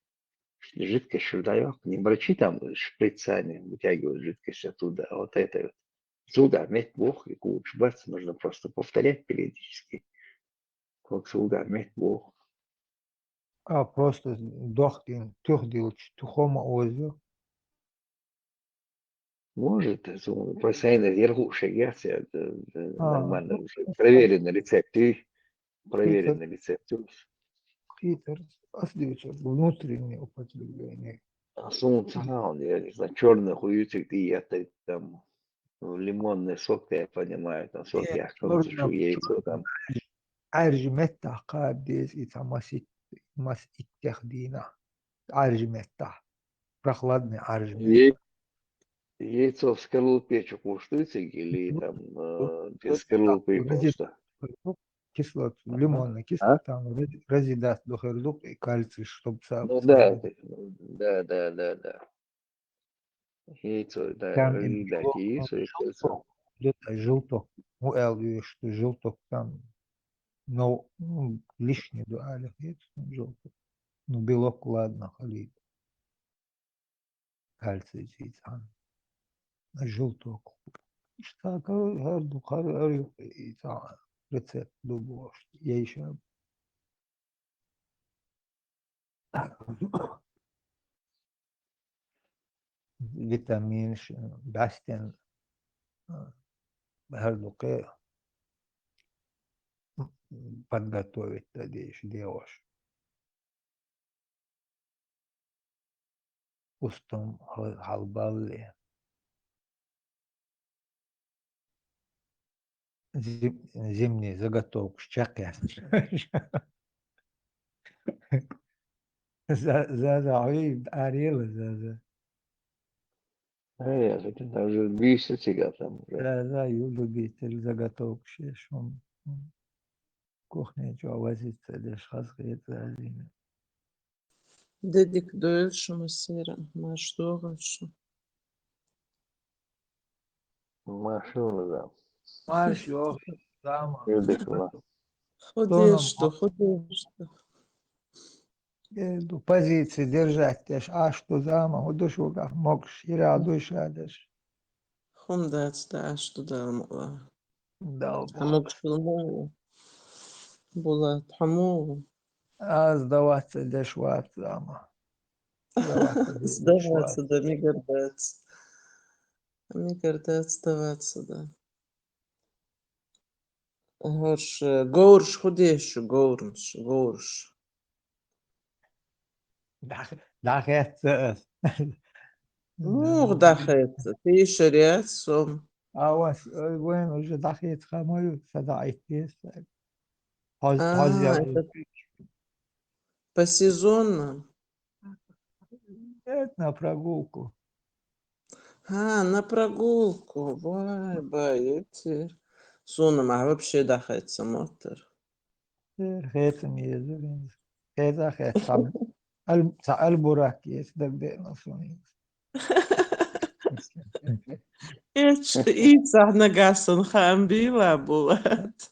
Жидкость шурдаёк, не врачи там шприцами вытягивают жидкость оттуда, а вот это вот. Сюда, медь бог, и куч бац, нужно просто повторять периодически. Как сюда, медь бог. Просто дохтин, тухдил, тухома озю. Может, постоянно вверху шагать, это нормально. Проверенный рецепт. Проверенный рецепт. Хитр, остается внутреннее употребление. Солнце, я не знаю, черный хуютик, и это там лимонный сок, я понимаю, там сок, я что яйцо там. عرج متى قابيز إذا مس إتخدينا عرج متى прохладный عرج متى. Яйцо в скорлупе что куштуется или там без скорлупы просто? Кислота, лимонная кислота, там разидат дохердук и кальций, чтобы Ну да, да. Яйцо, да, разидать яйцо и кольцо. Где-то желток, что желток там, но лишний дуалик, желток. Ну, белок, ладно, халит. Кальций, цицан. желток. Так, هذا рецепт дубош. Я еще витамин, бастин, هردوقي подготовить надеюсь, делаешь. Устом халбалли. Зимний заготовку, щака. За عيب أريل за لكن уже 200 сега там уже. за любитель заготовок шеш он кухня что возиться деш хазгет залина. Dedik dövüşü mesela, maç doğrusu. Машину, да. Марш yok zaman. Юдыхова. Ходишь. Эту позиции держать деш что zaman o душу как мог шира душа деш. Хумдац, что да, Да. хамок шилму, була хаму. А сдаваться деш ват zaman. Сдаваться, да, не гордаться. Не гордаться, сдаваться, да. Горш, ходишь, горш. Дахет. Ну, дахет, ты шариат сом. А у вас вين уже дахет хамою садайтесь. Хозяин. Это по сезонно. Это на прогулку. На прогулку. Бай, эти. Сонным, а вообще дахет смотр. Хетом езерин. Хет сам. Албурак есть, да где на соне. Ица нагасон хамбила булат.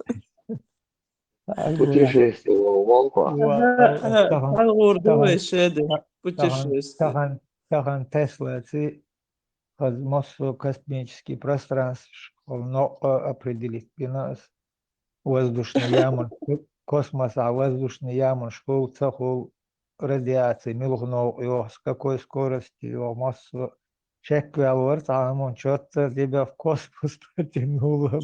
Путешествовал волку. Путешествие. Тахан Тесла, массу космический пространство, но определить нас воздушный ямон, космос, а воздушный ямон, школ, цехол, радиации, милгнул его, с какой скоростью его массу чеквел, а он что-то тебя в космос потянуло.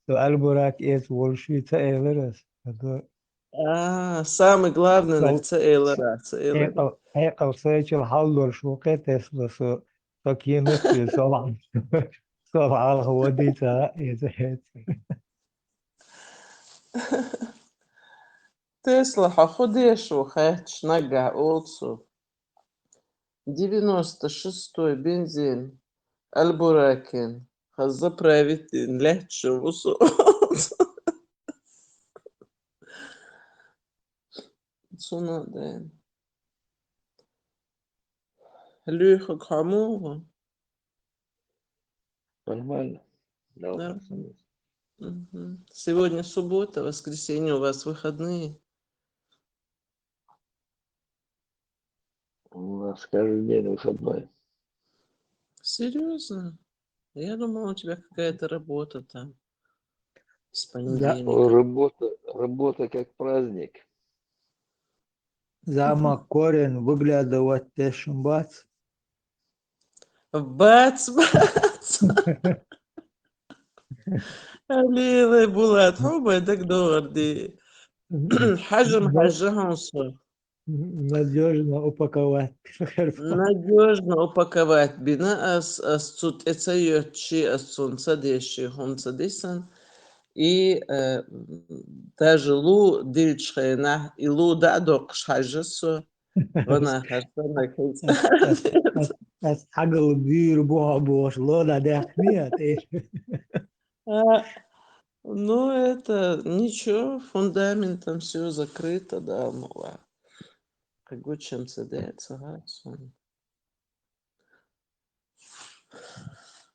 Альбурак есть волшица Эверест. Самый главный лекция Эйлера. Экал сечил халдор шуке Тесла со кинути солан. Солан водица изет. Тесла ходишь, хэтч нога олцу. 96-й бензин. Альбуракин. Заправитин легче вусу. Суна, да. Люха хамова. Нормально. Да. Сегодня суббота, воскресенье, у вас выходные. У нас каждый день выходной. Серьезно? Я думала, у тебя какая-то работа там. С понедельника. Работа как праздник. Замок корень выглядывать тешим бац. Бац. Алилы булат, хуба так дорди. Хажа хонсо. Надежно упаковать. Надежно упаковать. Бина асцут эцайотчи асцун садеши хон садесан. И даже лу дильчхена и лу дадок шажесо. Вона харсана кейс. As hagel buur boos лода дехнет. Ну, это ничего, фундаментом все закрыто, да, мало. Как чем цедается,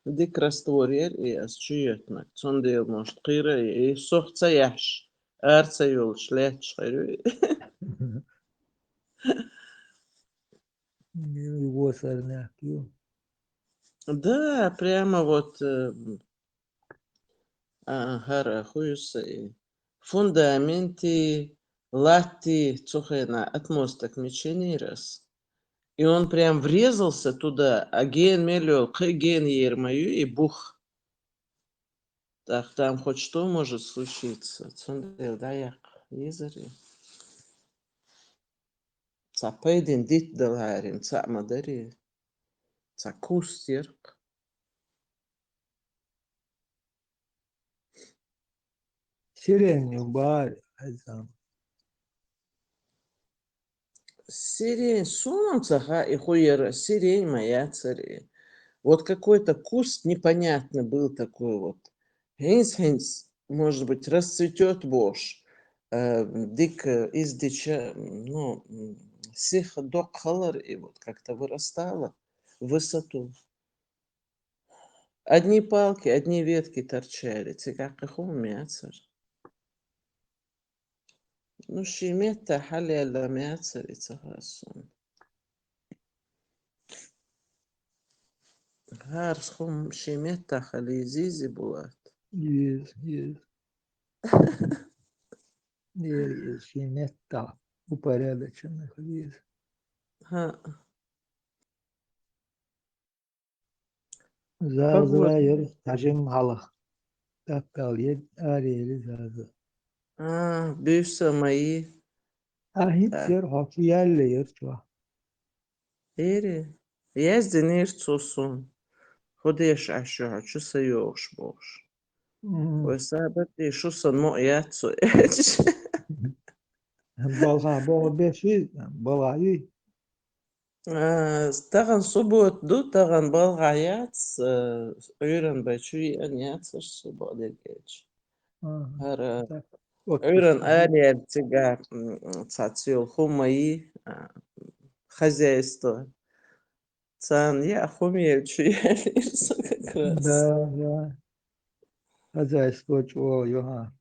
ديك راستورير إيه أسشيتنا تصندي مش قيرة إيه صح تسيحش أرسيول شلات شخيرو Его сорняк. Да, прямо вот هر خويسي фундаменты лати цухена отмосток меченирас. И он прям врезался туда, а ген мелел, ген ермою и бух. Так там хоть что может случиться. Цундел даяк езери. Цапейдин дит даларин, цамадари. Цакустирк. Сирень в баре. Сирень сунамцаха и хуер сирень моя цари. Вот какой-то куст непонятный был такой вот. Хейнс, может быть, расцветет бош. Дик издича, ну, сиха док халар, и вот как-то вырастала в высоту. Одни палки, одни ветки торчали. Цикак мяцар. Ну, шимета халяла мяцар и цахасун. Гарс хум шимета хализизи булат. Yes. Есть шимета упорядоченных виз. Ха. Зазраер, тажим алах. Так калет арели заза. Бюса мои. Ахитер хокияlle ерчва. Эри. Язденир цусун. Ходеш ашу хачу сайош бош. Весабати шусан мо яцу эч. Балга бога беши, балгаи. Таган субот ду таган балгаяц. Үйрен бачуи ан яцаш субот дегеч. Үйрен ария тига цацил хумаи хозяйство. Цан я хумельчу я лирса как раз. Да. Хозяйство чего, Йоха.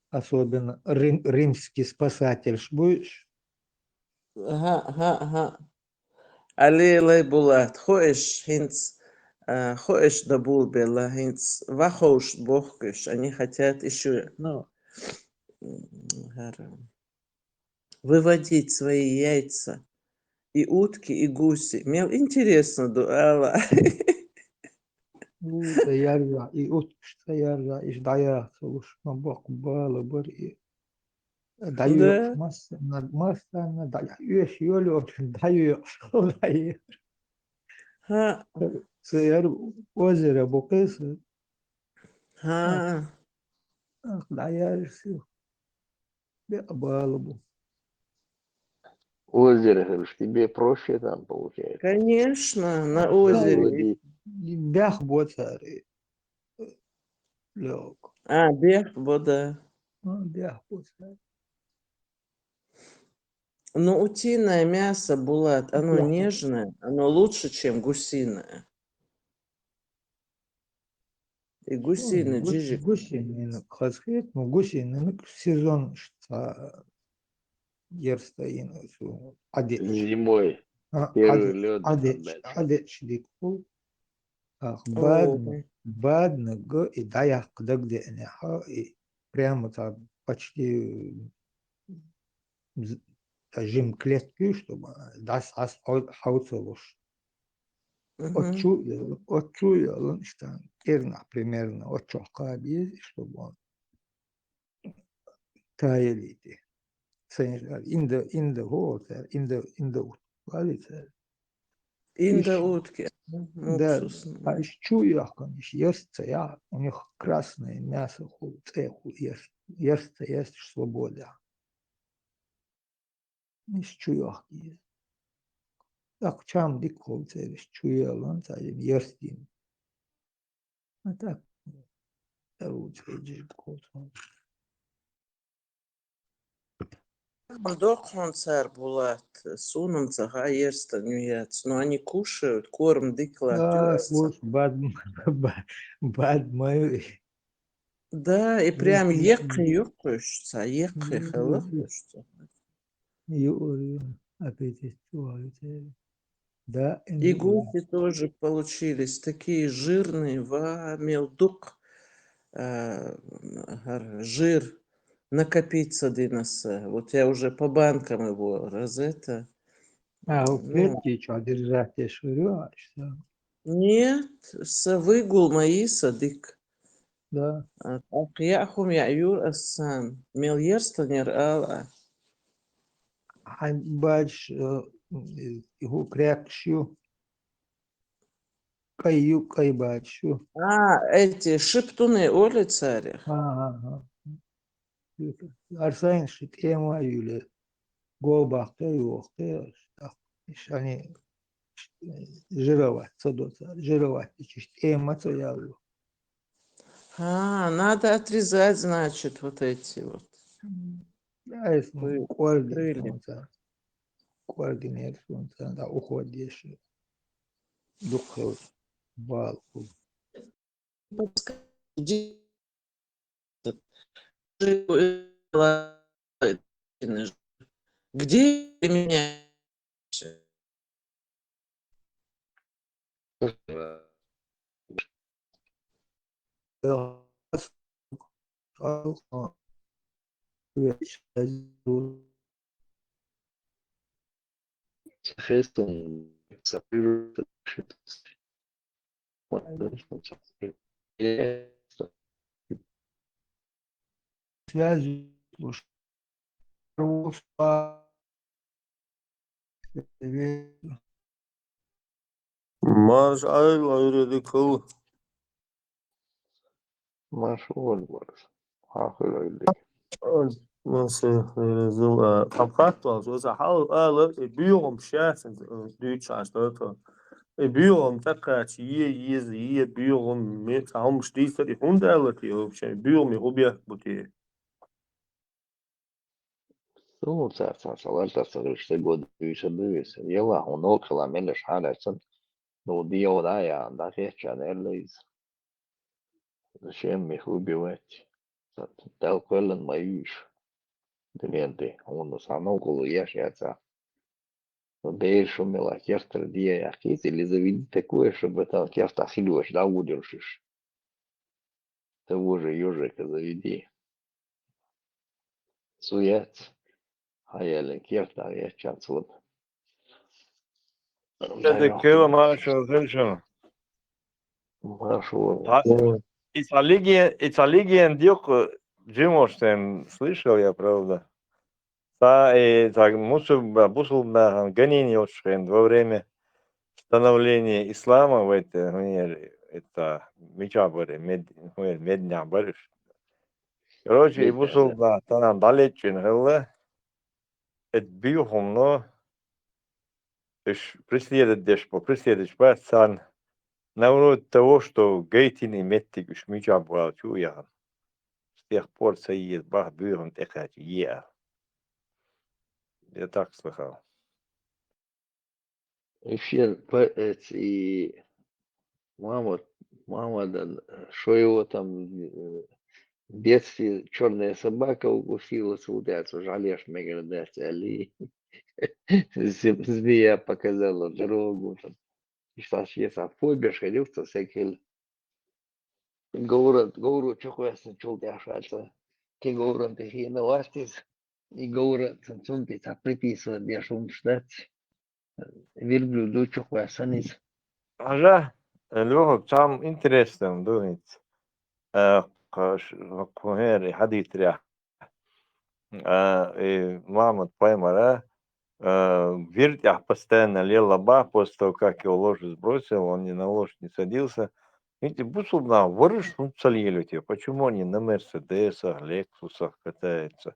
Особенно римский спасатель будешь? Ага. Ali lei bulat, хоеш хинц, хоеш да булбела, хинц, вахош бохкиш, они хотят еще, ну, выводить свои яйца, и утки, и гуси. Мне интересно, дуала. Yarra, i utkusta yarra, iş dayak çalışma bak bağlı bir dayıyor masana dayak üyeş yolu olsun dayıyor dayıyor. Ha. Sayar ozera bu kız. Ha. Dayarsın. Bir bağlı bu. Озеро, говоришь, тебе проще там получается. Конечно, на озере. Бях боцари. Лёг. Бег, вода. Бях боцари. Но утиное мясо, Булат, оно нежное, оно лучше, чем гусиное. И гусиный джижик. Гусиный хасхет, но гусиный сезон что ерстоин адеч. Зимой. Первый лед. Адеч дикул. Бадно го и даяк дагде неха и прямо там почти жим клетки, чтобы das хауцелуш. Отчуял, что керна примерно от чохкаби, чтобы он таялити. In the water, in the quality. In the утки. Да, а из чуях, естся, я, у них красное мясо, цеху естся, есть свобода. Из чуях есть. Так, чам дикол, из чуялан, царим, естим. А так, лучше дикол. Дохлан царь Булат, сунамцаха ерста нюяц, но они кушают, корм дикладюасца. Бад мой. Да, и прям ек юкаешься, ек халахаешься. опять история. Да, И гуси тоже получились такие жирные, мелдук, жир накопиться динаса. Вот я уже по банкам его ну, опять что держать я швырю, что? нет, выгул мои садик. Да. أقياهم يعيور السام مليارستنير آلا. Бач, его крякщу, каю, кай бачу. Эти шептуны Оли царях. Ага. Арсайн шитема юле. Голбахта юхта. Они жировать, садоца, жировать. Эма цаялу. Надо отрезать, значит, вот эти вот. Да, если корни крылья. солнца. Корни нет солнца, да, уходишь. Духов, балку. Где меня? Хестон сопрыгивает. Связи, Marş ayrı kıl. مشغول برضه هاخد Nasıl zıl kapattılar. Sonra hal büyüğüm şahsen düç açtı. Büyüğüm tekrar yiye büyüğüm mit almış değilse hunda alır diyor. Şey büyüğüm hobiye bu diye. Ну, царство, салата, что год еще дивись. Ела, он около мене шарится. Ну, дио да я, да феча, нерлиз. Зачем их убивать? Дал quellen маюш. Дивенты, он сам около яшается. Но дальше мила кертер дия яхис, или заведи такое, чтобы там керта хилюш, да, удержишь. Того же ежика заведи. Суец. Hayalin kerta yaşarsın. Hadi kıva maaşı zilşun. Машу. Италигиен дюк Джимоштен слышал я, правда. Так бусул на Ганиньошен во время становления ислама в это Мичабаре, Медня Бариш. Короче, и бусул на Танан Далечин Хелла. Это бьюхом, но преследуешь пацан. На уровне того, что Гейтин и Меттик уж меча брал, чуя. С тех пор соедет бах бюром текать, я так слыхал. Вообще, и мама, да, что его там в детстве черная собака укусила, судятся, жалеешь, меградать, али змея показала дорогу, там, и сейчас есть фобия, ходил, что всякие говорю, что хуясно чулдяшаться, те говорят, такие новостись, и говорят, что ты приписывать, я шум ждать. Верблюду чухуя санис. Ага, лёгок там интересно, думает. Кохер хадит ря. Мама поймала. Вирт я постоянно лела ба, после того, как его ложь сбросил, он ни на ложь не садился. Видите, бусул на ворыш, он цалили тебе. Почему они на Мерседесах, Лексусах катаются?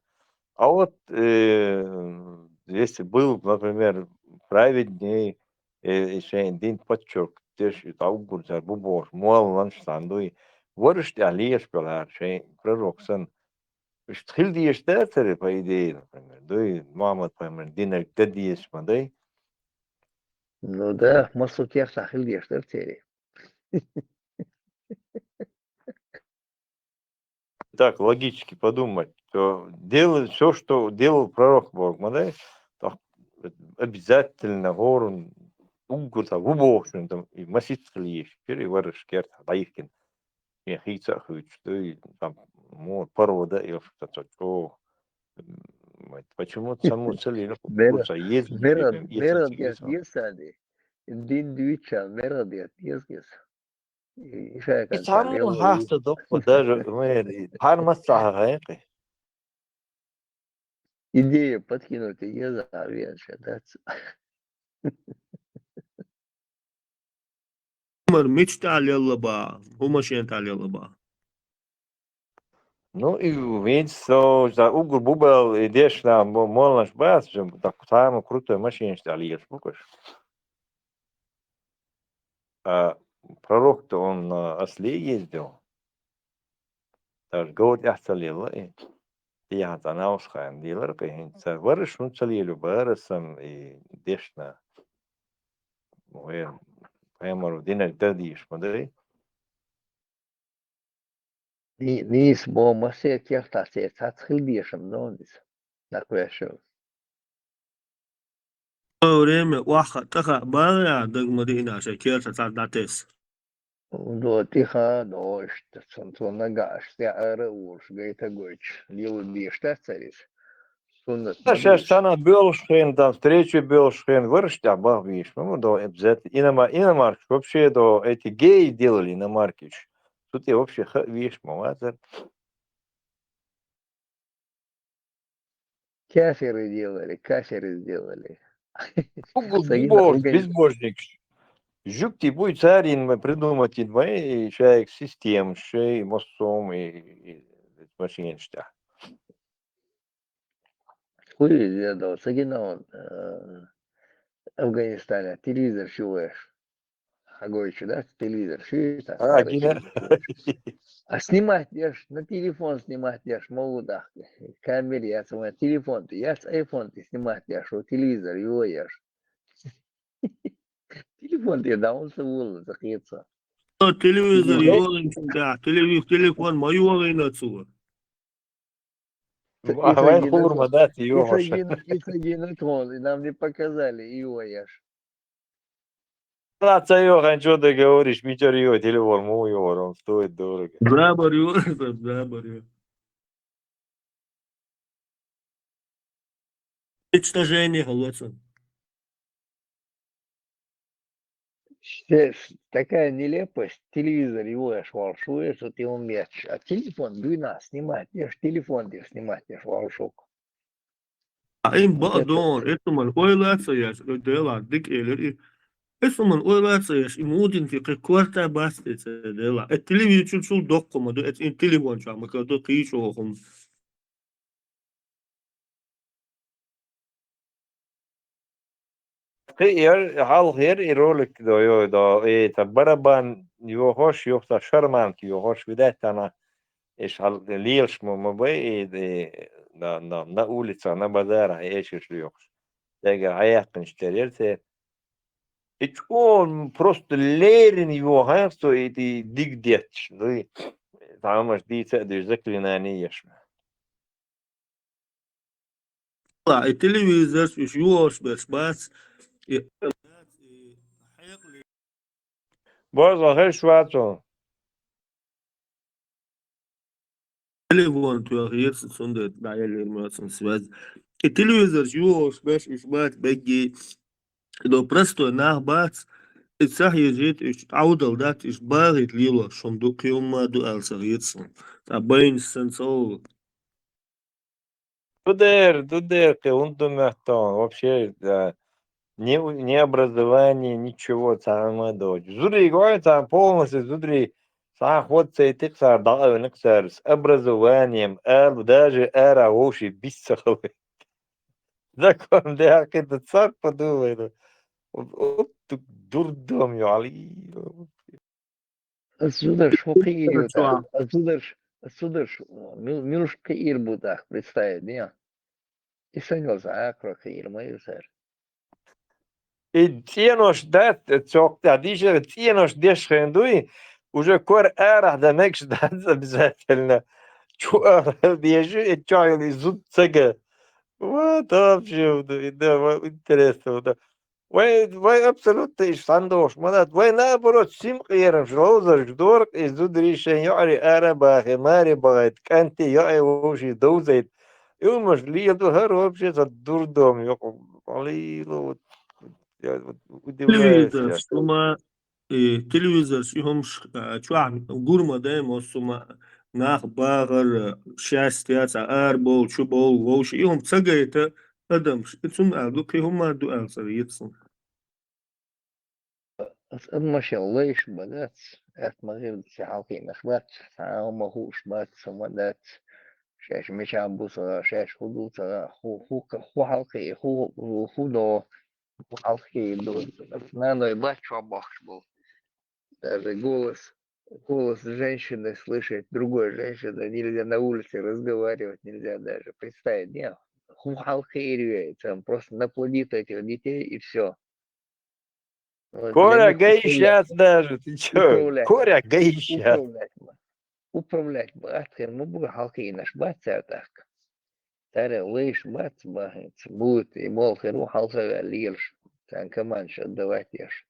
А вот если был, например, праведней, еще один подчерк, теж и таугур за бубор, муал ланштандуй, ворыш алиеш пелар, шей пророк сын. Штхил диеш терцери, по идее, например, дуй, мама, например, динер тедиеш, мадей. Ну да, массу тех сахил диеш терцери. Так, логически подумать, что делать все, что делал пророк Бог, мадей, обязательно горун угурта вубошун там и масицлиш пере варш керт даихкин я хица хуч ты там мо парода и что почему саму цели курса есть Merodiyat yesadi. Din düçal merodiyat yesges. İşe kan саму çalıyor. хаста доп даже мы пармаца хайки Идея подкинуть еза авиация, да. عمر مش تعال يلا بقى هما شين تعال يلا بقى ну и видно за угол бубал идешь на молнаш бас же так самую крутую машину стали ешь покуш а пророк-то он на осле ездил даже год я целил и я на усхан дилер кайнца вариш он целил барасам и дешна ой прямо динер дадиш модели Nis bo masaya kiyafta se tatkhil diyasham nonis. Такое шо. время واحد تخا بقى دق مدينة عشان كير تتعداتس Do tiha došt, na gaš, te ara urš, gaita goč, lielu diešta ceris. Sunat сейчас она Белшхен, там встречу Белшхен, выращите, а бах, видишь, ну, да, обязательно. Иномарк, вообще, да, эти геи делали иномарки. Тут я вообще, видишь, молодец. Каферы делали, каферы сделали. Безбожник. Жук ты будет царин придумать и двои человек систем, шей, мостом и машин что. Хуй сделал, сагинал Афганистане, телевизор чуваешь. Агойчу, да, телевизор чуешь? А снимать дешь, на телефон снимать дешь, молодах, камере, я свой телефон, я с айфон ты снимать дешь, вот телевизор его ешь. Телефон ты да, он свой, захеется. телевизор يورين да телефон мою ворين отсюда Вайн хурма дать его вообще. Исагин и нам не показали его ешь. Праца Йохан, что ты говоришь, митер его телефон, мой его, он стоит дорого. да барю да барю уничтожение голоса Такая нелепость, телевизор его ешь волшуешь, вот и он мяч. А телефон, дуйна, снимать, ешь телефон, ты снимать, ешь волшук. им بعضون اسمن oylarsa yaş ödeler dik elir esmen oylarsa yaş imudin ki kvarta bastı deler televizyon çul dokkomadı telefon çalmak da kıyış okum Hal her irolik do jo do ta baraban jo hoş yoksa şarman ki jo hoş videt ana iş hal lielš mo be na ulica na bazara eşiş yok. Dega hayatın işlerse hiç on просто лерин его хасто эти дигдет. Ну там аж дице до заклинания ешь. телевизор يوش بس База her швацо. телефон تغيير سندة بعيال مثلا سواز التلفزيون يوش باش إثبات بيجي لو برستو ناه بات الصح يجيت إيش عودة دات إيش باغت ليلا شندوق يوم ما دو ألسغيتسن تبين سنسول Тудер, кеунтумехтон. Вообще, да, ни образование, ничего, самое дочь. Зудри, говорит, там полностью, зудри, сам ходится и тиксар, да, с образованием, даже эра уши бисаховый. Так он, да, это царь подумает. Вот дурдом, али. Отсюда шокирует, отсюда милушка ирбудах, представить, не? И санёза, акрокир, мою сэр. И тienos dat цокта, диже тienos дешхендуи, уже кор эра да некш дат обязательно. Чуар дежи и чайли зуд цега. Вот вообще, да, интересно, да. Vai absolūti sandoši. Man vai naborot simqieram šlauzar ždork, es dudrīšen jāri ārabāhe, māribāhet, kanti jāevoši daudzēt. Ilmaš liedu haru вообще за дурдом. Я полилу, я удивляюсь Телевизор, я. сума, телевизор, сихомш, чуам, гурма, да, мосума, нах, багар, счастье, арбол, чубол, воуш, ихом цагайта, адамш, ицум алду, кихом маду алсар, йитсум. المشي ليش بدأت أتمغير حالكي مخبات ما هوش بات سمدات شاش مش عبوسة شاش خدوسة هو حالكي هو دو حالكي دو надо и бать шабахш был. Даже голос женщины слышать другой женщины нельзя на улице разговаривать, нельзя даже представить. Нет, хухалхейрия, там просто наплодит этих детей и все. Вот для Коря них гаишат даже, ты чё? управлять, Коря гаишат. управлять бахтер, мы будем халки наш бахтер так. Таре лишь бахт бахт будет и мол херу халка лирш, там команд отдавать ешь.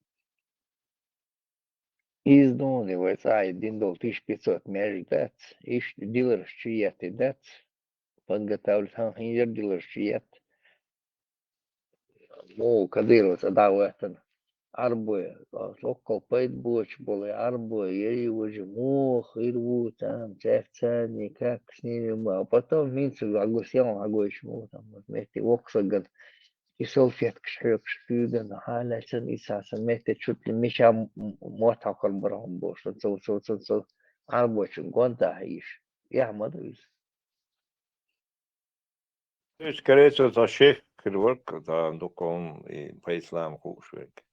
Издонивается, один дол 1500 мяж дат, иш дилер чият и дат, подготавливать ханхинер дилер чият. Мол, кадироваться даватан. Арбы, около пойт боч были, арбы, я уже мох, ирву там, цевца, никак с ними, а потом минцу агусян, агуечму, там, вместе оксаган, и салфетка шрек шпюган, халяцан, и сасан, вместе чуть ли меча мотакал брам бош, so, арбочин, гонта иш, я мадуис. То есть, скорее всего, за шейх кирворк, за дукон и по исламу хушверк.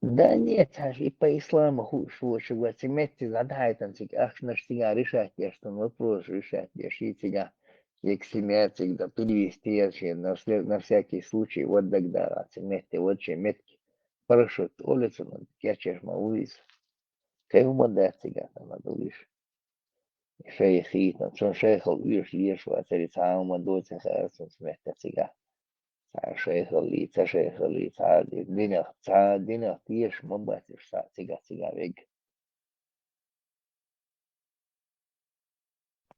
Да нет, аж и по исламу хуже, вот вместе задайтан, ах, наш тебя решать, я что вопрос решать, я и тебя, як семья всегда перевести, я на всякий случай, вот тогда, вместе, вот чем метки, парашют, улицу, я чешма улиц, кай умада тебя, там надо лишь, шейх и там, сон шейхал, лишь, вот, царица, умадоца, харсон, вместе тебя. شيخ اللي تشيخ اللي تعال الدنيا تيش ما باتش تيجا вег.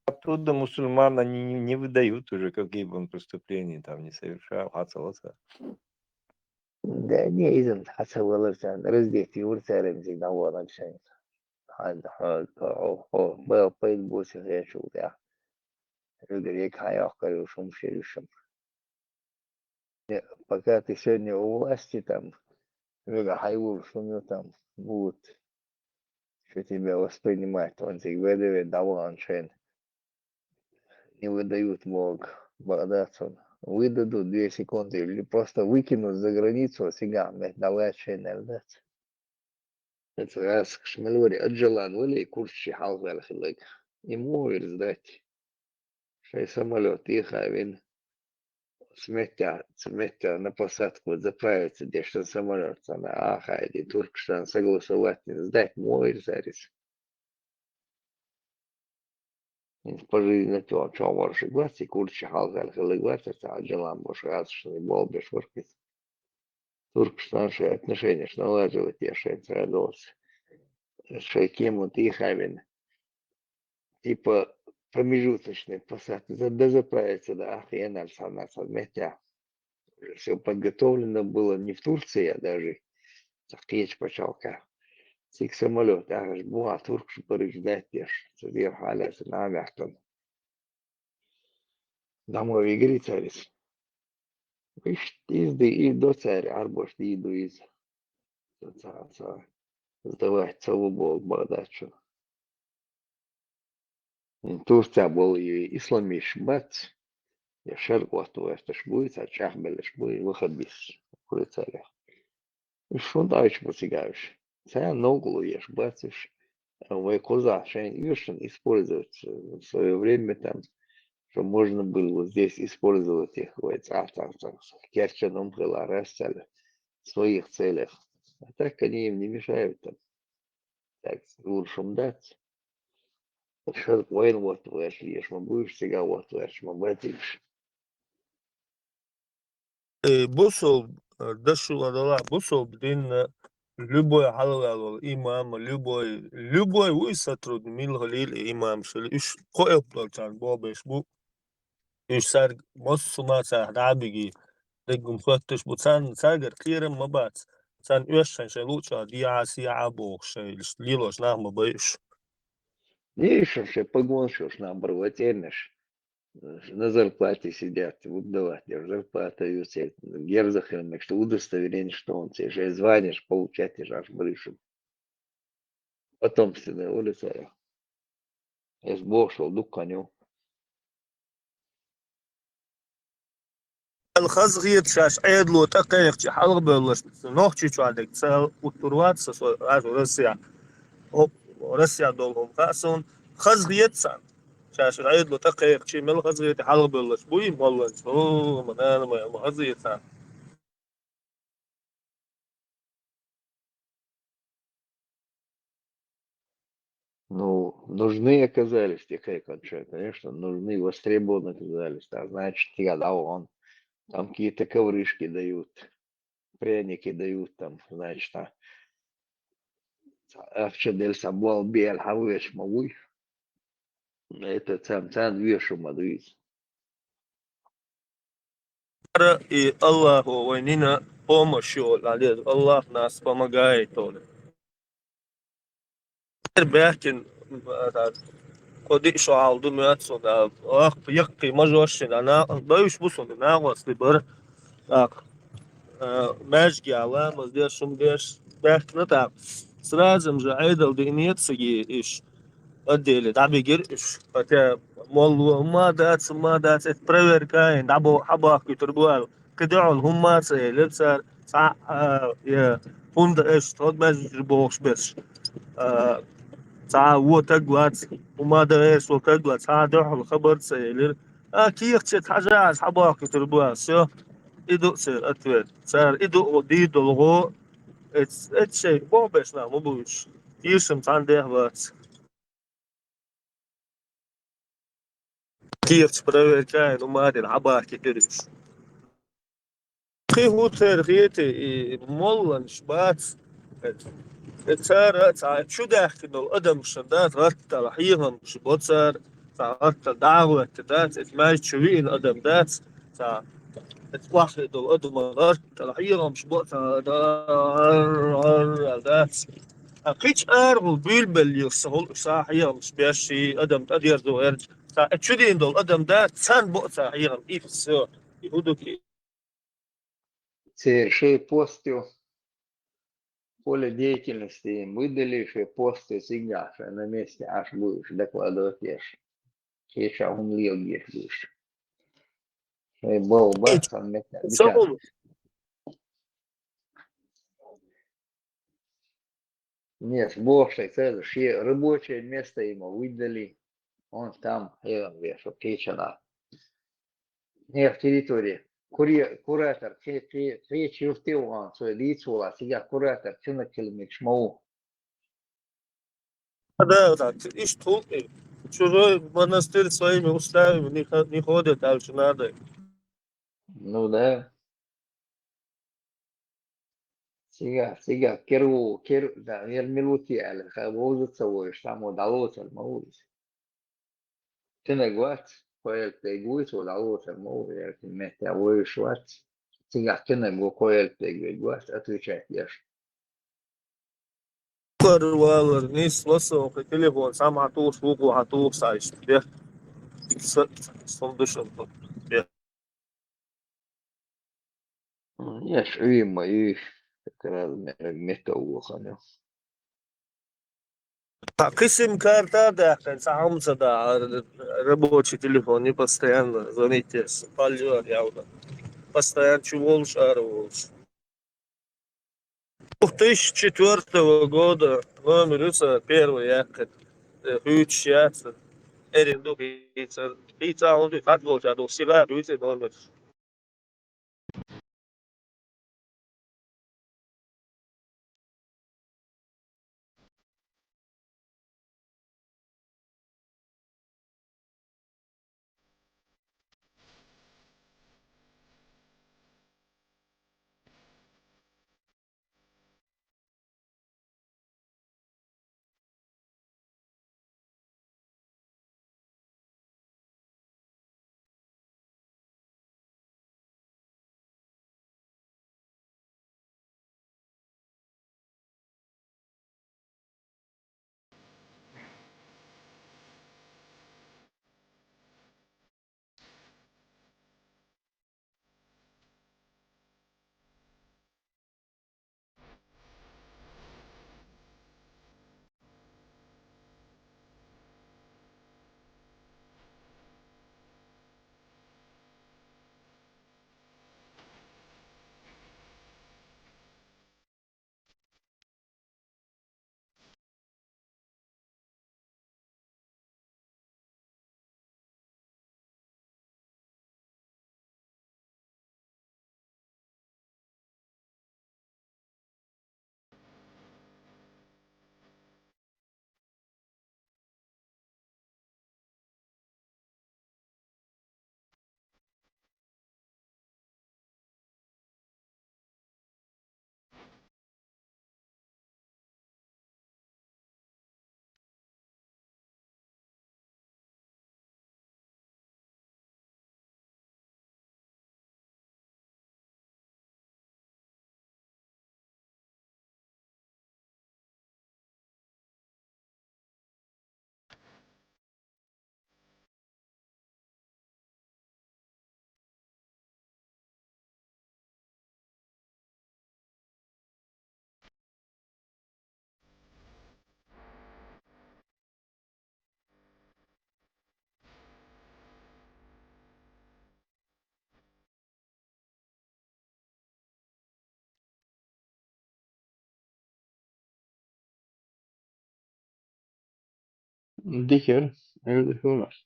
Оттуда мусульман они не выдают уже, какие бы он преступления там не совершал. Ацаласа. Да не изен хасаваласан раздеть юрцерем зигнавалан шейн. Ханд был пейт буси решил я. Рюгерик хаякарю шумширюшем. Пока ты сегодня у власти там, Рюга хайвур шумю там будут, что тебя воспринимать, он тебе выдавит даван шейн. Не выдают мог Багдадсон. Выдадут 2 секунды или просто выкинут за границу сега, давай шейнер дать. Это раз шмелвари отжелан вали курсчи халвер хилек. Ему сдать. Шей самолет ехавин. Сметя на посадку заправиться, где что самолет, на Ахайде, Туркестан согласовать, сдать мой зарис. Пожизненно то, что можешь играть, и курчи халгал играть, это отжелан можешь раз, что не был без воркис. Туркестанши отношения, что налаживать я шейцы радовался. Шейкему Тихавин, типа промежуточный посадки, дозаправиться до Ахиена, вместе. Все подготовлено было не в Турции, а даже захтечь почалка. Сик самолет, аж буа турк порождать ешь, сверх халяс на мяхтон. Домой игры царис. Ишь, изды и до царя, арбош иду из. Сдавать целую бог Багдадчу. Турция был и исламиш бац. Я шергуату это ж будет, а чахбелеш будет выход без царя. И что дальше посягаешь? Царя ногу ешь, бацишь. Вы коза, шейн использовать в свое время там, что можно было здесь использовать их в Керченном Белоруссе в своих целях. А так они им не мешают там. Так, лучше дать. Что воин вот вышли, мы будешь сега вот вышли, мы братишь. بصوا ده شو هذا بصوا بدين любой halal imam любой высотрud mil halil imam şöyle üç koyuplar bu beş bu üç ser mosuma ser dabigi degum fatış bu sen kırım mabat sen üç şey luça diasi abo şey lilos nahma beş Видишь, вообще погоншешь наоборот, тернешь. На зарплате сидят, выдавать зарплату, герзахерных, что удостоверение, что он тебе же звонишь, получать и аж брышем. Потомственная улица. Я с бошел, дуканю. الخزغيت شاش عيدلو تقيق حلق بلش نوخشي شو عندك تسال وتروات سو روسيا روسيا دولهم خاصون خزغيت سان شاش عيدلو تقيق شي من الخزغيت حلق بلش بوي والله شو من انا ما خزغيت سان Ну, нужны оказались те конча, конечно, нужны, востребованы оказались. А значит, я дал он. Там какие-то ковришки дают, пряники дают, там, значит, أفشل سبوال بيع الحواش موي это сам вешу мадуис. и Аллах войнина помощью Аллах нас помогает он بحكي قدي شو عالدو مياتسو دا اخ يقي مجوشن انا بايش بوسون انا واسلي بر так ماجي علامة здесь шум здесь بحكي так сразу же عيدل دينيتسي ايش отделе да бегер ايش хотя мол ما دات проверка дабо حباك يتربوال كدعون هم ما لبسر صح يا فند ايش تود ماجي بوش بس هو تقوات وما دريس وتقوات دح الخبر سيلر كيف تحاجة على حباك يتربوها سو إدو سير أتويت سار إدو وديد الغو ات شيء مو بس لا مو بوش يسم ده بات كيف تبرر كاين وما دي الحباك يتربوش خي هو ترغيتي مولن شبات صار شو داخل إنه القدم شدات غطى رحيهم شبوت صار غطى دعوة تدات ما شوي القدم دات صار واحد القدم غطى رحيهم شبوت دات أكيد أرغب بيلبل يسهل صاحيهم بيشي قدم أدير دوير شو دي إنه القدم دات سان بوت صاحيهم إيه سو يهودوكي Соверши постил поле деятельности им выдали, что посты всегда, что на месте аж будешь докладывать ешь. Сейчас он лил ешь будешь. И был бац, он мечтал. Нет, больше, это же рабочее место ему выдали. Он там, чтобы течена. Не в территории. Куратор, три черты он, свой лицо, а сега куратор, что на километр шмау. Да, иш тут чужой монастырь своими уставами не ходят, дальше надо. Ну да. Сега, да, вермилути, але хавоза цавоиш, там удалось, алмаулис. Ты на гват, коэл пегуис, удалось, алмаулис, ты метя воиш ват. Сега, ты на го коэл пегуис, отвечать ешь. والله نيس وصل في التليفون سام عطوش فوق وعطوش سايش ده صندوش Ешь, и мои, как раз место уханю. قسم كارتا ده كان ساعة ده рабочий телефон не постоянно звоните пальцем явно постоянно чего шарвался 2004 года номер первый ехать Hütschätze. Erindo pizza und die Fatwurst, ja, durch Sira, du ist enorm. Diker, öyle diyorlar.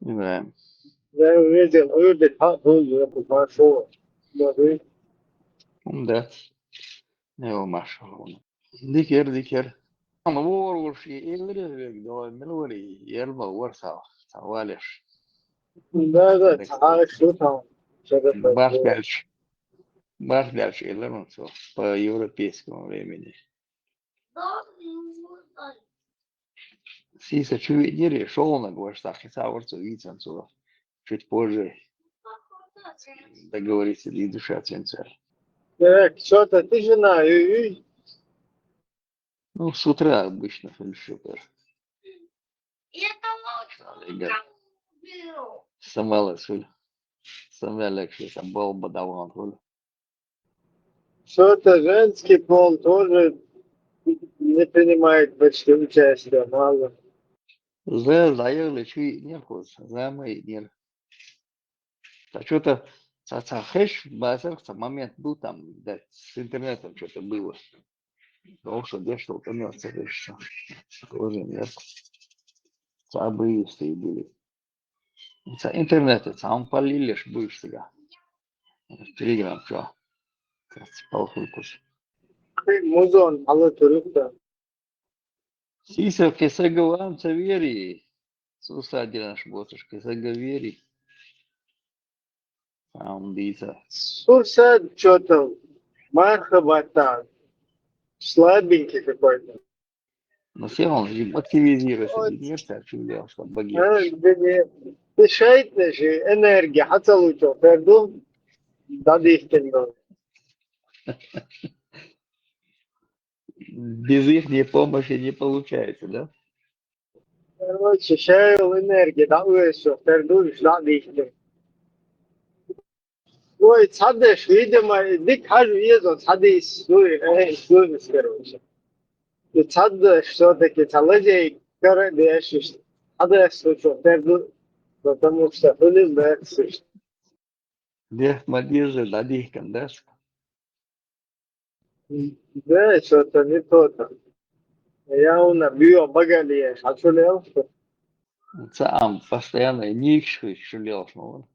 İbrahim. Я увидел, хорошо. Umdat. Ne o maşallah. Diker. Ama bu şey elleri doğru melori yerba varsa savaş. Да, хорошо там. Баш eller så по европейскому времени. Сиса чуть не решил на гвоздях, хотя вот видно, что чуть позже договориться и душа ценца. Что-то ты жена, Ну, с утра обычно фальшивер. Самая легче, там был бы давно. что-то женский пол тоже не принимает почти участие, мало. Заявили, чуть не вкус, замы нет. А что-то хэш, базар, в момент был там, да, с интернетом что-то было. Потому что где что-то мёртвое решится. Тоже нет. События были. Интернет, сам полилишь, будешь себя. Телеграм, что? Полхулькус. Музон, алло, турюкта. Сиса, кесагован, цавери. Сусади наш ботуш, кесаговери. Сам диса. Сурса, что-то, мархабата. Слабенький какой-то. Но все равно активизируется, не что чтобы богеть. Дышать же энергия, хотя лучше, перду, да, дыхтенно. Без их помощи не получается, да? Короче, шейл энергия, да, уэсо, перду, да, дыхтенно. Ой, цадеш, видимо, дик хажу езо, цадис, суй, короче. И цадеш, все-таки, цалэдей, короче, цадеш, что, перду, потому что, хулин, бэксиш. Дех мадирже, да, дихкан, да? Да, что-то не то-то. Я убью багалия, а что лел? Сам постоянно никши шулел, ну.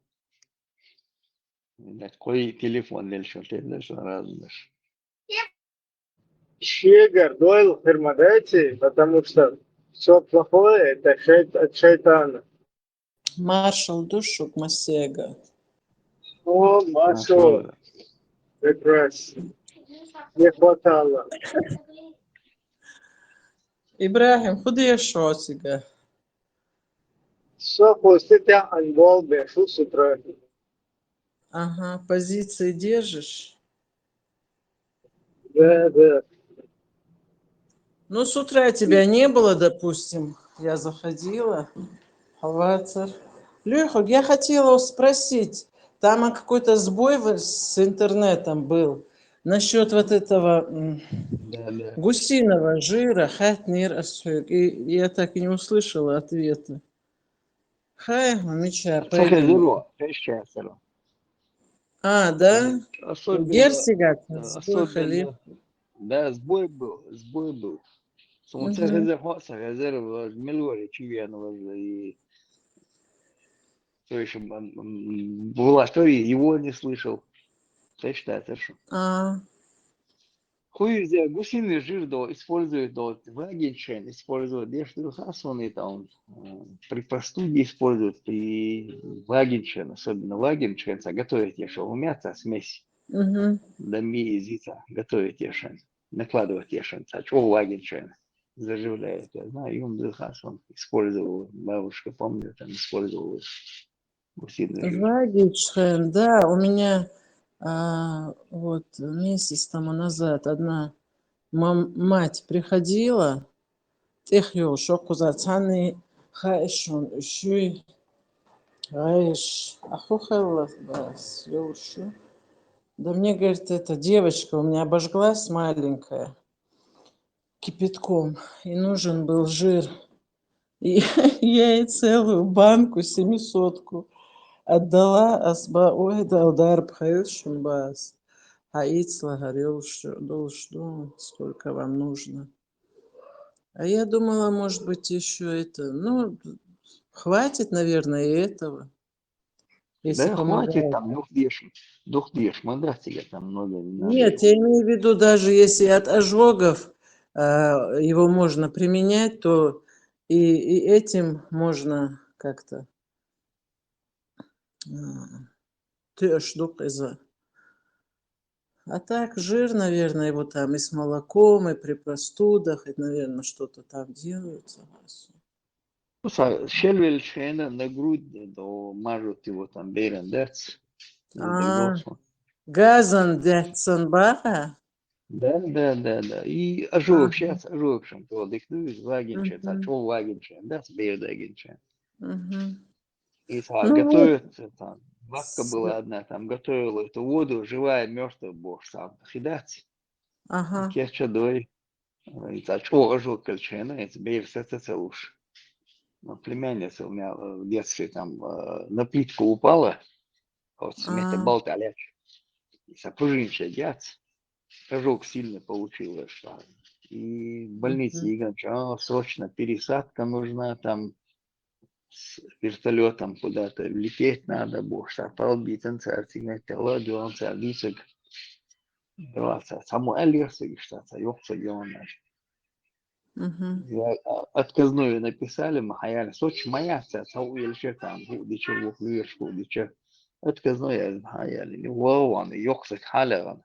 Такой телефон дальше, ты дальше разныш. Щегор, дойл, хермадайте, потому что все плохое это от шайтана. Маршал Душук Масега. О, Машо, прекрасно. Не хватало. Ибрахим, куда шо сега? Все, после тебя анбол бешу с утра. Ага, позиции держишь? Да. Ну, с утра тебя не было, допустим. Я заходила. Халвацер. Лёха, я хотела спросить, там какой-то сбой с интернетом был насчет вот этого Да. гусиного жира, хатнир асуек. И я так и не услышала ответа. Хай, меча, пойдем. А, да? Герсигат, сбой. Да, сбой был. Солнце резерв, мелори, чивяного, и то еще была, что его не слышал. Ты считаешь, что? Хуй взял, гусиный жир, используют, вагинчен, используют, дешевые хасваны, там, при простуде используют, при вагинчен, особенно вагинчен, готовить еще, умяться, смесь, да мизица, готовить ешен, накладывать ешен, чего вагинчен заживляет, я знаю, юм хасван использовал, бабушка, помню, там использовал гусиный жир. Вагинчен, да, у меня... вот месяц тому назад одна мать приходила, техил шоку зацаны хайшун шуй хайш ахухала бас юшу. Да мне, говорит, эта девочка у меня обожглась маленькая кипятком, и нужен был жир. И я ей целую банку 700-ку отдала, асба ойда удар бхайшун бас. А Ицла говорил, что сколько вам нужно. А я думала, может быть, еще это, ну, хватит, наверное, и этого, если Да, хватит, помогает. там дух бьешь, тебе там много не надо Нет, его. я имею в виду, даже если от ожогов его можно применять, то и этим можно как-то из. А так жир, наверное, его там и с молоком, и при простудах, и, наверное, что-то там делают. Шельвель шейна на грудь, то мажут его там берендец. Газан Деценбаха? Да. И ожог, сейчас ожог, что то дыхнуть, вагинче, что вагинче, да, бердагинче. И Ну вот, готовят, там, бабка была одна, там готовила эту воду, живая, мертвая, бог сам, хидать. ага. Кечадой. И так, что ожог кольчена, это берсется уж. Племянница у меня в детстве там на плитку упала, вот смета болталяч. И сопружинча дяц. Ожог сильно получилось, что. И в больнице Игорь, срочно пересадка нужна, там с вертолетом куда-то лететь надо, бог что полбитен царь, ладу, он царь, Самуэль Ерсович, что ёпта делано. Отказную написали, Махаяли, Сочи моя, Сауэльче там, дичо вухлюешку, дичо. Отказную Махаяли, Вован, Йоксак Халеван.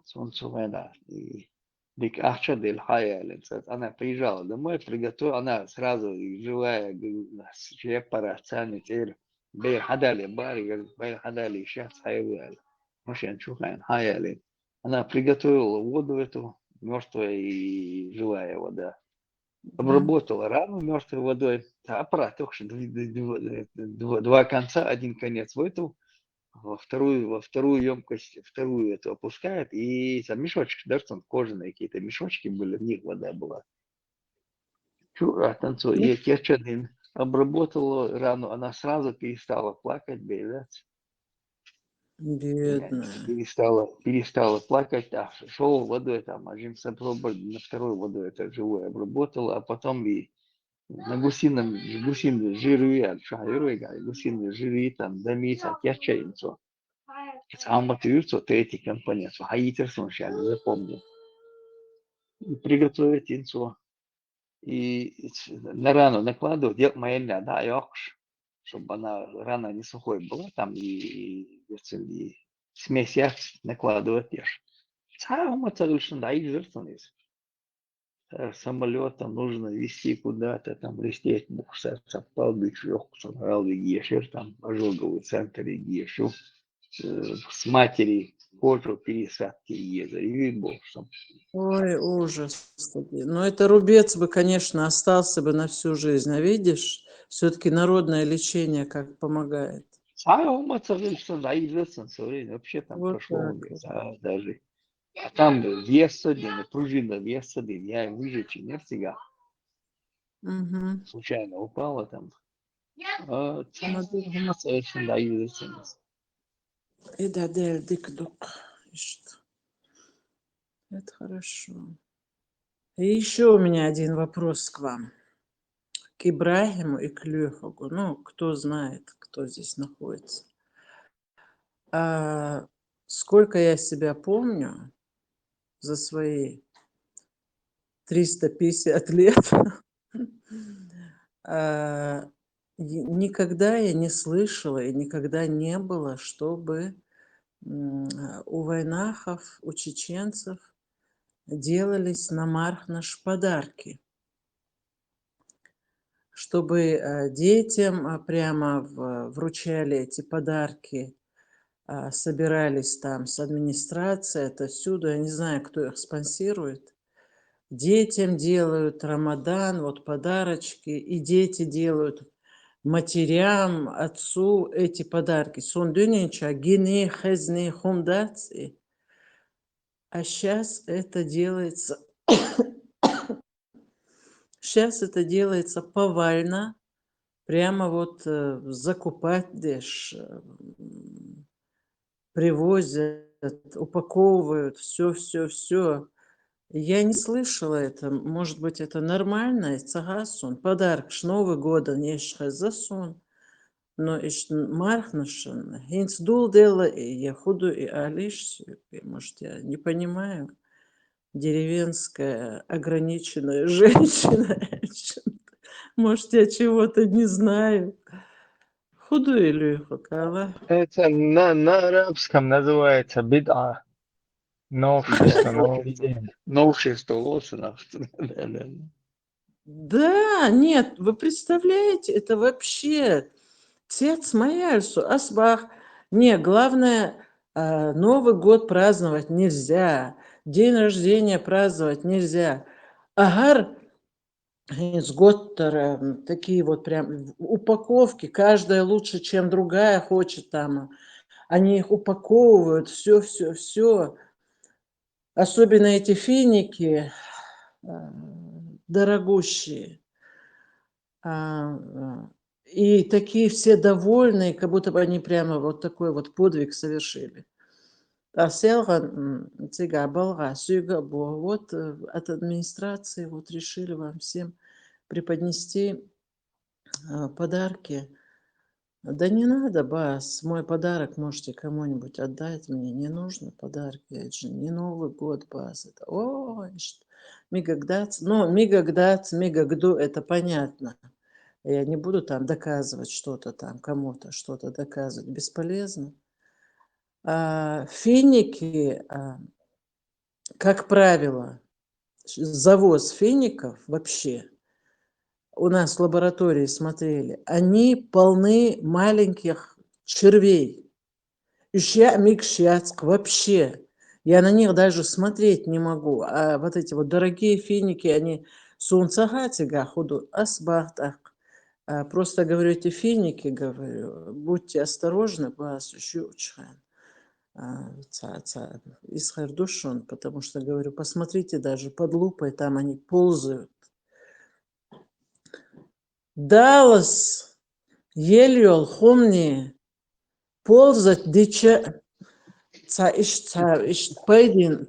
Солнце вода. И дик ахча дель Хаяли. Она приезжала домой, приготовила, она сразу живая, шепара, цани, тель. Бей хадали бари, бей хадали сейчас хайвали. Мошен чухайн Хаяли. Она приготовила воду эту, мертвая и живая вода. Обработала рану мертвой водой. Аппарат только что два конца, один конец в эту, во вторую емкость, вторую эту опускает, и там мешочки, даже там кожаные какие-то мешочки были, в них вода была. Чура танцует. И Керчадин обработала рану, она сразу перестала плакать, бедать. Бедная. Перестала плакать, шел водой там, а Джим Сапробер на вторую воду это живую обработала, а потом и на гусином жируя, гусином жируя там домиса, кячаинцо. Самое тюрцо, третий компонент, хаитерсон сейчас запомнил. Приготовить инцо. И на рану накладывать, делать майонез, да, йохш, чтобы она рана не сухой была, там и смесь яиц накладывать ешь. Самое лучшее, да, и жирсон есть. Самолетом нужно везти куда-то, там лететь, буксаться, палбич, йохксон, ралви гешер, там ожоговый центр и гешу. С матери кожу пересадки еза, и боксом. Ой, ужас. Но это рубец бы, конечно, остался бы на всю жизнь. А видишь, все-таки народное лечение как помогает. Вообще там Вот прошло так. даже. А там вес один, пружина вес один. Я выжечь не всегда. Случайно упала там. И да, дик-дук. Это хорошо. И еще у меня один вопрос к вам. К Ибрагиму и к Лехогу. Ну, кто знает, кто здесь находится. Сколько я себя помню за свои 350 лет, никогда я не слышала и никогда не было, чтобы у войнахов, у чеченцев делались на Мархнаш подарки, чтобы детям прямо вручали эти подарки, собирались там с администрацией, отовсюду, я не знаю, кто их спонсирует. Детям делают Рамадан, вот подарочки, и дети делают матерям, отцу эти подарки. А сейчас это делается, повально, прямо вот закупать дешь, привозят, упаковывают, все. Я не слышала это. Может быть, это нормально? Цагасон. Подарок ж Новый год, не засон. Но иш мархнашен. Хинц дул дела, и я худу и алиш. Может, я не понимаю. Деревенская ограниченная женщина. Может, я чего-то не знаю. Худу или хукала. Это на арабском называется бид'a. Новшество, нововведение. Новшество лосона. Да, нет, вы представляете, это вообще тец маяльсу, асбах. Не, главное, Новый год праздновать нельзя, день рождения праздновать нельзя. Агар с год такие вот прям упаковки, каждая лучше, чем другая хочет там. Они их упаковывают, все. Особенно эти финики дорогущие. И такие все довольные, как будто бы они прямо вот такой вот подвиг совершили. А селган цыга сюга вот от администрации вот решили вам всем преподнести подарки. Да не надо, бас, мой подарок можете кому-нибудь отдать, мне не нужно подарки, это же не Новый год, бас, это, мигагдац, ну, мигагду, это понятно. Я не буду там доказывать что-то там, кому-то что-то доказывать, бесполезно. Финики, как правило, завоз фиников вообще, у нас в лаборатории смотрели, они полны маленьких червей. Микшяцк вообще. Я на них даже смотреть не могу. А вот эти вот дорогие финики, они сунцагатига худу асбахтах. Просто говорю, эти финики, говорю, будьте осторожны, бас щучхан. Из Хардушон, потому что, говорю, посмотрите даже под лупой, там они ползают. Даллас, Ельол, Хомни, ползать дича,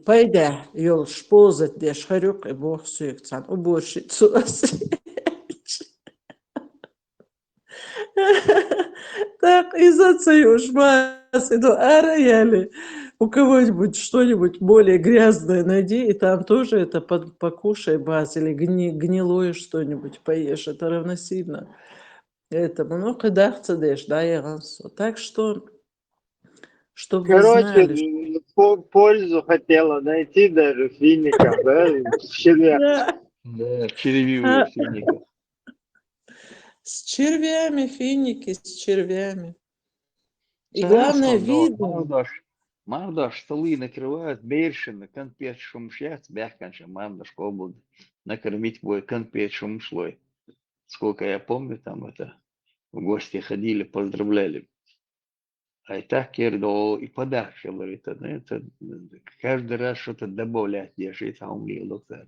пайда, йол шползать, де шарюк и бог суек, цан уборщицу. Так, из-за уж бас, иду араяли. У кого-нибудь что-нибудь более грязное найди, и там тоже это покушай, бас, или гнилое что-нибудь поешь. Это равносильно этому. Ну, когда цедеш, да, я так что, чтобы вы Короче, знали. пользу хотела найти даже фиников, да, в червях. Да, червивые финики. С червями, финики, с червями. И Царас главное, он, но видно. мардаш столы накрывают, бершины, конпет шумшят, бяхканша, мардаш кобуд, накормить бой конпет шумшлой. Сколько я помню, там это, в гости ходили, поздравляли. А и так кердо и подарок, говорит, это каждый раз что-то добавлять, держит, а он доктор.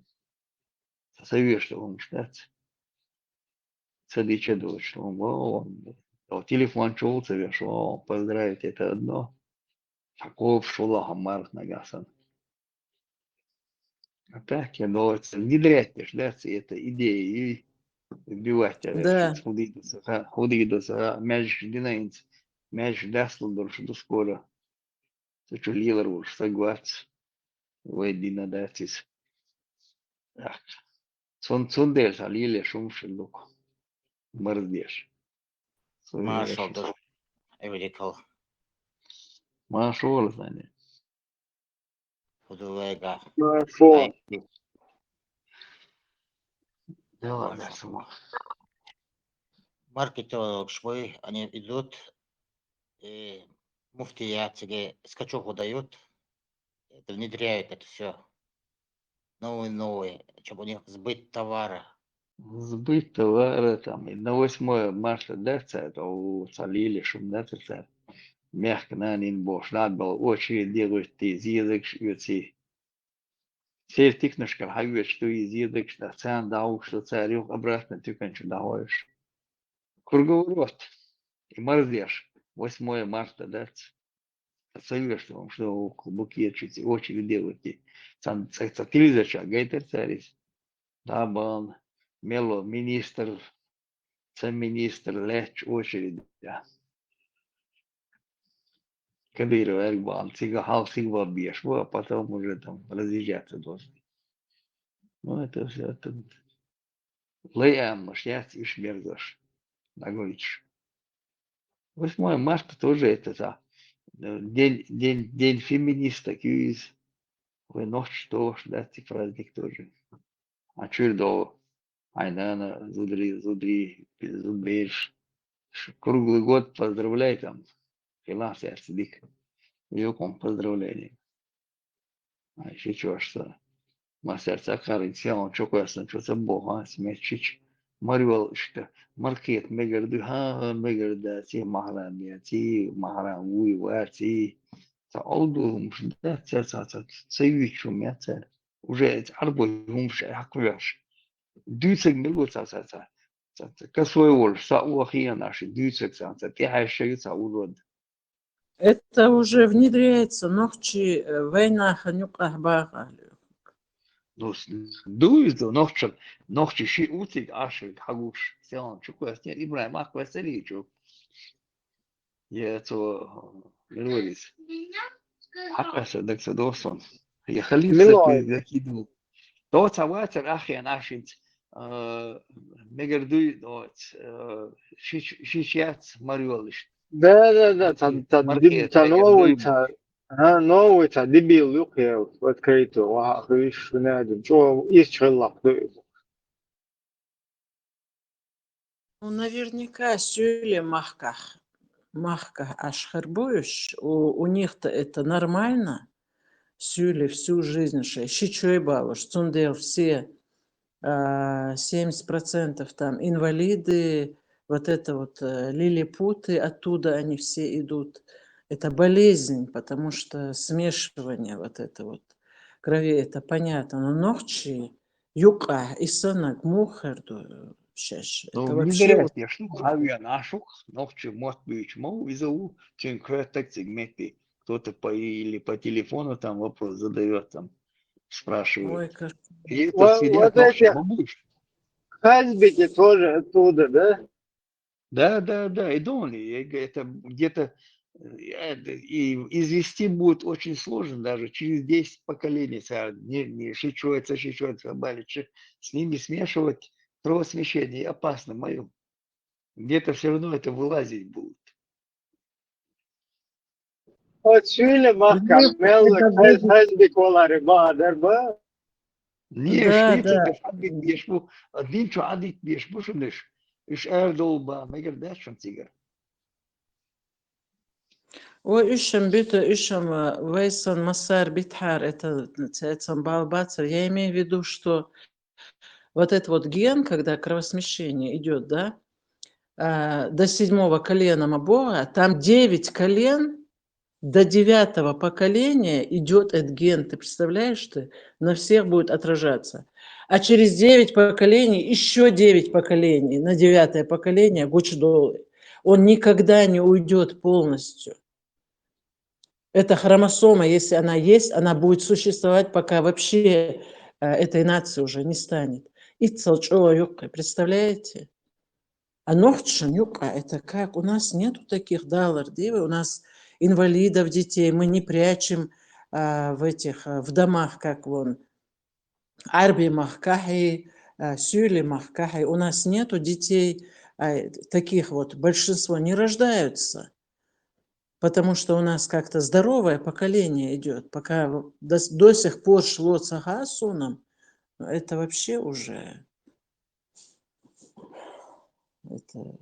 Советую вам ждать. Садича дочь, телефон чулся, вешал, поздравить это одно. Таков шула хамарх нагасан. А так я думаю, внедрять, ждать это идеи и вбивать, Да. худи до сага, мяч динайнц, мяч дасло до скоро. Це що лілер уж согласен. Войди на датис. Сундеш, а лиле шумшилук. Мордеш. Maşallah. Evet kal. Машол знание. Худовега. Мафо. Да ладно, сама. Маркетолог швы, они идут, и муфтияцыге скачок дают, это внедряют это все. Новые, чтобы у них сбыт товара. Сбыть товара там. И на 8 марта даться, это у Салили шумдаться. Мягко на нин бош. Надо было очередь делать из язык шьются. Все тикнушка, хавет, что из язык, что цен дал, что царю обратно тюканчу даешь. Круговорот. И мордешь. 8 марта даться. Советую, что букетчицы очередь делайте. Сам телевизор гейтер царис. Да, бан, мело, министр, министр, леч очередь. Да. Кадыров, Эрбан, Цигахал, Сигва бьешь, а потом уже там разъезжаться должны. Ну, это все, это... Леям, шняц и шмердош. Нагонишь. 8 марта тоже это, да. День феминисток, и вы ночь тоже, да, эти праздник тоже. А чур до Айнана, Зубриш. Круглый год поздравляй там. Филас, я сидик. Великом поздравление. А еще что? Мастерца Карин сел, чокоясын, что-то бога, смечич. Марвел, что маркет, мегарду, мегарда, ти махрами, ти махрам, уйвати. Олду, да, цевичу, мяце. Уже арбой, умш, аквяш. Дюцек милуца, косой вол, сауахия наши, дюцек, ти хайшаюца урод. Это уже внедряется, ногчи война ханюк ахбага. Dus doe is do nog shi utik ashir hagush seon chukwa sne Ibrahim akwa seri chuk ye to Лиловис akwa sadak sadoson ya khalif ملوي zakidu do tawater akhi an ashint megardu do shichat mariolish да, market новый, megardu новый, дебил, юг, я открытый, видишь, не один, что есть человек, Ну, наверняка сюли махках ашхарбуешь, у них-то это нормально, сюли всю жизнь, щичой бабуш, цундел все 70% там инвалиды, вот это вот лилипуты, оттуда они все идут. Это болезнь, потому что смешивание вот это вот крови, это понятно. Но ногчи, юка и санак, мухарду, это Ну, вообще вот... невероятно, что Хавия нашук, ночи мот бич, мол, визову, чем краток сегменты. Кто-то или по телефону там вопрос задает, там Ой, спрашивает. как... И это сидят вот ночи, эти бабуш. хазбики тоже оттуда, да? Да, и думали, это где-то и извести будет очень сложно даже через 10 поколений. Не шичуется, баличи. С ними смешивать кровосмещение опасно, мое. Где-то все равно это вылазить будет. Вот şöyle mahkemeli hezbik oları bağdır bu. Не, Да, шлица, да. это фабрик бешбу, один что адик бешбу, шунеш. Иш эрдолба, мегер дэшем тигр. Ой, ищем Вейсон Массар Битхар, это Цецам Балбацер. Я имею в виду, что вот этот вот ген, когда кровосмещение идет, да, до 7-го колена Мабора, там 9 колен, до 9-го поколения идет этот ген. Ты представляешь, ты на всех будет отражаться. А через 9 поколений, еще 9 поколений, на 9-е поколение Гучдолы. Он никогда не уйдет полностью. Эта хромосома, если она есть, она будет существовать, пока вообще этой нации уже не станет. И целчоюка, представляете? А нохтшанюка, это как? У нас нету таких у нас инвалидов детей, мы не прячем в домах, как вон, арби махкахи, сюли махкахи. У нас нету детей таких вот, большинство не рождаются. Потому что у нас как-то здоровое поколение идет. Пока до сих пор шло цахасуном, это вообще уже... Это,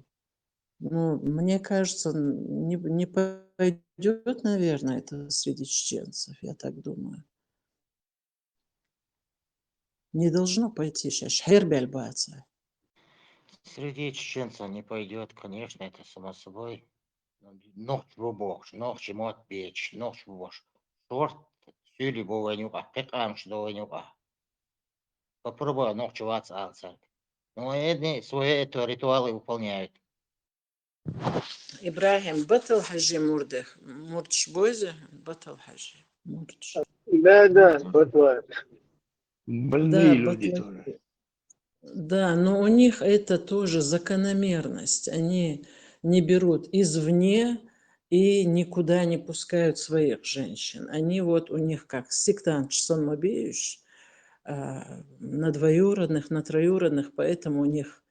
ну, мне кажется, не пойдет, наверное, это среди чеченцев, я так думаю. Не должно пойти сейчас. Шхербельбаца. Среди чеченцев не пойдет, конечно, это само собой. Ногч бобок, ногч мот печь, ногч бобош. Шорт, сюли бованюка, как амш дованюка. Попробуй ногчеваться алцак. Но они свои это ритуалы выполняют. إبراهيم بطل حجي مردش بوزة بطل حجي مردش. Да, вот. Больные Да, люди батлаки. тоже. Да, но у них это тоже закономерность. Они не берут извне и никуда не пускают своих женщин. Они вот у них как сектант самобеющий, на двоюродных, на троюродных, поэтому у них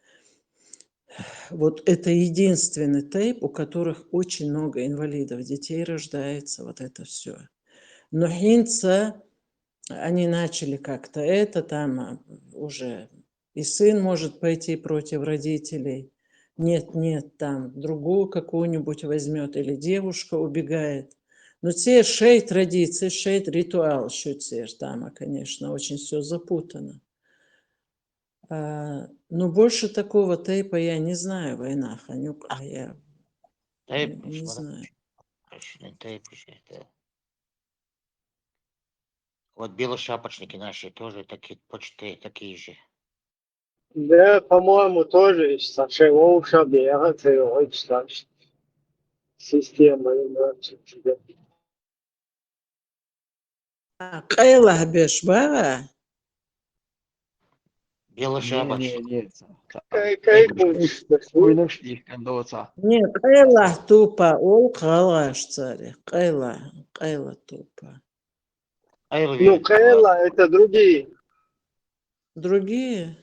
вот это единственный тейп, у которых очень много инвалидов, детей рождается, вот это все. Но хинца, они начали как-то это, там уже и сын может пойти против родителей. Нет, там другую какую-нибудь возьмет, или девушка убегает. Но те шей традиции, шей ритуал, что там, конечно, очень все запутано. Но больше такого тейпа я не знаю в войнах, я Тейп, не знаю. Тейп, это. Вот белошапочники наши тоже такие, почти такие же. Да, по-моему, тоже есть совсем лучше бегать, и очень так система. Кайла бешбара. Белошапочник. Не. Как их кондоца. Не, Кайла тупа, ол калаш цари. Кайла тупа. Ну, Кайла это другие. Другие?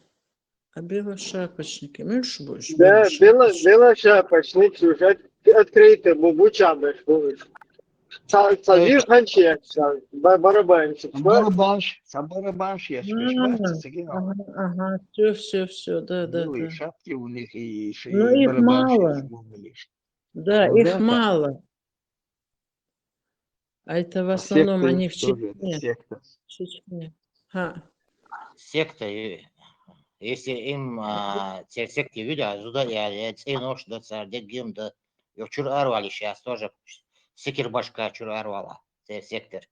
А белошапочники, меньше больше. Да, белошапочник уже открыто, бубучабеш. Сажир ханчек, барабанщик. Барабанщик, я шварцы, цигал. Ага, все, да. Белые шапки у них и Но их барабанщики. мало. Да, Ну их да, мало. А это в основном секта они в тоже, Чечне. секта. Секта, если им те секты видят, сюда я цену, что царь дегим, да, я чур арвали сейчас тоже, секер башка чур арвала, те сектор.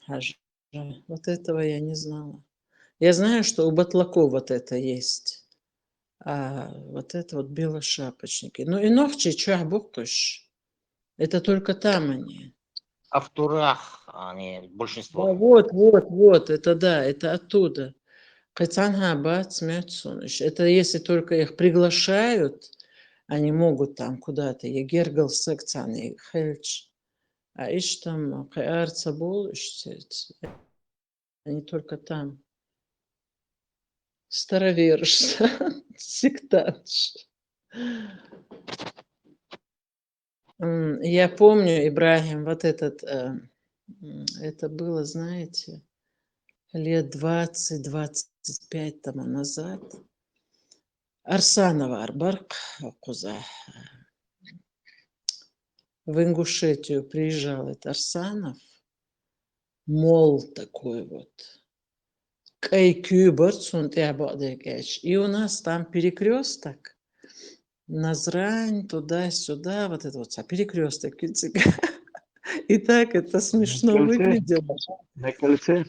Вот этого я не знала. Я знаю, что у батлаков вот это есть. А вот это вот белошапочники. Ну и ногчи чахбуктуш. Это только там они. А в Турах они большинство. Да, вот, это да, это оттуда. Это если только их приглашают, они могут там куда-то. Егергал секцаны хельч. А иш там кайарца был, они только там. Староверш, сектанш. Я помню, Ибрагим, вот этот, это было, знаете, лет 20-25 тому назад. Арсанова Арбарк, Куза. В Ингушетию приезжал этот Арсанов. Мол такой вот. И у нас там перекресток. Назрань, туда-сюда, вот это вот перекресток. И так это смешно выглядело. На кольце?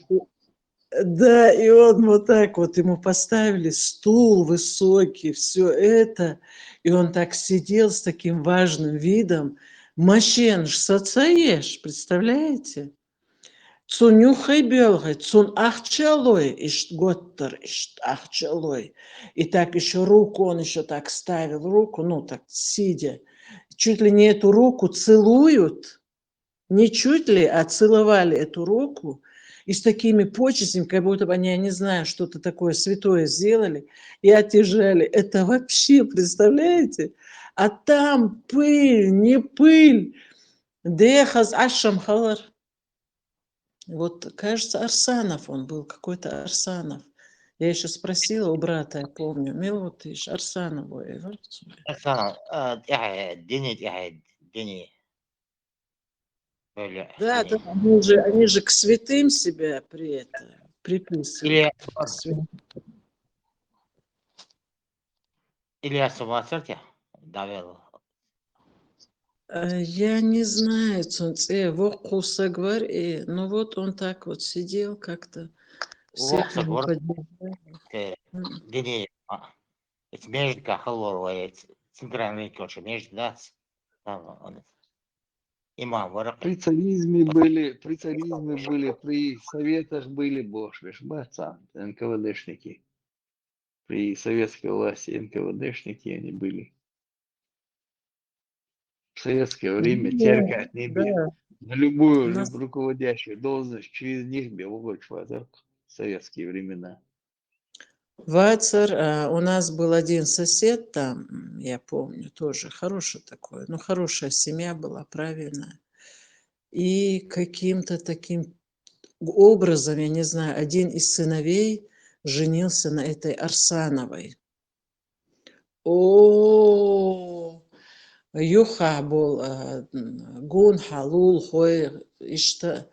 Да, и он вот так вот, ему поставили стул высокий, все это, и он так сидел с таким важным видом. Машенш, соцаешь, представляете? Цунюхай белгай, цун ахчалой, ишт готтер, ишт ахчалой. И так еще руку, он еще так ставил руку, ну так сидя. Чуть ли не эту руку целуют, не чуть ли, а целовали эту руку. И с такими почестями, как будто бы они, я не знаю, что-то такое святое сделали и отяжали. Это вообще, представляете? А там пыль, не пыль. Дехаз ашам халар. Вот, кажется, Арсанов он был, какой-то Арсанов. Я еще спросила у брата, я помню, Милутыш, Арсанов. Арсанов, Дени. Да, они же к святым себя приписывают. Илья Самоцерти довел. Я не знаю, ну вот он так вот сидел как-то. Дени, это межка халорвает. центральный короче, между нас. Там он имам ворог. При царизме были, при советах были, боже, баца, НКВДшники. При советской власти НКВДшники они были. В советское время Да, теркать не да. бил. На У любую нас руководящую должность через них бил в советские времена. Вацер, у нас был один сосед там, я помню, тоже хороший такой, ну, хорошая семья была, правильная. И каким-то таким образом, я не знаю, один из сыновей женился на этой Арсановой. О, Юха был гун халул хой ишта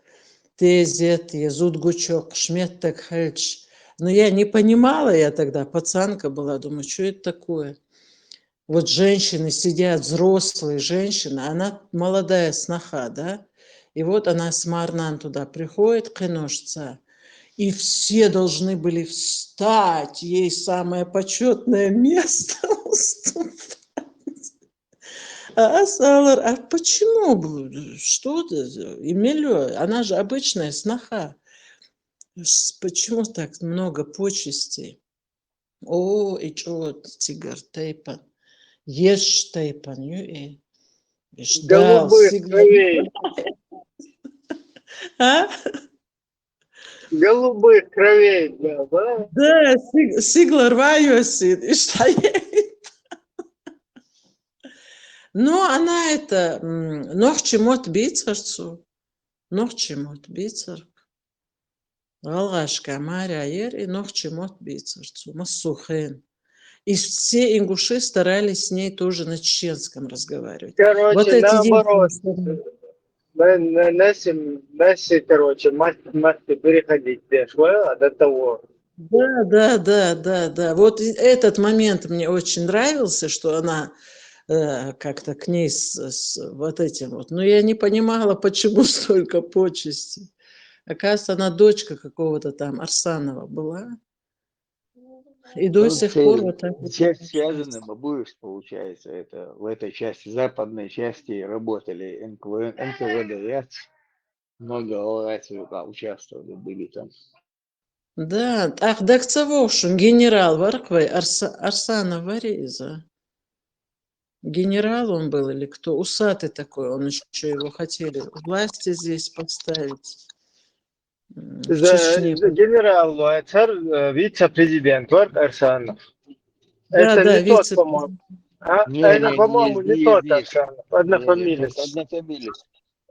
тезет езут гучок шметтак хальч. Но я не понимала, я тогда пацанка была, думаю, что это такое? Вот женщины сидят, взрослые женщины, она молодая сноха, да? И вот она с Марнан туда приходит, кыношца, и все должны были встать, ей самое почетное место уступать. А Салар, а почему? Что ты? Эмилио, она же обычная сноха. Почему так много почестей? О, и что, тигр тейпан. Ешь тейпан, и ждал, Голубых сигнал. кровей. А? Голубых кровей, да? Да, сигла рваюсит, и что Но она это, нох чемот бицарцу, нох чемот бицар. Галгашка Мария Ер и нох чемот бицарцу, массухен. И все ингуши старались с ней тоже на чеченском разговаривать. Вот Короче, эти наоборот. единственные. Наси, короче, масти переходить дешево, а до того. Да. Вот этот момент мне очень нравился, что она как-то к ней с вот этим вот. Но я не понимала, почему столько почестей. Оказывается, она дочка какого-то там Арсанова была. И до сих пор вот так вот. Часть связанным будешь, получается, это в этой части, западной части работали НКВД, много участвовали, были там. Да, ах, дакцавошун, генерал Варквай, Арсанов Вариза. Генерал он был или кто? Усатый такой, он еще его хотели власти здесь поставить. В Чечне. Генерал Луайцер, вице-президент Арсанов. Да, Это не тот, вице. по-моему. Это, Не, по-моему, не тот Арсанов, однофамилец.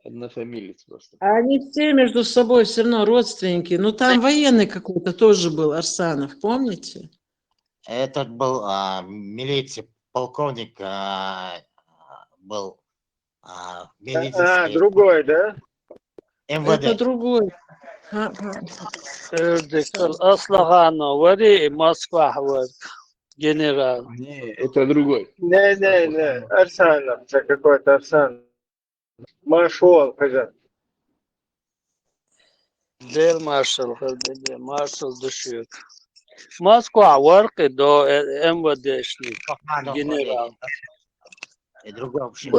Однофамилец просто. Они все между собой все равно родственники. Ну, там военный какой-то тоже был, Арсанов, помните? Этот был милиции, полковник был милицейский. Другой, да? МВД. Это другой. Эрдекал Аслахана вари Москва вот генерал. Не, это другой. Не, Арсанов, это какой-то Арсанов. Маршал, хозяин. Дел маршал düşüyor. Москва ворки до МВДшник генерал. И другой вообще.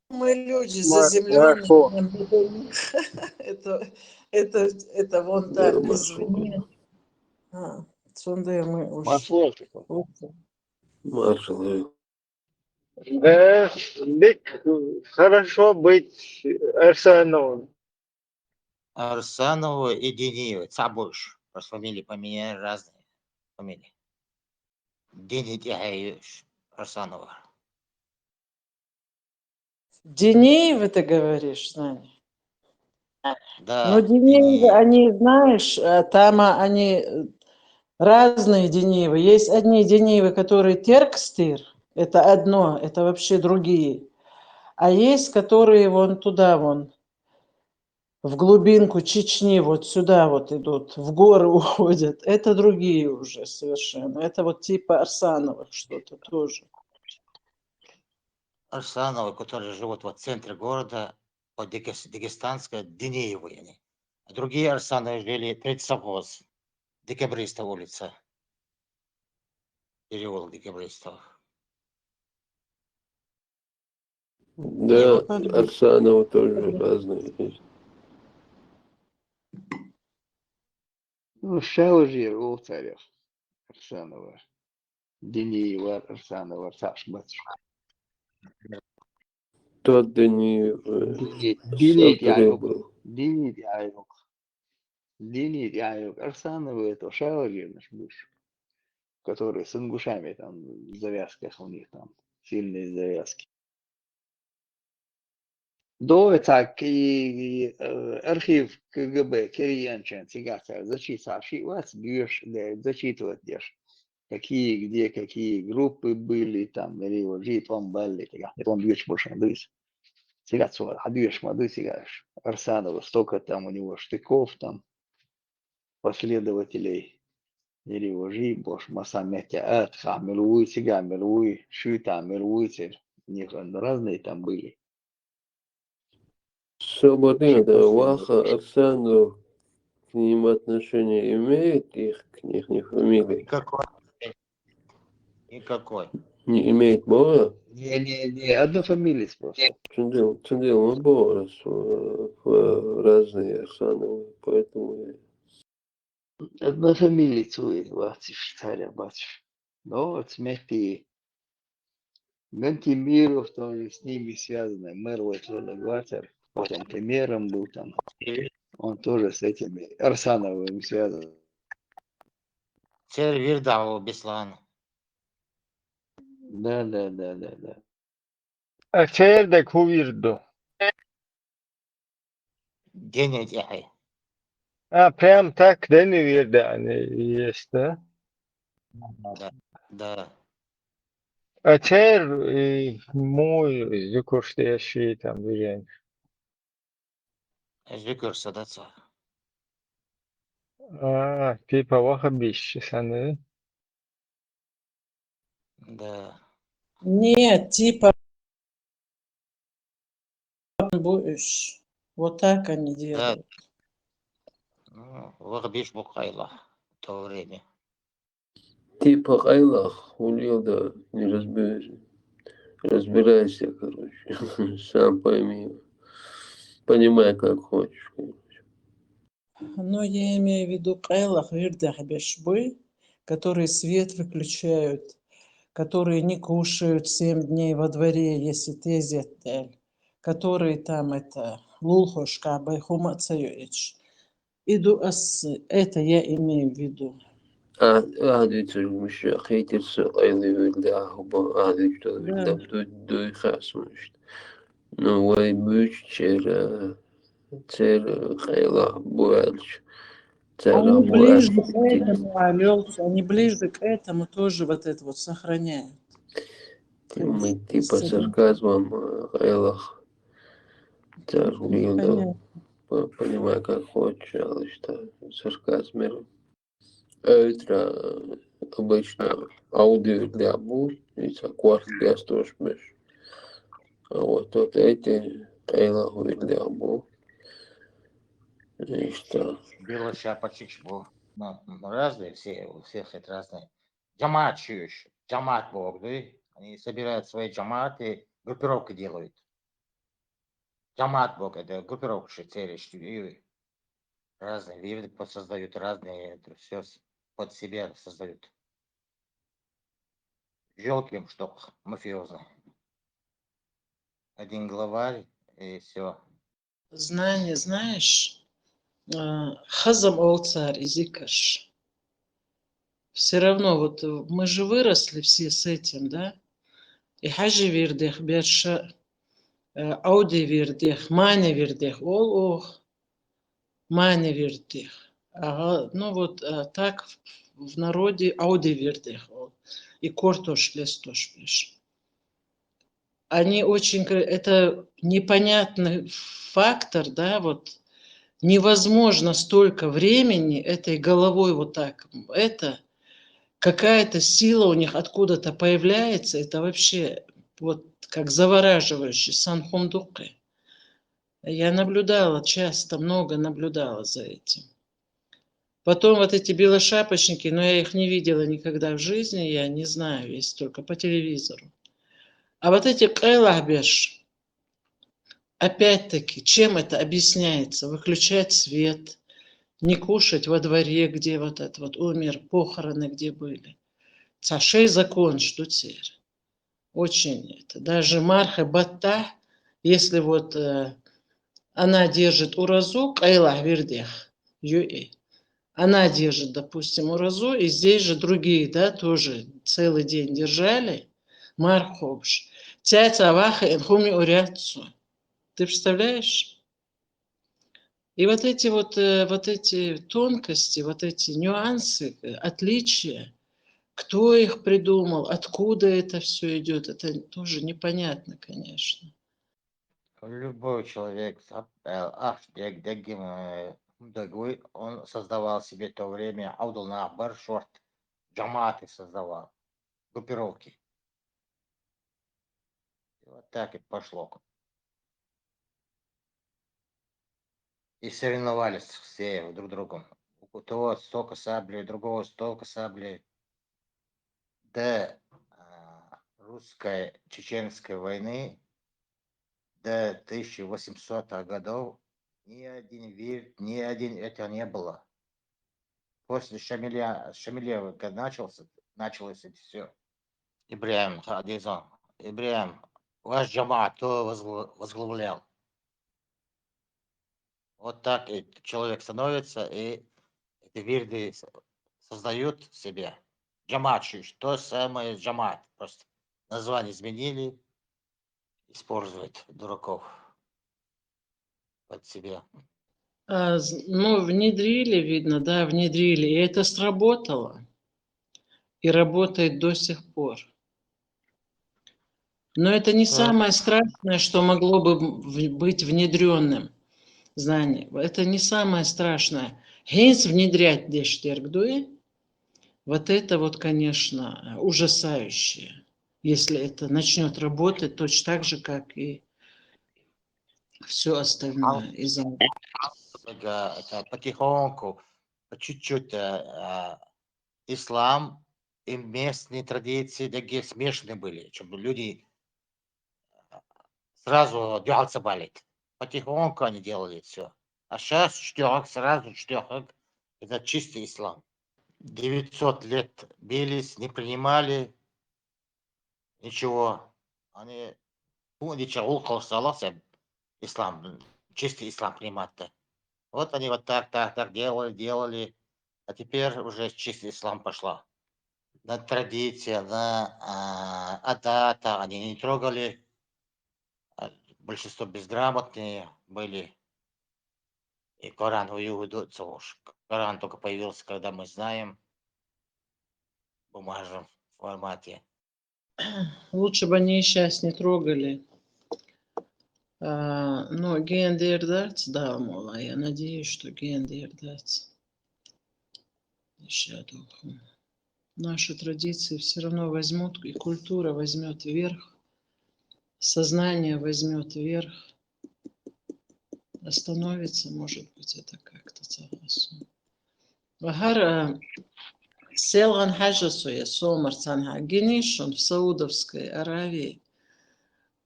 Мы люди заземленные. Это вон так, извини. Цунды мы уж. Маршал. Да, хорошо быть Арсановым. Арсанова и Дениева. Цабуш. Просто фамилии поменяли разные фамилии. Дениев Арсанова. Денеев, ты говоришь, Саня? Да. Но Денеевы, они, знаешь, там они разные Денеевы. Есть одни Денеевы, которые Теркстир, это одно, это вообще другие. А есть, которые вон туда, вон, в глубинку Чечни, вот сюда вот идут, в горы уходят. Это другие уже совершенно. Это вот типа Арсановых что-то тоже. Арсановы, которые живут в центре города, по Дагестанской, Денеевы они. А другие Арсановы жили 30 совхоз, Декабриста улица. перевод декабристов. Да, Арсанова тоже разные есть. Ну, Шаужир, Улцарев, Арсанова. Дени var Арсанова, Сашмац. Тот Дени Динит автором Яюк. был. Динит Яюк. Динит Яюк. Арсанова это Шаужир наш бывший, который с ингушами там в завязках у них там сильные завязки. До так и архив КГБ Кириенчен Сигаса зачитывать, зачитывать дешь. Какие, где, какие группы были там, или его жить он были, он бьешь больше надусь. Сега цуар, hadуешь маду сигаешь. Арсанова, столько там у него штыков, там, последователей, или его жить больше, масамятя, атха, милуй, сега, милуй, шута, милуй, у них разные там были. Свободный, да, Ваха, Арсанов к ним отношения имеет, их к них не фамилии. Никакой. Не имеет Бога? Не, одна фамилия просто. Цендел, он был разные Арсановы, поэтому... Одна фамилия цует, бачишь, царя, бачишь. Но вот смерти Гантимиров, тоже с ними связаны, мэр Гватер, потом премьером был там. Он тоже с этими Арсановым связан. Сервер дал Беслан. Да. Çerde kuvirdu. Денег яхай. Прям так deniverdi hani işte. Да. Çer мой Zükurş'ta yaşıyor tam bir Зюкер садаться. Типа вахабищ саны. Да. Нет, типа будешь. Вот так они Да. делают. Ну, вахбиш бухайла в то время. Типа Айлах, улил, да, не разбирайся, короче, сам пойми, понимай, как хочешь. Но я имею в виду Кайлах, Вирдах, Бешбы, которые свет выключают, которые не кушают 7 дней во дворе, если тезет, которые там это Лулхошка, Байхума Цаюич. Иду это я имею в виду. عادي مش خيتر سقايلي ولا هو عادي Да. دو خاصمش نو واي بوش تير خيلا بوالش تير Они ближе بوالش к этому, Алёлс, они ближе к этому тоже вот это вот сохраняют. мы типа сарказмом خيلах تير ليلда понимаю как хочешь, але что сарказмом. Это обычно аудио для бу, и кварт для стошмеш. А вот эти Кайлаху для бу. И что? Было сейчас почти был. Ну, разные все, у всех это разные. Джамат чуешь. Джамат бог, да? Они собирают свои джаматы, группировки делают. Джамат бог, это группировка цели, разные виды создают, разные, это все под себя создают. Желтым что мафиозно. Один главарь и все. Знание, знаешь, Хазам Олцар и Зикаш. Все равно, вот мы же выросли все с этим, да? И Хаджи Вирдех, Берша, Ауди Вирдех, Мани Вирдех, ох, Мани Вирдех. Ну вот так в народе Ауди Вирдех. И Кортош Лестош пишет. Они очень, это непонятный фактор, да, вот невозможно столько времени этой головой вот так, это какая-то сила у них откуда-то появляется, это вообще вот как завораживающе, санхундукы. Я наблюдала часто, много наблюдала за этим. Потом вот эти белошапочники, но я их не видела никогда в жизни, я не знаю, есть только по телевизору. А вот эти кайлахбеш, опять-таки, чем это объясняется? Выключать свет, не кушать во дворе, где вот этот вот умер, похороны где были. Цашей закон, что теперь? Очень это. Даже Марха Батта, если вот она держит уразу, кайлах вердех, она держит, допустим, уразу, и здесь же другие, да, тоже целый день держали, Мархобш. Тятя Аваха Энхуми урядцу. Ты представляешь? И вот эти тонкости, вот эти нюансы, отличия, кто их придумал, откуда это все идет, это тоже непонятно, конечно. Любой человек, он создавал себе в то время Аудулна, Баршорт, джаматы создавал, группировки. И вот так и пошло. И соревновались все друг другом. У того столько саблей, у другого столько саблей. До русско-чеченской войны, до 1800-х годов ни один это не было. После Шамиля, когда началось это все. Ибраим Хадизон, Ибраим, ваш джамаат кто возглавлял? Вот так и человек становится, и эти вирды создают себе. Джамаат, что самое джамаат? Просто название изменили, используют дураков под себя. Ну, внедрили, видно, да, внедрили, и это сработало. И работает до сих пор. Но это не самое страшное, что могло бы быть внедренным знание. Это не самое страшное. Хейс внедрять дештергдуи, вот это вот, конечно, ужасающее. Если это начнет работать точно так же, как и все остальное. Это потихоньку, по чуть-чуть ислам и местные традиции такие смешаны были, чтобы люди сразу делаться болит. Потихоньку они делали все. А сейчас сразу это чистый ислам. 900 лет бились, не принимали ничего. Они ислам, чистый ислам принимать-то. Вот они вот так делали. А теперь уже чистый ислам пошла. На традиция, на адата они не трогали. Большинство безграмотные были. И Коран Коран только появился, когда мы знаем в бумажном формате. Лучше бы они сейчас не трогали. Но гендердац, да, мола, я надеюсь, что гендердац. Наши традиции все равно возьмут, и культура возьмет вверх, сознание возьмет вверх. Остановится, может быть, это как-то согласно. Вагар Селган Хаджасуя, Сомарцанга, Генишон в Саудовской Аравии,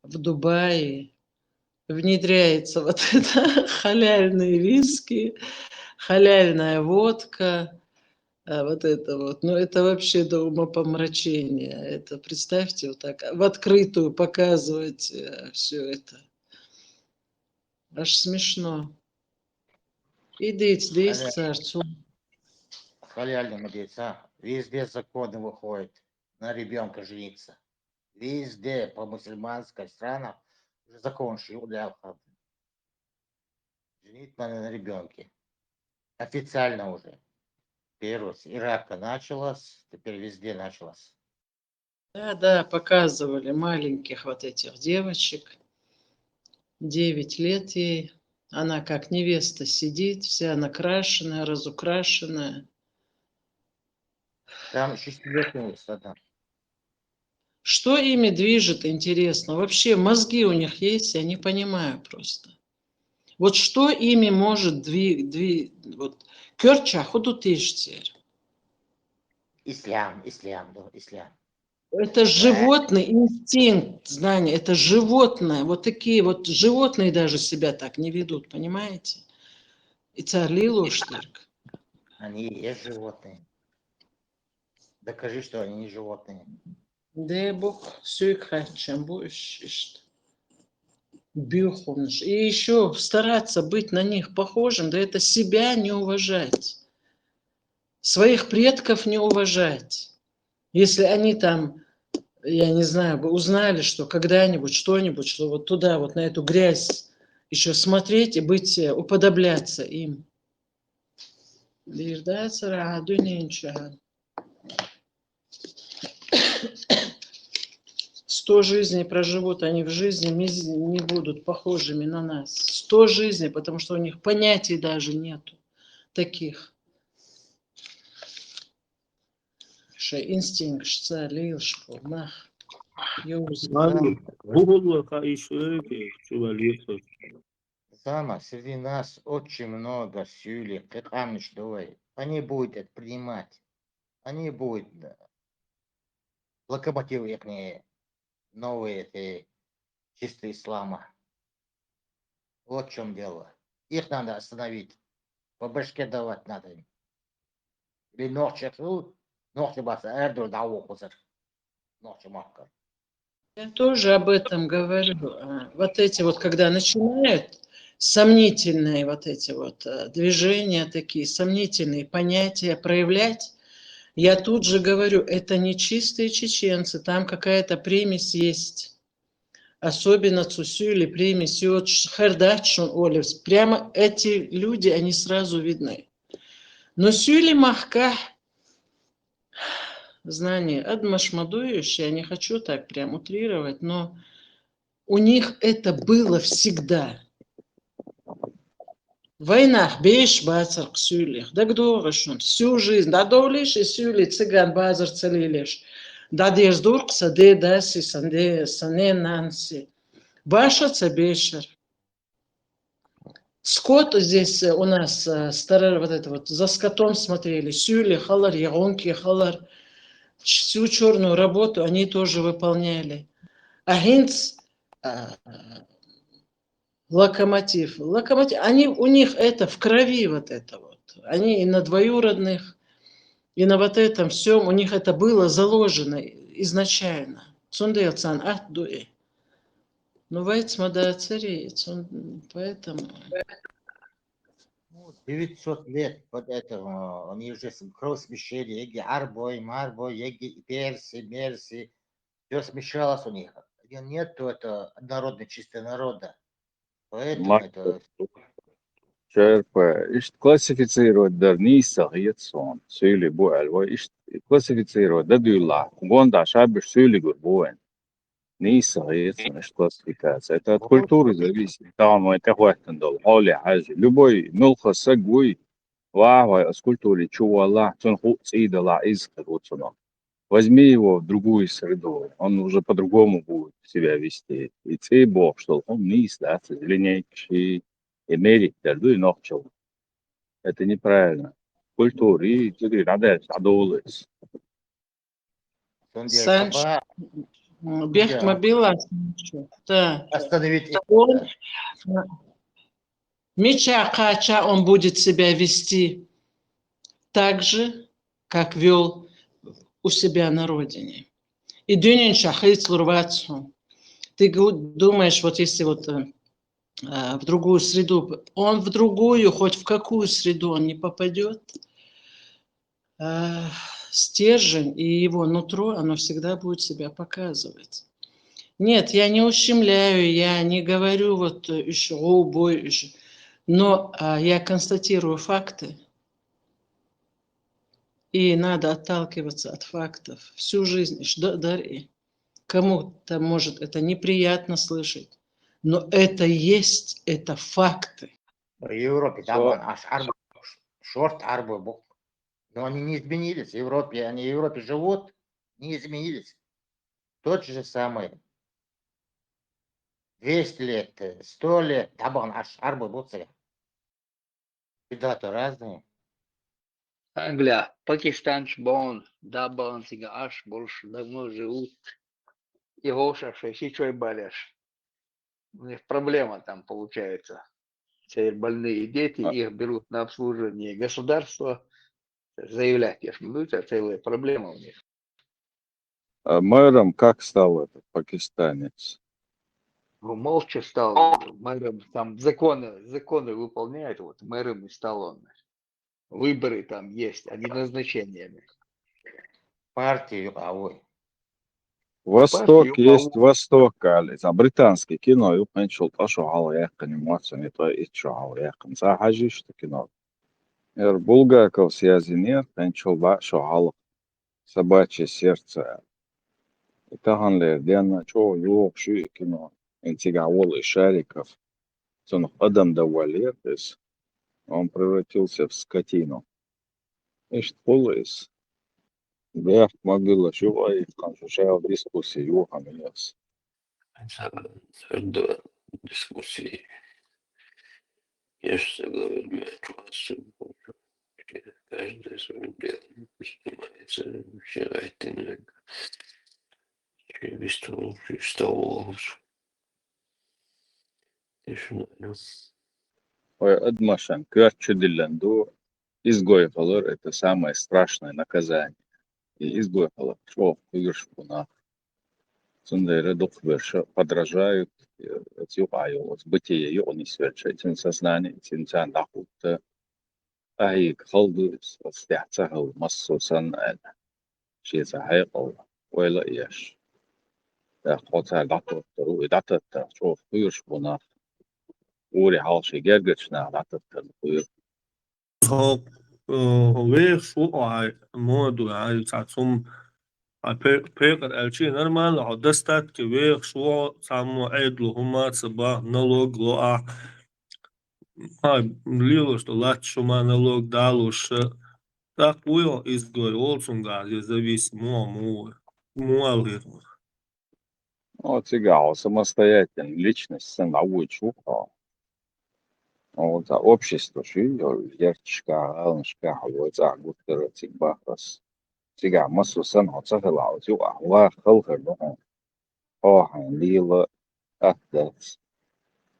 в Дубае внедряется вот это халяльные виски, халяльная водка, вот это вот. Ну, это вообще до умопомрачения. Это, представьте, вот так в открытую показывать все это. Аж смешно. Идите, царцу. Халяльные мадейца. Везде законы выходят на ребенка жениться. Везде по мусульманской странам уже закон женить на ребенке. Официально уже. Первый с Ирака началось, теперь везде началось. Да, показывали маленьких вот этих девочек. 9 лет ей. Она как невеста сидит, вся накрашенная, разукрашенная. Там 6 лет да. Что ими движет, интересно? Вообще мозги у них есть, я не понимаю просто. Вот что ими может вот, Кёрча худутыштер. ислам, да, ислам. Это животный инстинкт, знание, это животное. Вот такие вот животные даже себя так не ведут, понимаете? И царли штырк. Они и есть животные. Докажи, что они не животные. Да бог сюкхачем будешь. Бюхунш. И еще стараться быть на них похожим, да это себя не уважать. Своих предков не уважать. Если они там, я не знаю, бы узнали, что когда-нибудь что-нибудь, что вот туда, вот на эту грязь еще смотреть и быть, уподобляться им. Лирдаться раду ничего. 100 жизней проживут, они в жизни не будут похожими на нас. 100 жизней, потому что у них понятий даже нету таких. Ше инстинкт, шца, лил, шпурнах, юз. Сама, среди нас очень много сюли, они будут это принимать. Они будут локомотивы их новые эти чистые ислама. Вот в чем дело. Их надо остановить. По башке давать надо им. Или ночью, ночью баса, эрдур дау хузар. Ночью махка. Я тоже об этом говорю. Вот эти вот, когда начинают сомнительные вот эти вот движения такие, сомнительные понятия проявлять, я тут же говорю, это не чистые чеченцы, там какая-то примесь есть. Особенно цусю или примесь, хердачун оливс. Прямо эти люди, они сразу видны. Но сюли махка, знание, адмашмадующее, я не хочу так прям утрировать, но у них это было всегда. В войнах беш бацар ксюлих, да гдорышун, всю жизнь, да долиш и сюли цыган базар целилиш, да дерздуркса, де даси, сане нанси. Баша цабешер. Скот здесь у нас старый, вот это вот, за скотом смотрели, сюли, халар, ягонки, халар. Всю черную работу они тоже выполняли. А гинц, локомотив, они, у них это в крови вот это вот. Они и на двоюродных, и на вот этом всем, у них это было заложено изначально. Цундейлцан дуэ. Ну, вайцмада цареец, поэтому... 900 лет под этого, они уже кровь смешали, еги арбой, марбой, еги перси, мерси, все смешалось у них. Нету это однородной чистой народа. Поэтому это... شايف ايش كلاسيفيциировать да нисах يتسون سيلي بو الوا ايش كلاسيفيцировать да дюла гонда шабиш سيلي гурбоен нисах يتسون ايش классификация это от культуры зависит там это хватит حالي حاجة любой ملخص سقوي واه с культуры чувала тон хуцида ла изкрутно возьми его в другую среду он уже по-другому будет себя вести и цей бог что он низ да линейки Эмерик, дерду и ногчел. Это неправильно. Культура и теперь надо адолыс. Санч, бег мобила, да. Остановить. Он, Меча Кача, он будет себя вести так же, как вел у себя на родине. И дюнин шахит слурвацу. Ты думаешь, вот если вот в другую среду, он в другую, хоть в какую среду он не попадет, стержень и его нутро, оно всегда будет себя показывать. Нет, я не ущемляю, я не говорю вот еще бой, еще, но я констатирую факты, и надо отталкиваться от фактов всю жизнь. Кому-то может это неприятно слышать, но это есть, это факты. В Европе, там аж шорт арбы, но они не изменились. В Европе, они в Европе живут, не изменились. Тот же самый. 200 лет, 100 лет, табан аш арбы болса. Беда-то разные. Англия, пакистанцы, бон, да, балансига аж больше давно живут. И волшавшие, сейчас болешь. У них проблема там получается. Все больные дети, их берут на обслуживание государства. Заявлять, я ж не буду, это целая проблема у них. А мэром как стал этот пакистанец? Ну, молча стал мэром, там законы выполняет, вот мэром и стал он. Выборы там есть, а не назначениями. Партию, а ой. Восток есть Восток, قال إذا بريطانسكي كينو يمكن شو طاشو على يقن مواتسني طاي إتشو على يقن صح حاجيش كينو بولغا كو سيازينير كان شو باشو على собачье сердце تهان لردينا شو يوق شو كينو انتيجا أول шариков сон قدم دوالير بس он превратился в скотину إيش تقوليس ده могила شو أي خمسة شاو ديسكوسي يوها ملياس Среда дискуссии. Я же всегда говорю, каждый своим делом занимается. Вчера это не через стол. Ой, Адмашан, кверчу дилланду, изгоевалор это самое страшное наказание. И изгоевалор, что выгрышпуна, цундеры духверша подражают, отюпаю, вот бытие его не совершает, сознание, тинцан дахут, أي خلد استعتها مصوصا شيء سحيق ولا إيش قطع دعوة تروي دعوة تشوف كيرش بنا وري حالشي جرجتنا دعوة تروي Weer zo modo ai satsum a peker elchi normal a destat ke weer zo samo eidlo huma saba налог lo a lilo что лат шума налог далуш так уйо изгой олсунга зависимо му алгоритм. Вот цигал самостоятельная личность сынавой чуха. Вот общество шиё ярчка алншка вот за гутер цигбахас цигал масу сан цахала цуа ва халхер ну хан лила ахдас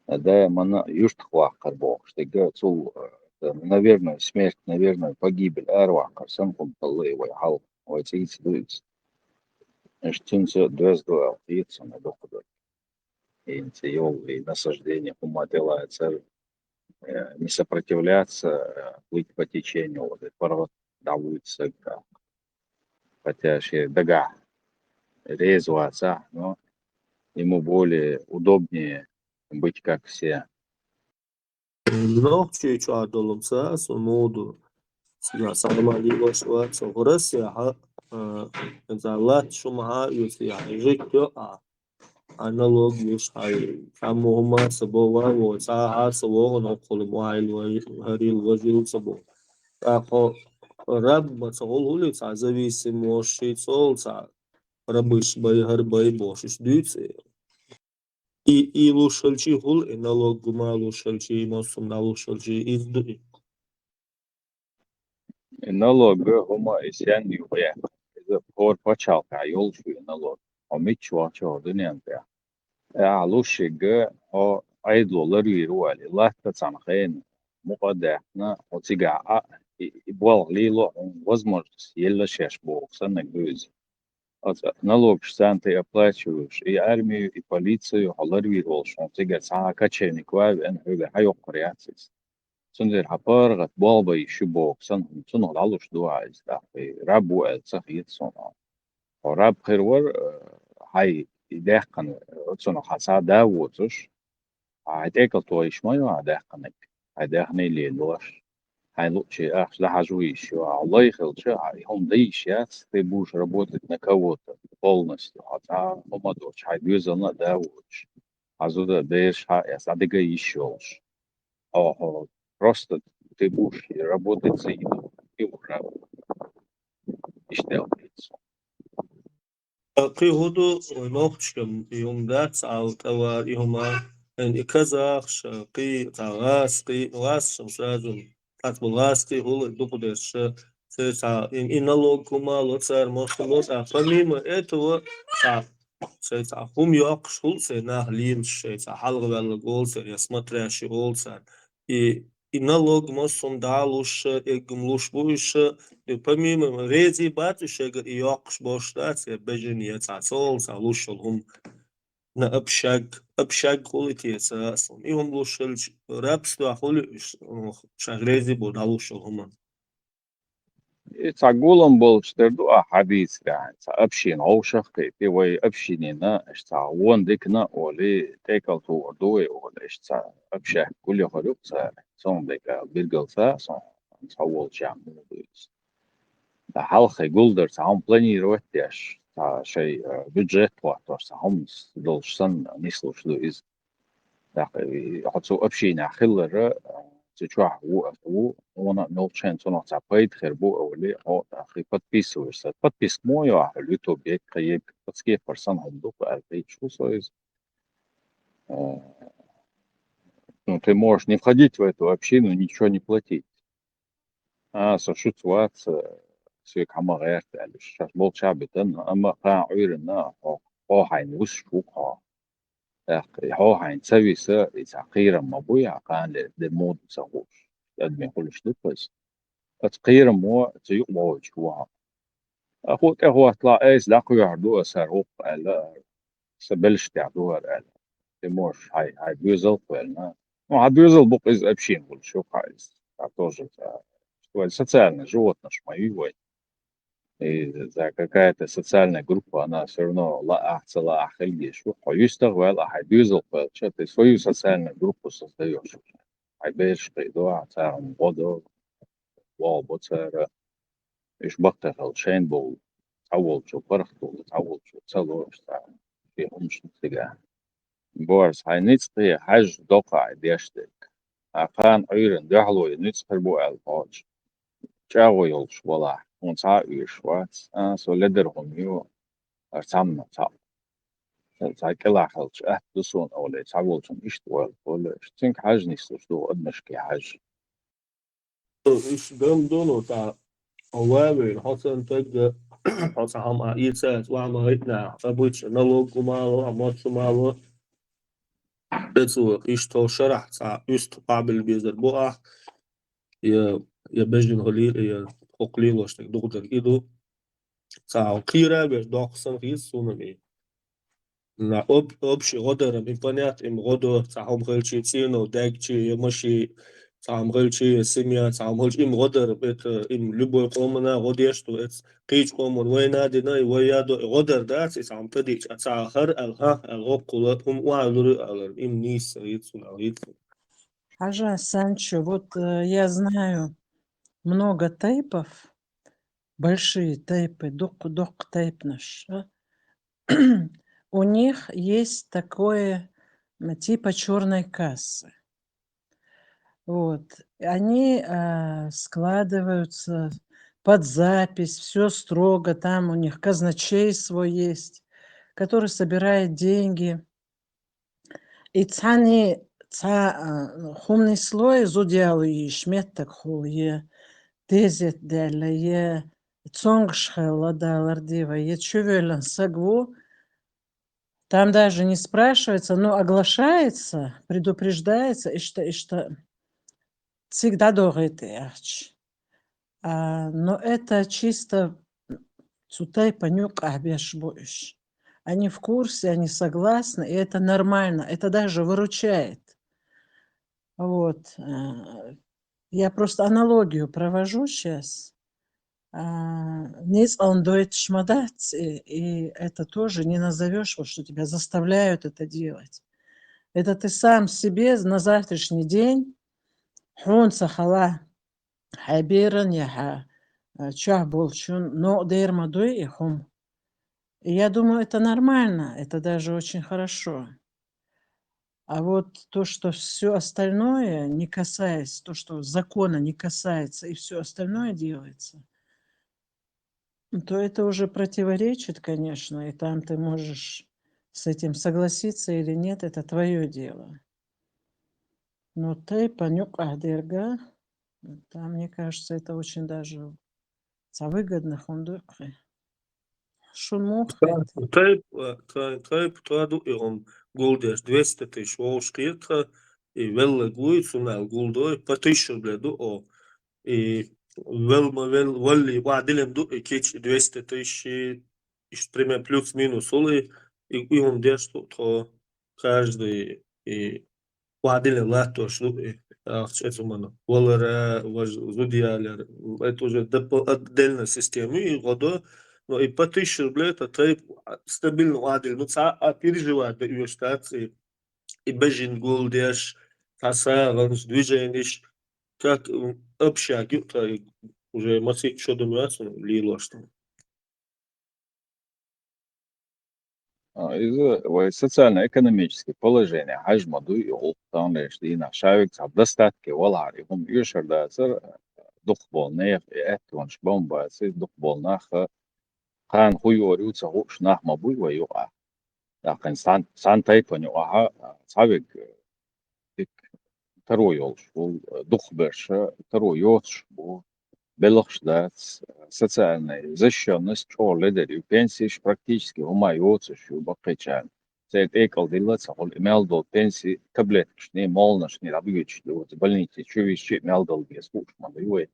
да мана юштхва карбо что гцул наверное смерть наверное погибель арвах сан кум таллы ва хал ва цигц штинца двездуал яйца на доходу и и насаждение ума делается не сопротивляться, плыть по течению, вот, порвать даваться, хотя ще дага резваться, но ему более удобнее быть как все. No, ce ce adolum sa so modo ya sama liwa shwa so horas ya ha za lat shuma ha yus ya jikyo analog yus hay kamo huma sabo wa wo sa ha sabo no khol moil wa haril wajil sabo ta ko rab ma sogol huli sa зависимо shi sol sa rabish bay har bay bosh dütse и лушалчи хул и налог гума лушалчи мосум на лушалчи изду. Налог هما إسيان يويا إذا بور بتشال كعيول شو налог وميت شو دنيا بيا علوش جا أو أيدلو لري روالي لا تتصنخين مقدحنا وتيجا يبغى ليلو возможность يلا شاش بوك سنة جوز налог штан ты оплачиваешь и армию и полицию халарви волшон тига саа качевник вав эн хөга хайок реакцияс сунзер хапаргат болба иши бок сан сун алуш дуайс да рабу эл сахит сона раб хирвар хай идехкан сун хаса давутуш هتاكل طويش مايو هداخنك هداخني ليلوش هنلقشي أخش لحجويش الله يخلشي هم ديشات تبوش работать на кого-то полностью хотя هم دوش هيبيوزلنا داوش عزودا ديش هيسعدك يشوش أو просто ты будешь работать за еду и ура اشتغل قيهودو نوختشكم يوم دات أو توار يوما إن كذا قي تغاس قي غاس شمسازم أتبو غاس قي هو دوبدش سا إن لوج كما لوتسر مخلوط أفهمي إتو سا هم يقش هو سنا لين سا حلق بالجول سا يسمترش هول سا إن لوج مصم دالوش إجملوش بوش помимо рези батушек и якш боштация бежение цацол салушал хум на общак холитеца и он лушал рабство холи шагрези бодалушал хума تعقولهم بالشتردو حديث يعني أبشين أو شخصي في وي أبشينينا اشتعون ديكنا ولي تيكل تو دوي ولا اشتع أبشه كل خلوق صون ديكا بيرجلسا صون صول شامل دويس ده حلقة جولدر تعهم بلاني روتيش تاع شيء بيدجت وقتور تعهم دولش سن نيسلوش دويس ده حتى أبشينا خلر تشوح هو وانا نول تشانس انا تعبيد خربو اولي او اخي подпис ورسات подпис мой а лютو бек каек подские персон хондук албей что соиз ну ты можешь не входить в эту общину ничего не платить сошутват سوي كاميرات الشاش بول شعبتن اما قاع عيرنا هو حينوس شوقها هو حينسوي سا تقيرا مبويا قان لمود سهوش قد ما يقولش لبس تقيرا مو تيقبو جوا أخوك هو طلع إيش لاقوا يعدوا سروق على سبلش تعدوا على تموش هاي بيوزل قلنا ما هاي بيوزل بق إز أبشين قول شو قايس تعتوج социально животное ж мои вой и за какая-то социальная группа она все равно ла ахельги шо يستغل هاي بيوزل قال что ты свою социальную группу создаешь هاي بيرش قيدوا تعم غدو وابوتر إيش بقتها شين بول تعول شو فرختو تعول شو تسلو فيهم مش نتلقاه بورس هاي نتسقي حاج دوقع ديشتك أقان عيرن دحلو نتسقي بو الفاج جاو يلش ولا ونسا يشوات سو لدرهم يو أرسامنا تا تا كلا خلش بسون أولي تعول شو إشتوال ولا إشتنك حاج نيستوش دو أدمشكي حاج إيش دم دونو تا أوامر حسن تجد حسن هم إيساس وعم هيتنا فبوش نلوك ومالو عمات مالو بتسوق إشتو شرح تا يست قابل بيزر بوع يا بجن هليل يا أقليل وشتك دغدر إيدو تا قيرة بيش داقسن غيز سونمي لا أبشي غدر إمكانيات غدر تا هم غلشي تينو داكشي يمشي تعم غلشي سميا تعم غلش غدر بيت لبو قومنا غديشتو قيج قومون وين دينا ويادو غدر داس تعم تديش تعهر الها الغقلة وعلر نيس يتسون يتسون Ага, Санчо, вот я знаю много тейпов, большие тейпы, док тейп наш. У них есть такое типа черной кассы. Вот. Они складываются под запись, все строго, там у них казначей свой есть, который собирает деньги. И цани хумный слой зудял и шмет так хул е тезет дяля е цонгшхела да лардива е чувелен сагву. Там даже не спрашивается, но оглашается, предупреждается, и что всегда дорогой но это чисто цутай панюк абеш боиш. Они в курсе, они согласны, и это нормально, это даже выручает. Вот. Я просто аналогию провожу сейчас. Ниц он дует шмадать, и это тоже не назовешь, вот, что тебя заставляют это делать. Это ты сам себе на завтрашний день хун сахала хабиран яха чах болчун, но дейр мадуй и хум. И я думаю, это нормально, это даже очень хорошо. А вот то, что все остальное не касается, то, что закона не касается, и все остальное делается, то это уже противоречит, конечно, и там ты можешь с этим согласиться или нет, это твое дело. Но ты понюк ахдерга, там, мне кажется, это очень даже выгодно хундукы. Шумух это. Taip, tādu ir un guldījis 200 tысяч волшкиетха, и велла гуит, сунал гулдой, по 1000 рублей, и валли вадилем и кич 200 тысяч, и примерно плюс-минус, и он держит, то каждый, и вадилем латош, это мано, валера, зудиалер, это уже отдельная система, и года, но и по 1000 рублей это taip стабильно вадилем, ну, переживать до инвестиции, и бежин гулдеш, касаранс, движение, как общаги, уже масик что думается, лило что. из социально-экономических положений хажмаду и олтан лештина шавик достатки валарихум юшардасыр духболнех этванш бомбасы духболнах хан хуйорюца хушнах мабуй ваюа. Лакин сантай понюаха савик второй олш духберша второй олш белохшдац социальная защищенность чорледери пенсии практически умайоцешу бакчан. Цет экал дилаца хол мелдол пенсии таблеточные молношные рабочие вот больницы чувищи мелдол без мандуй.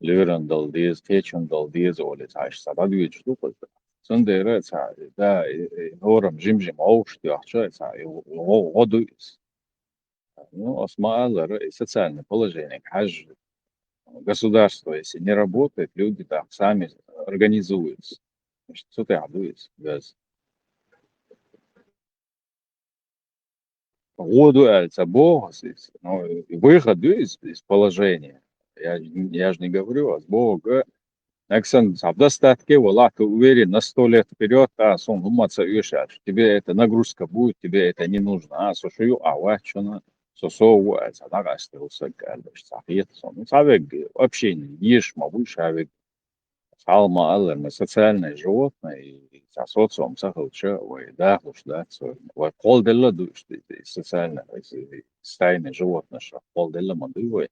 Лерандал без течандал без олец аш сабадуич дупал. Сондера ца да норам жимжим аушти ахча ца годуис. Ну осмаалар социальное положение хаж государство, если не работает, люди там сами организуются. Значит, что ты адуешь? Году это Бог, выход из положения. Я же не говорю, а с Бога. В достатке, ты уверен на 100 лет вперед, сон думаться решаешь. Тебе эта нагрузка будет, тебе это не нужно. Слушаю, что надо. Сосову, это нагастился, сахет, сон. Общение, ешь, мабуш, салма, аллерны, социальное животное, и социум, сахалча, да, уж, да, полдела душ, социальное, стайное животное, что полдела мандуй,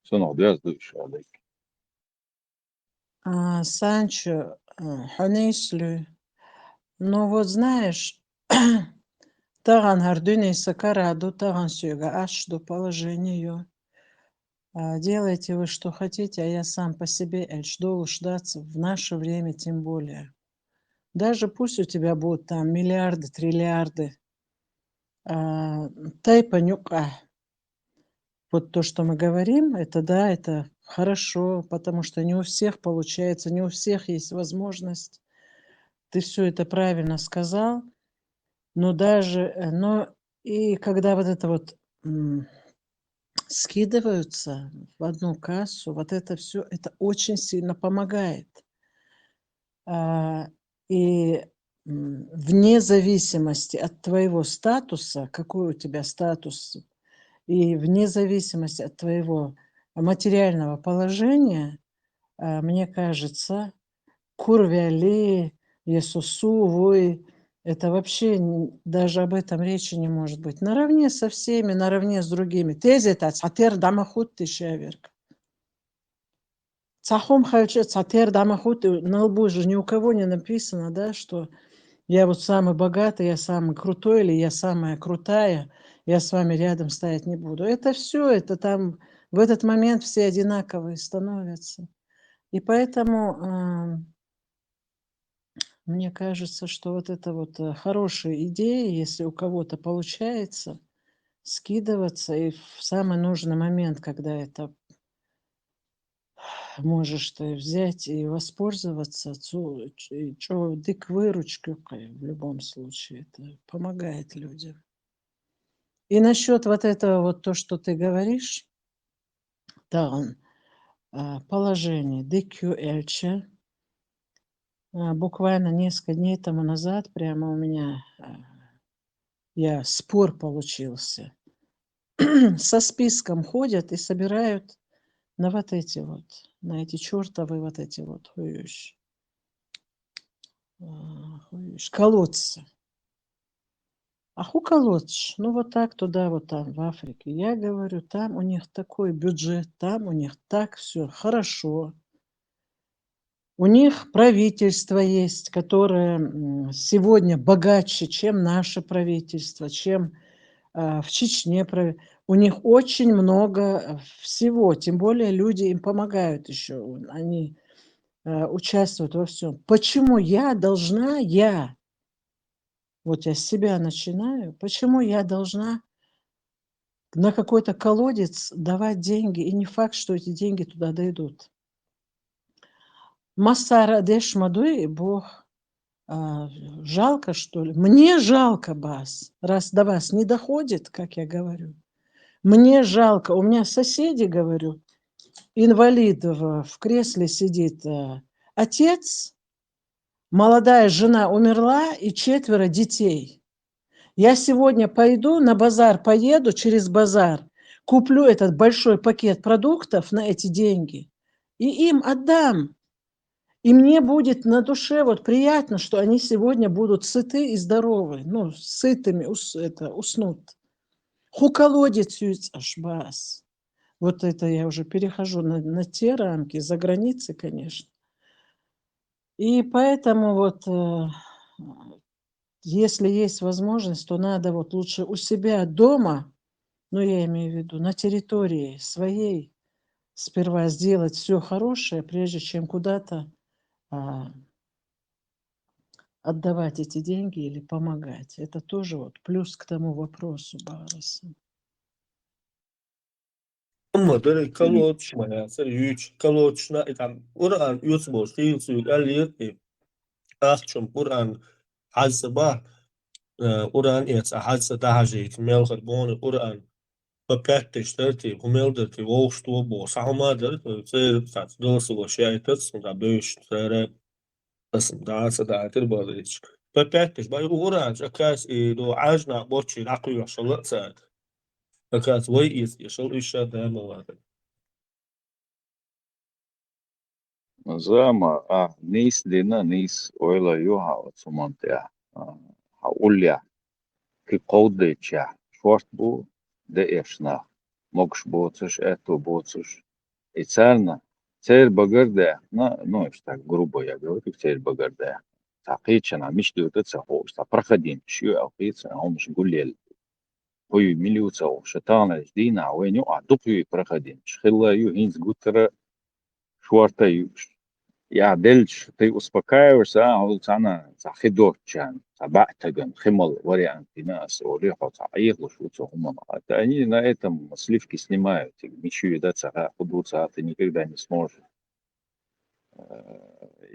сон, обвяз душ, Санчо, ханейслю. Ну вот знаешь, таган гардуни сакараду, таган сюга аж до положения. Делайте вы что хотите, а я сам по себе жду ждаться в наше время тем более. Даже пусть у тебя будут там миллиарды, триллиарды. Тайпанюка. Вот то, что мы говорим, это да, это хорошо, потому что не у всех получается, не у всех есть возможность. Ты все это правильно сказал, но и когда вот это вот скидываются в одну кассу, вот это все, это очень сильно помогает. И вне зависимости от твоего статуса, какой у тебя статус, и вне зависимости от твоего материального положения, мне кажется, курвяли, Иисусу, вой, это вообще даже об этом речи не может быть. Наравне со всеми, наравне с другими. Тезета цатер дамахут ты шеверк. Цахом хальче цатер дамахут, на лбу же ни у кого не написано, да, что я вот самый богатый, я самый крутой, или я самая крутая, я с вами рядом стоять не буду. Это все, это там в этот момент все одинаковые становятся. И поэтому мне кажется, что вот это вот хорошая идея, если у кого-то получается скидываться, и в самый нужный момент, когда это можешь ты взять и воспользоваться, дык выручку в любом случае, это помогает людям. И насчет вот этого вот то, что ты говоришь, да, положение дикюэльче, буквально несколько дней тому назад прямо у меня спор получился. Со списком ходят и собирают на вот эти вот, на эти чертовы вот эти вот колодцы. А ху колодцы? Ну вот так туда, вот там, в Африке. Я говорю, там у них такой бюджет, там у них так все хорошо. У них правительство есть, которое сегодня богаче, чем наше правительство, чем в Чечне. У них очень много всего, тем более люди им помогают еще, они участвуют во всем. Почему я, вот я с себя начинаю, почему я должна на какой-то колодец давать деньги, и не факт, что эти деньги туда дойдут. Массара Дешмадуи, Бог, жалко, что ли? Мне жалко вас, раз до вас не доходит, как я говорю. Мне жалко. У меня соседи, говорю, инвалид в кресле сидит отец, молодая жена умерла и 4 детей. Я сегодня пойду на базар, поеду через базар, куплю этот большой пакет продуктов на эти деньги и им отдам. И мне будет на душе вот приятно, что они сегодня будут сыты и здоровы, ну, сытыми уснут. Ху колодец ашбас. Вот это я уже перехожу на те рамки, за границы, конечно. И поэтому вот, если есть возможность, то надо вот лучше у себя дома, ну, я имею в виду, на территории своей, сперва сделать все хорошее, прежде чем куда-то отдавать эти деньги или помогать. Это тоже вот плюс к тому вопросу, Бараса. Ama böyle kalotçma ya, sarı yüç kalotçna itam. Kur'an yutmuş, yutsuyu aliyeti. Ahçum Kur'an hazba, Kur'an yetsa hazsa dahajit, melchar boni Kur'an. Papettes derti, humelderti, wolfstu bo, sahmader, tsir sat dosu o şeytet, da büyüş, tsere, asım dağısa dağıtır bağlayıç. Papettes, bay Kur'an, akas do ajna boçi, aklı yaşalı tsat. Akas vay yaşalı işe dağma vardı. زعما نيس دينا نيس ويلا يوها وتسمانتيا هقول يا كي قودة تشا شورت بو ده إيشنا موكش بوتش إتو بوتش إتسالنا تير بقر ده نو إشتا جروبو يا جوري تير بقر ده تاقيتشنا مش دوتة تسهو إشتا برخدين شو أو قيتس هم مش نقول لي هوي مليو تسهو شتانا جدينا وين يقع دقيو برخدين شخلا يو هينز قوتر شورتا يوش يا دلش تي uspokajuješ ana za hidorčan, za ba'tagan, химал варианты нас, орехо, за аихло, шуцо, хумана. Это они на этом сливки снимают, мечу да цара, худуца, ты никогда не сможешь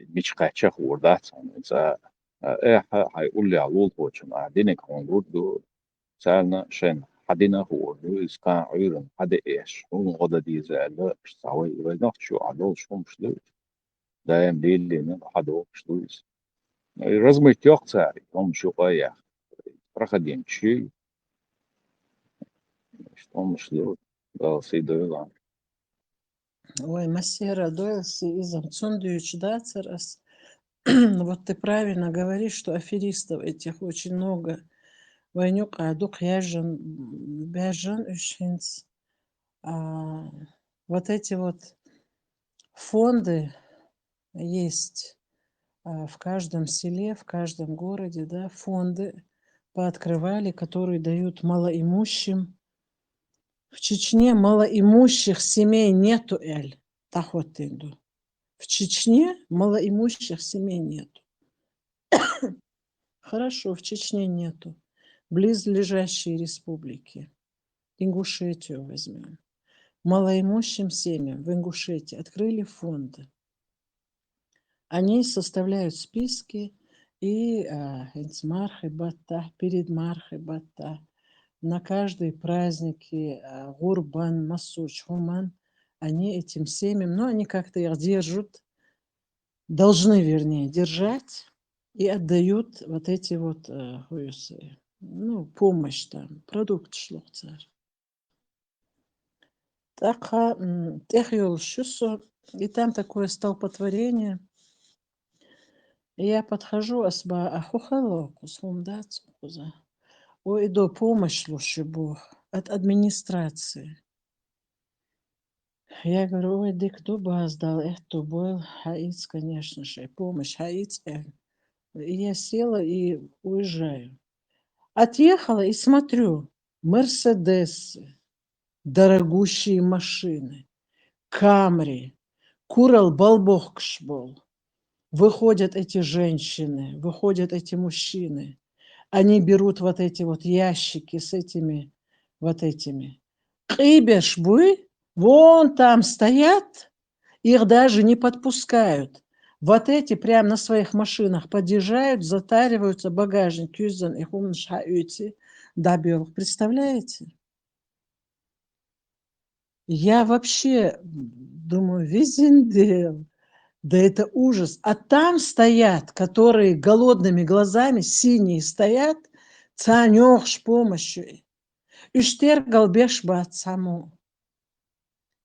мечка чахур, да, за هيقول لي على الوضع وشن قاعدينك هنرد سألنا شن حدنا هو إذا كان عيرن حدا إيش هو غدا دي زي لا مش سوي ولا شو على شو مش لوي دايم ليلي إن حدا مش لوي رزمة يقطع هم شو قايع رخدين شيء مش لوي لا سيدو Ой, Массера Дойлси из Амцундович Дацерас. Вот ты правильно говоришь, что аферистов этих очень много. Войнюк Адук Яжан Бяжан Ушинц. Вот эти вот фонды есть в каждом селе, в каждом городе, да, фонды пооткрывали, которые дают малоимущим. В Чечне малоимущих семей нету, Эль. Так вот ты иду. В Чечне малоимущих семей нету. Хорошо, в Чечне нету. Близлежащие республики. Ингушетию возьмем. Малоимущим семьям в Ингушетии открыли фонды. Они составляют списки и перед Мархибата на каждые праздники Гурбан, Масуч, Хуман, они этим семьям, но они как-то их держат, должны, вернее, держать и отдают вот эти вот помощь там, продукт шло царь. Техиол Шусо, и там такое столпотворение. И я подхожу, асба ахухало, кусумдац, куза. Ой, иду помощь лучше Бог от администрации. Я говорю, ой, дик дуба сдал, это был хаиц, конечно же, помощь хаиц. И я села и уезжаю. Отъехала и смотрю, Мерседесы, дорогущие машины, Камри, Курал Балбохкшбол. Выходят эти женщины, выходят эти мужчины. Они берут вот эти вот ящики с этими, вот этими. Кибешбы, вон там стоят, их даже не подпускают. Вот эти прямо на своих машинах подъезжают, затариваются, багажник, юзан, их умншаюти, добил. Представляете? Я вообще думаю, визиндел. Да это ужас. А там стоят, которые голодными глазами, синие стоят, цанёхш помощью. Иштергал бешбат саму.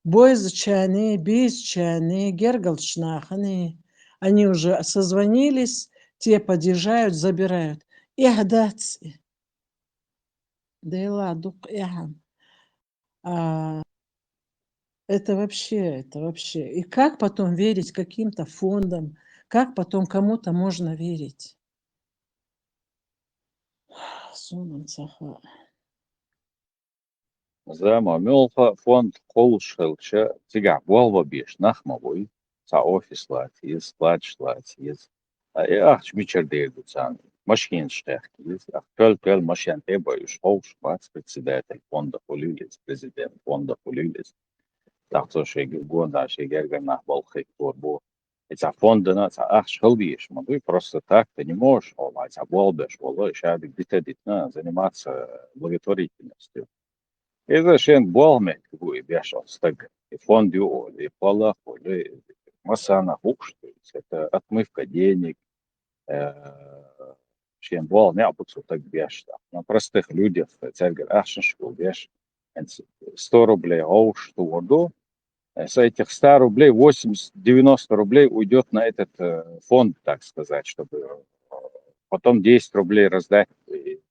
Бойзчаны, бизчаны, гергалшнаханы. Они уже созвонились, те подъезжают, забирают. Ихдаци. Да и ладук ихам. Это вообще. И как потом верить каким-то фондам? Как потом кому-то можно верить? Сунан цаха. زعما ملقا فوند قولش هلشا تيجع بوالبا بيش نخموي تا اوفيس لاتيز لاتش لاتيز اي اخش ميشر ديردو تسان ماشين شتاخكيز كل ماشين تيبا يش قولش بات председатель фонда Хулилис, президент фонда Хулилис. Так то шеги гонда шеги герганах балхик турбо. Эти фонды на ахш хелбиш, могу просто так ты не можешь, а болбеш, волой шабик битедитна заниматься благотворительностью. إذا شين بوالمك بوي بيش أستق فونديو или палах или масана хукшты, это отмывка денег, шين буал не обуцу так беш. На простых людях церковь ахшиншку беш 100 рублей ауш турду, с этих 100 рублей 80-90 рублей уйдет на этот фонд, так сказать, чтобы потом 10 рублей раздать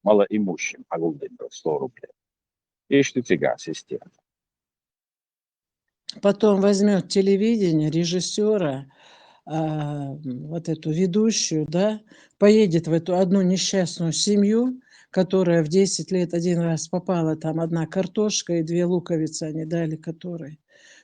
малоимущим, а 100 рублей. И что тяга система. Потом возьмет телевидение, режиссера, вот эту ведущую, да, поедет в эту одну несчастную семью, которая в 10 лет один раз попала, там одна картошка и 2 луковицы они дали, которые.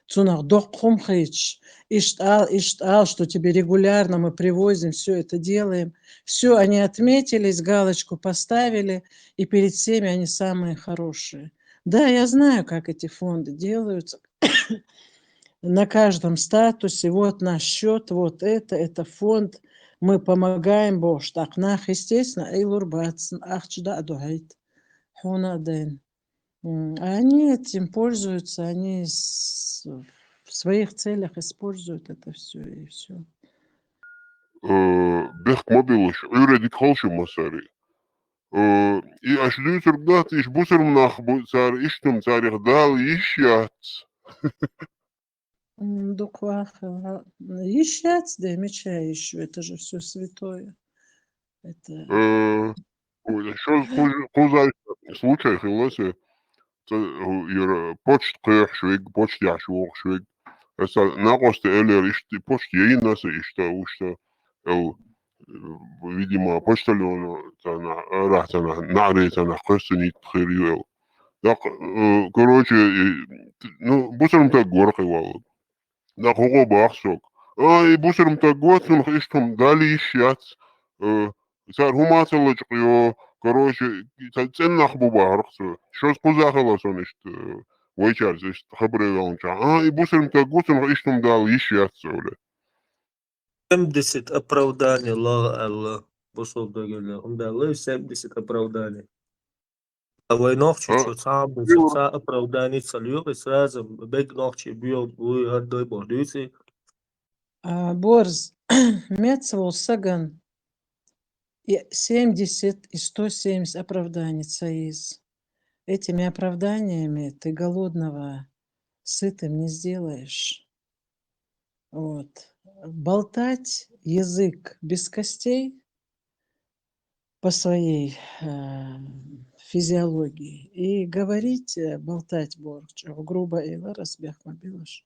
Цунах доххумхич, иштал, что тебе регулярно мы привозим, все это делаем. Все, они отметились, галочку поставили, и перед всеми они самые хорошие. Да, я знаю, как эти фонды делаются. На каждом статусе, вот наш счет, вот это фонд, мы помогаем Бог, так нах, естественно, эйлурбацн, ахчда адуайт, хунаден. Они этим пользуются, они в своих целях используют это все и все. Бех мобилуш, юредик холшу масари. И аж лютер гдат, иш бусерм нах цар, иштум царих дал, ишят. Дукваха, ищать, да, меча ищу, это же все святое. Это... Что хузай случай хилосе, почт кэх швег, почт яшвох швег. Это нагосте элер ишти почт ейнаса ишта ушта, видимо, почтальону тана рахтана наритана хостенит хириел. Так, короче, ну, бусерм так горхи валу. Так, хого бахсок. И бусерм так готсун иштум дали ищат. Цар хумацалочкио, короче, ценнах бубархсу. Что спузахалосон ишт войчарс ишт хабревалнча. И бусерм так готсун иштум дали ищат соли. 70 оправданий, Аллах пошел до геля. Он дал 70 оправданий. А войнах чуть-чуть сам оправданий целью, и сразу бег ночи бьет, вы отдай бордюси. Борз, Мецвол, Саган, 70 и 170 оправданий цаиз. Этими оправданиями ты голодного сытым не сделаешь. Вот. Болтать язык без костей по своей физиологии и говорить, болтать грубо и разбег мобилыш.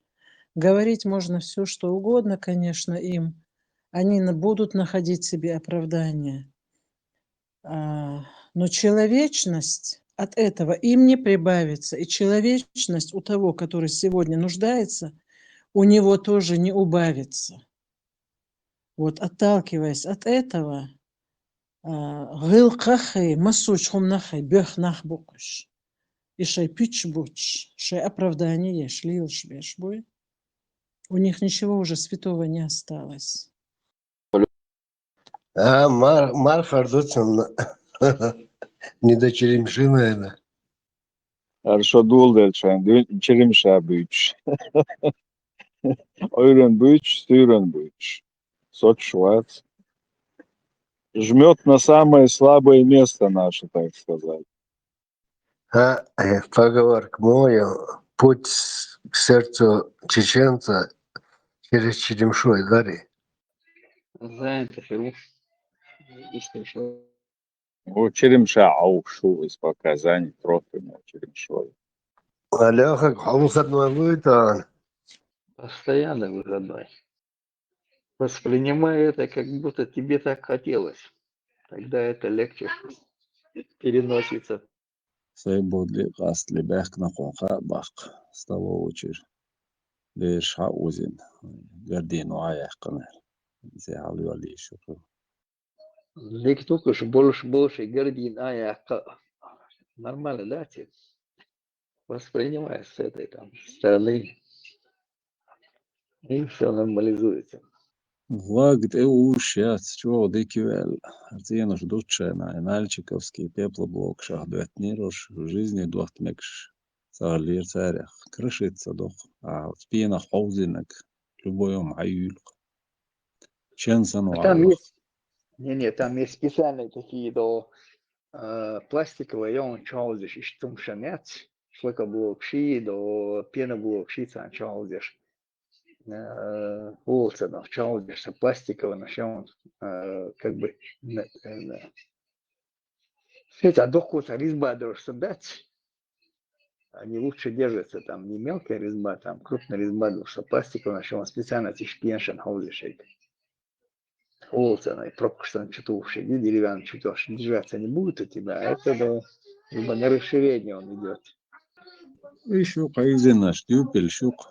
Говорить можно все, что угодно, конечно, им. Они будут находить себе оправдание. Но человечность от этого им не прибавится. И человечность у того, который сегодня нуждается, у него тоже не убавится. Вот отталкиваясь от этого, гылкахай, масуч хумнахай, бех нахбукаш. И шей пичбуч, шей оправдание шлил шбешбой. У них ничего уже святого не осталось. Мар Фардоцин не дочеремши, наверное. Хорошо Дулдельшайн, Черемша büyük. Euren büyük, Stüren büyük. Сот Шварц. Жмет на самое слабое место наше, так сказать. Поговорка моя, путь к сердцу чеченца через Черемшу и Дарьи. Знаете, Фируш, истинно. У Черемша аушу из показаний профильного Черемшой. Алёха, холмсадной будет, Постоянно выходной. Воспринимай это, как будто тебе так хотелось. Тогда это легче переносится. Сей будли гастли бэх на конха бах. Стало учир. Беш хаузин. Гордину аях канал. Сей халю али шуку. Лик только ж больше гордин, нормально, да, тебе? Воспринимай с этой там стороны, и все нормализуется. Влагд ушец, чего дикивел. Артинош дучена, Нальчиковский пеплоблок шахдуэтнирош в жизни дуахтмекш. Сарлир царях. Крышится дох. А в спинах хаузинок. Любой аюлк. Ченсан Там валлах. есть, там есть специальные такие пластиковые, он чаузиш, и штум шамец, шлакоблок ши, до пеноблок ши, цан чаузиш. Волосы, но чаузиш, пластиковый, но как бы, это дохуца резьба должна дать. Они лучше держатся, там не мелкая резьба, там крупная резьба, потому что пластиковый, он специально тишпеншен хаузишек. Волосы, пробка, что что-то уши, деревянный, что-то держаться не будет у тебя, а это либо на расширение он идет. Еще кайзена штюпель щук.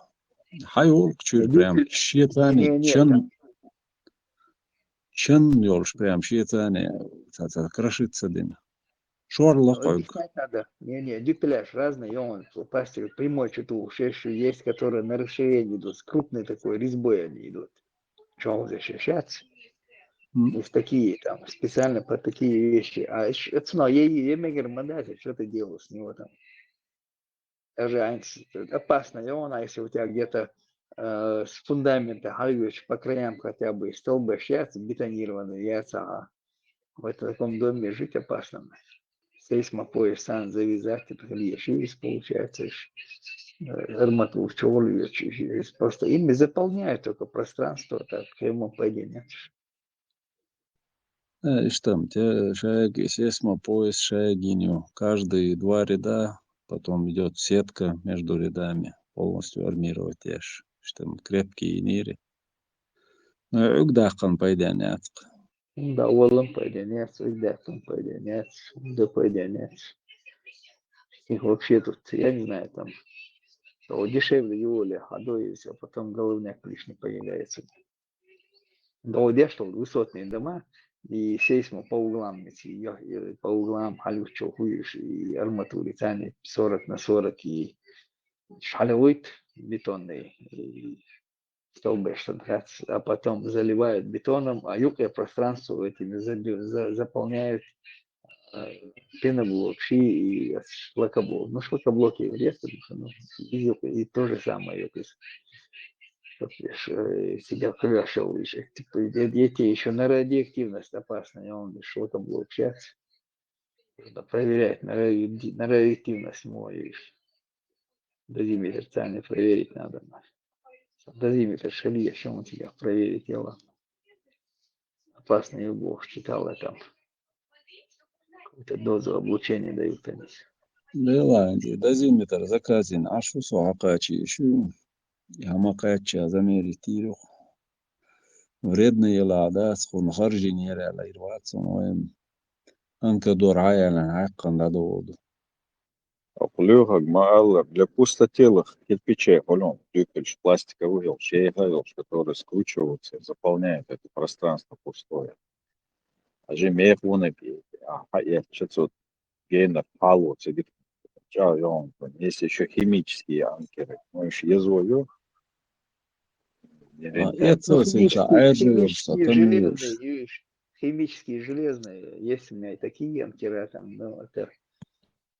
Хайолк чур прям щетани. Чен ёлш прям щетани. Это крашится дым. Шорло койк. Надо. Дюпеляж разный, он пластик прямой, что-то уши есть, которые на расширение идут, с крупной такой резьбой они идут. Что защищаться? Есть такие там специально по такие вещи. А это я мегер мандате, что ты делал с него там? Даже опасно, а если у тебя где-то с фундамента гаешь по краям хотя бы столбы яйца бетонированные яйца, в таком доме жить опасно. Сейсмопояс сам завязать, решились, получается, арматуру просто ими заполняют только пространство, так прямо падение. Что те шаг, естественно, пояс шагиню. Каждые 2 ряда, потом идет сетка между рядами, полностью армировать ешь. Что крепкие нири. Угдахкан пайдянят. Да, волом пайдянят, угдахкан пайдянят, да пайдянят. Их вообще тут, я не знаю, там, то дешевле его ли, ходой, а потом головняк лишний появляется. Да, что высотные дома, и сейсмо по углам, по углам халючо хуешь, и арматуре тянет 40 на 40, и шалевит бетонный, и столбы, а потом заливают бетоном, а юкое пространство этими заполняют пеноблок, ши и шлакоблок. Ну, шлакоблоки резко, и то же самое, себя крашил еще. Типа, дети еще на радиоактивность опасна, и он шлакоблок сейчас. Нужно проверять на радиоактивность мой. Дозиметр специально проверить надо. Дозиметр шали, еще он тебя проверить его. Опасный бог читал я там. Какую-то дозу облучения дают они. لا دازيمتر زكازين عشو سوعقاتي شو همقاتشا زميري تيرو вредные العادات خون خرجين يرى على إروات سنوين أنك دور عيانا عقن لدود Оплюхак, маалар, для пустотелых кирпичей, холем, тюпельш, пластиковый ил, шейхаил, которые скручиваются, заполняют это пространство пустое. А же мех вунапи, а я чецот гейнер палу, цедик, есть еще химические анкеры, ну еще езою. это сейчас Химические железные, есть у меня и такие анкеры, там, ну, это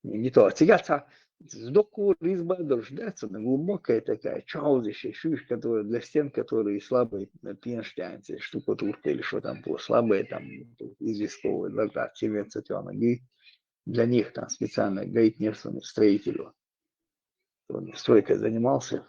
не то. Сега сдоку резьба дождаться, глубокая такая, чаузища, шиш, которая для стен, которые слабые, пенштянцы, штукатурка или что там было, слабые там, известковые, да, ноги. Для них там специально гайд нервный строителю. Он стройкой занимался.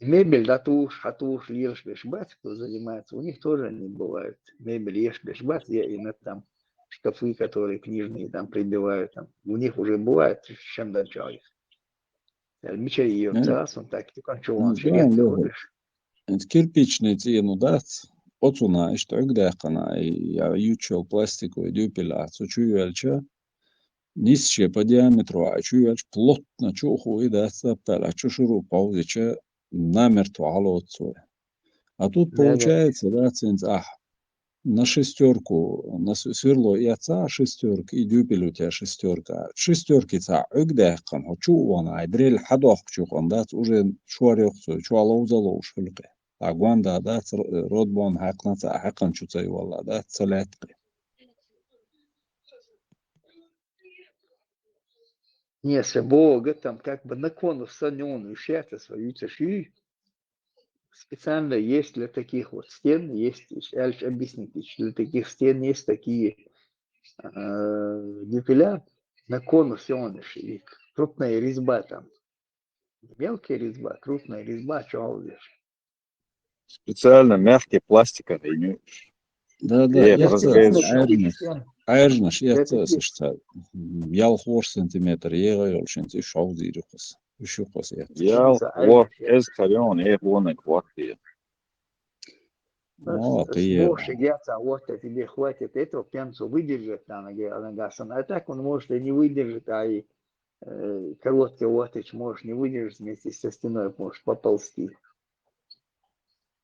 Мебель, да, хатуш, ешь, бешбат, кто занимается, у них тоже не бывает. Мебель, ешь, бешбат, и на там шкафы, которые книжные там прибивают, там, у них уже бывает, чем дальше их. Мечай ее час, он так, ты кончил, он шагает, ходишь. кирпичный тину дат отуна işte ögdäqana ya ючел пластиковый дюпеля цучуэлча нисче по диаметру а чуэлч плотно чуху и да саптала чушуру паузича намертво алоцу. А тут получается, да, цинц, на шестерку, на сверло и отца шестерка, и дюпель у тебя шестерка. Шестерки ца ögdäqan, хочу он, а дрель хадох чухан, да, уже шуарёхцу, чуалау залоу шулqi. Агванда, да, родбон хакна ца хакан чуцай валла, да, цалятqi. Не, бога там как бы на конус санён ущата свою цеши. Специально есть для таких вот стен, есть, объясните, для таких стен есть такие дюпеля на конус и крупная резьба там. Мелкая резьба, крупная резьба, чаузиш. Специально мягкий пластиковый. Да, я айрнаш, я цесишта. Ял хор сантиметр, я ёлшин ти шаузирухас. Ушухас я. Я вот эс калён, вон квартир. Сможешь играться, вот тебе хватит этого, пенсу выдержит на ноге, а так он может и не выдержит, а и короткий лотыч можешь не выдержать вместе со стеной, можешь поползти.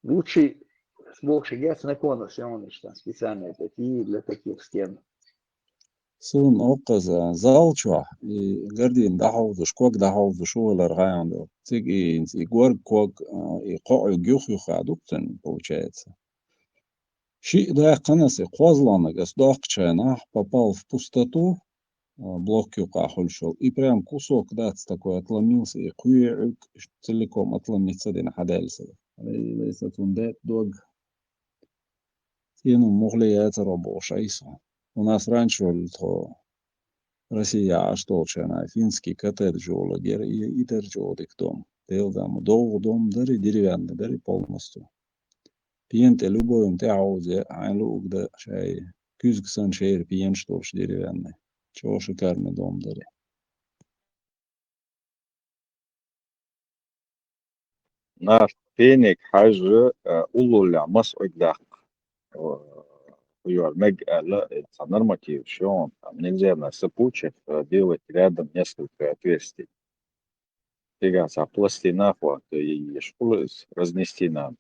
Лучше сможешь играться на конусе, он там специально такие для таких стен. Сун оqaza zalchwa и гардин дахавдуш ког дахавдуш олар гаяндо. Циг и гор ког и qo'y gyuxyu xaduqtan получается. Ши да канасы козлана гас дохчана попал в пустоту, блок юка хольшол, и прям кусок дац такой отломился, и куйк целиком отломится дин хадальса. Лейса тундет дог. Тину могли это рабоша иса. У нас раньше Россия аштолчана финский коттедж олагер и держодик дом. Делдам дом дари деревянный, дари полностью. Пьенте любой тяузе, айлук да шай кюзгсан шейр пьен штолш деревянный. Чего шикарный дом дари. Наш пеник хажы улуля мас ойдах. Норматив, что там нельзя на сыпучих делать рядом несколько отверстий. Фигаться, пластина и школы разнести надо.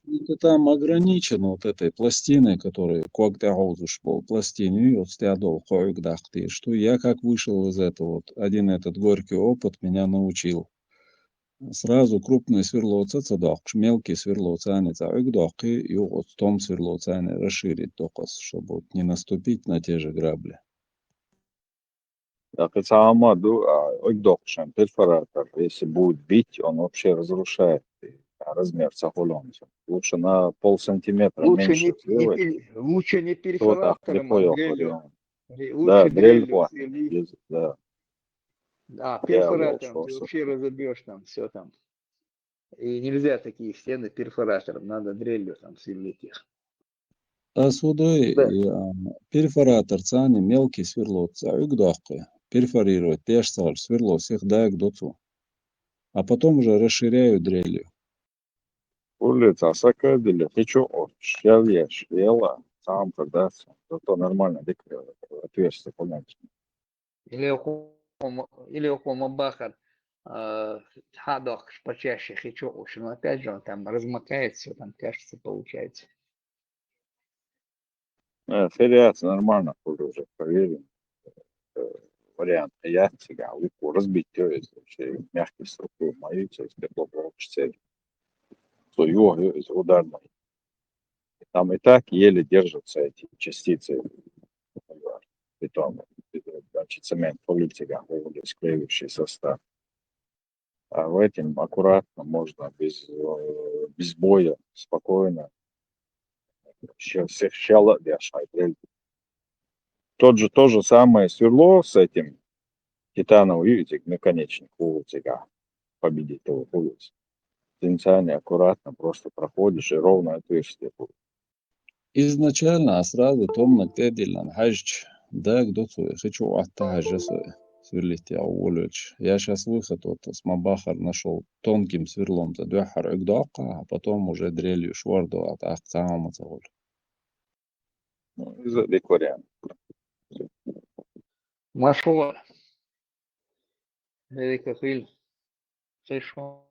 Это там ограничено вот этой пластиной, которая когда гаузуш был пластину, и вот стядол коюкдахты, что я как вышел из этого, вот один этот горький опыт меня научил. Сразу крупное сверло цацадах, мелкий сверло цанится, ойгдахи, и вот том сверло цаны расширить токос, чтобы вот не наступить на те же грабли. Так это амаду, ойгдахшен перфоратор, если будет бить, он вообще разрушает размер цахулон. Лучше на полсантиметра меньше сделать. Лучше не перфоратором, а дрелью. Да, дрель, да. А Я перфоратором лучше ты вообще разобьешь там все там. И нельзя такие стены перфоратором, надо дрелью там сверлить их. Асудой Да. перфоратор цани мелкий сверло цаюгдахкы. Перфорирует, пешсал, сверло всех даек доцу. А потом уже расширяю дрелью. Улица Сакадили, ты чё, я швела, сам когда зато нормально декрет, отверстие понять. Или около Мабахар хадох почаще хичо, но опять же он там размокает все, там кажется, получается. Федерация нормально, уже проверим. Вариант я тебя легко разбить, то есть вообще мягкий структур мою, то есть тепло цель. То есть ударной. Там и так еле держатся эти частицы бетона, значит, цемент, политика, склеивающий состав. А в этом аккуратно можно без боя, спокойно. Всех щела вешать. То же самое сверло с этим титановым, видите, наконечник у тебя победить его будет. Потенциально аккуратно просто проходишь и ровно отверстие будет. Изначально сразу томно кедилан хajч, да, кто-то хочу оттажаться сверлить я уволочь. Я сейчас выход вот с Мабахар нашел тонким сверлом задвяхар игдака, а потом уже дрелью шварду от ахтама цагол. Из этих вариантов. Машова. Великий Хиль. Слышал.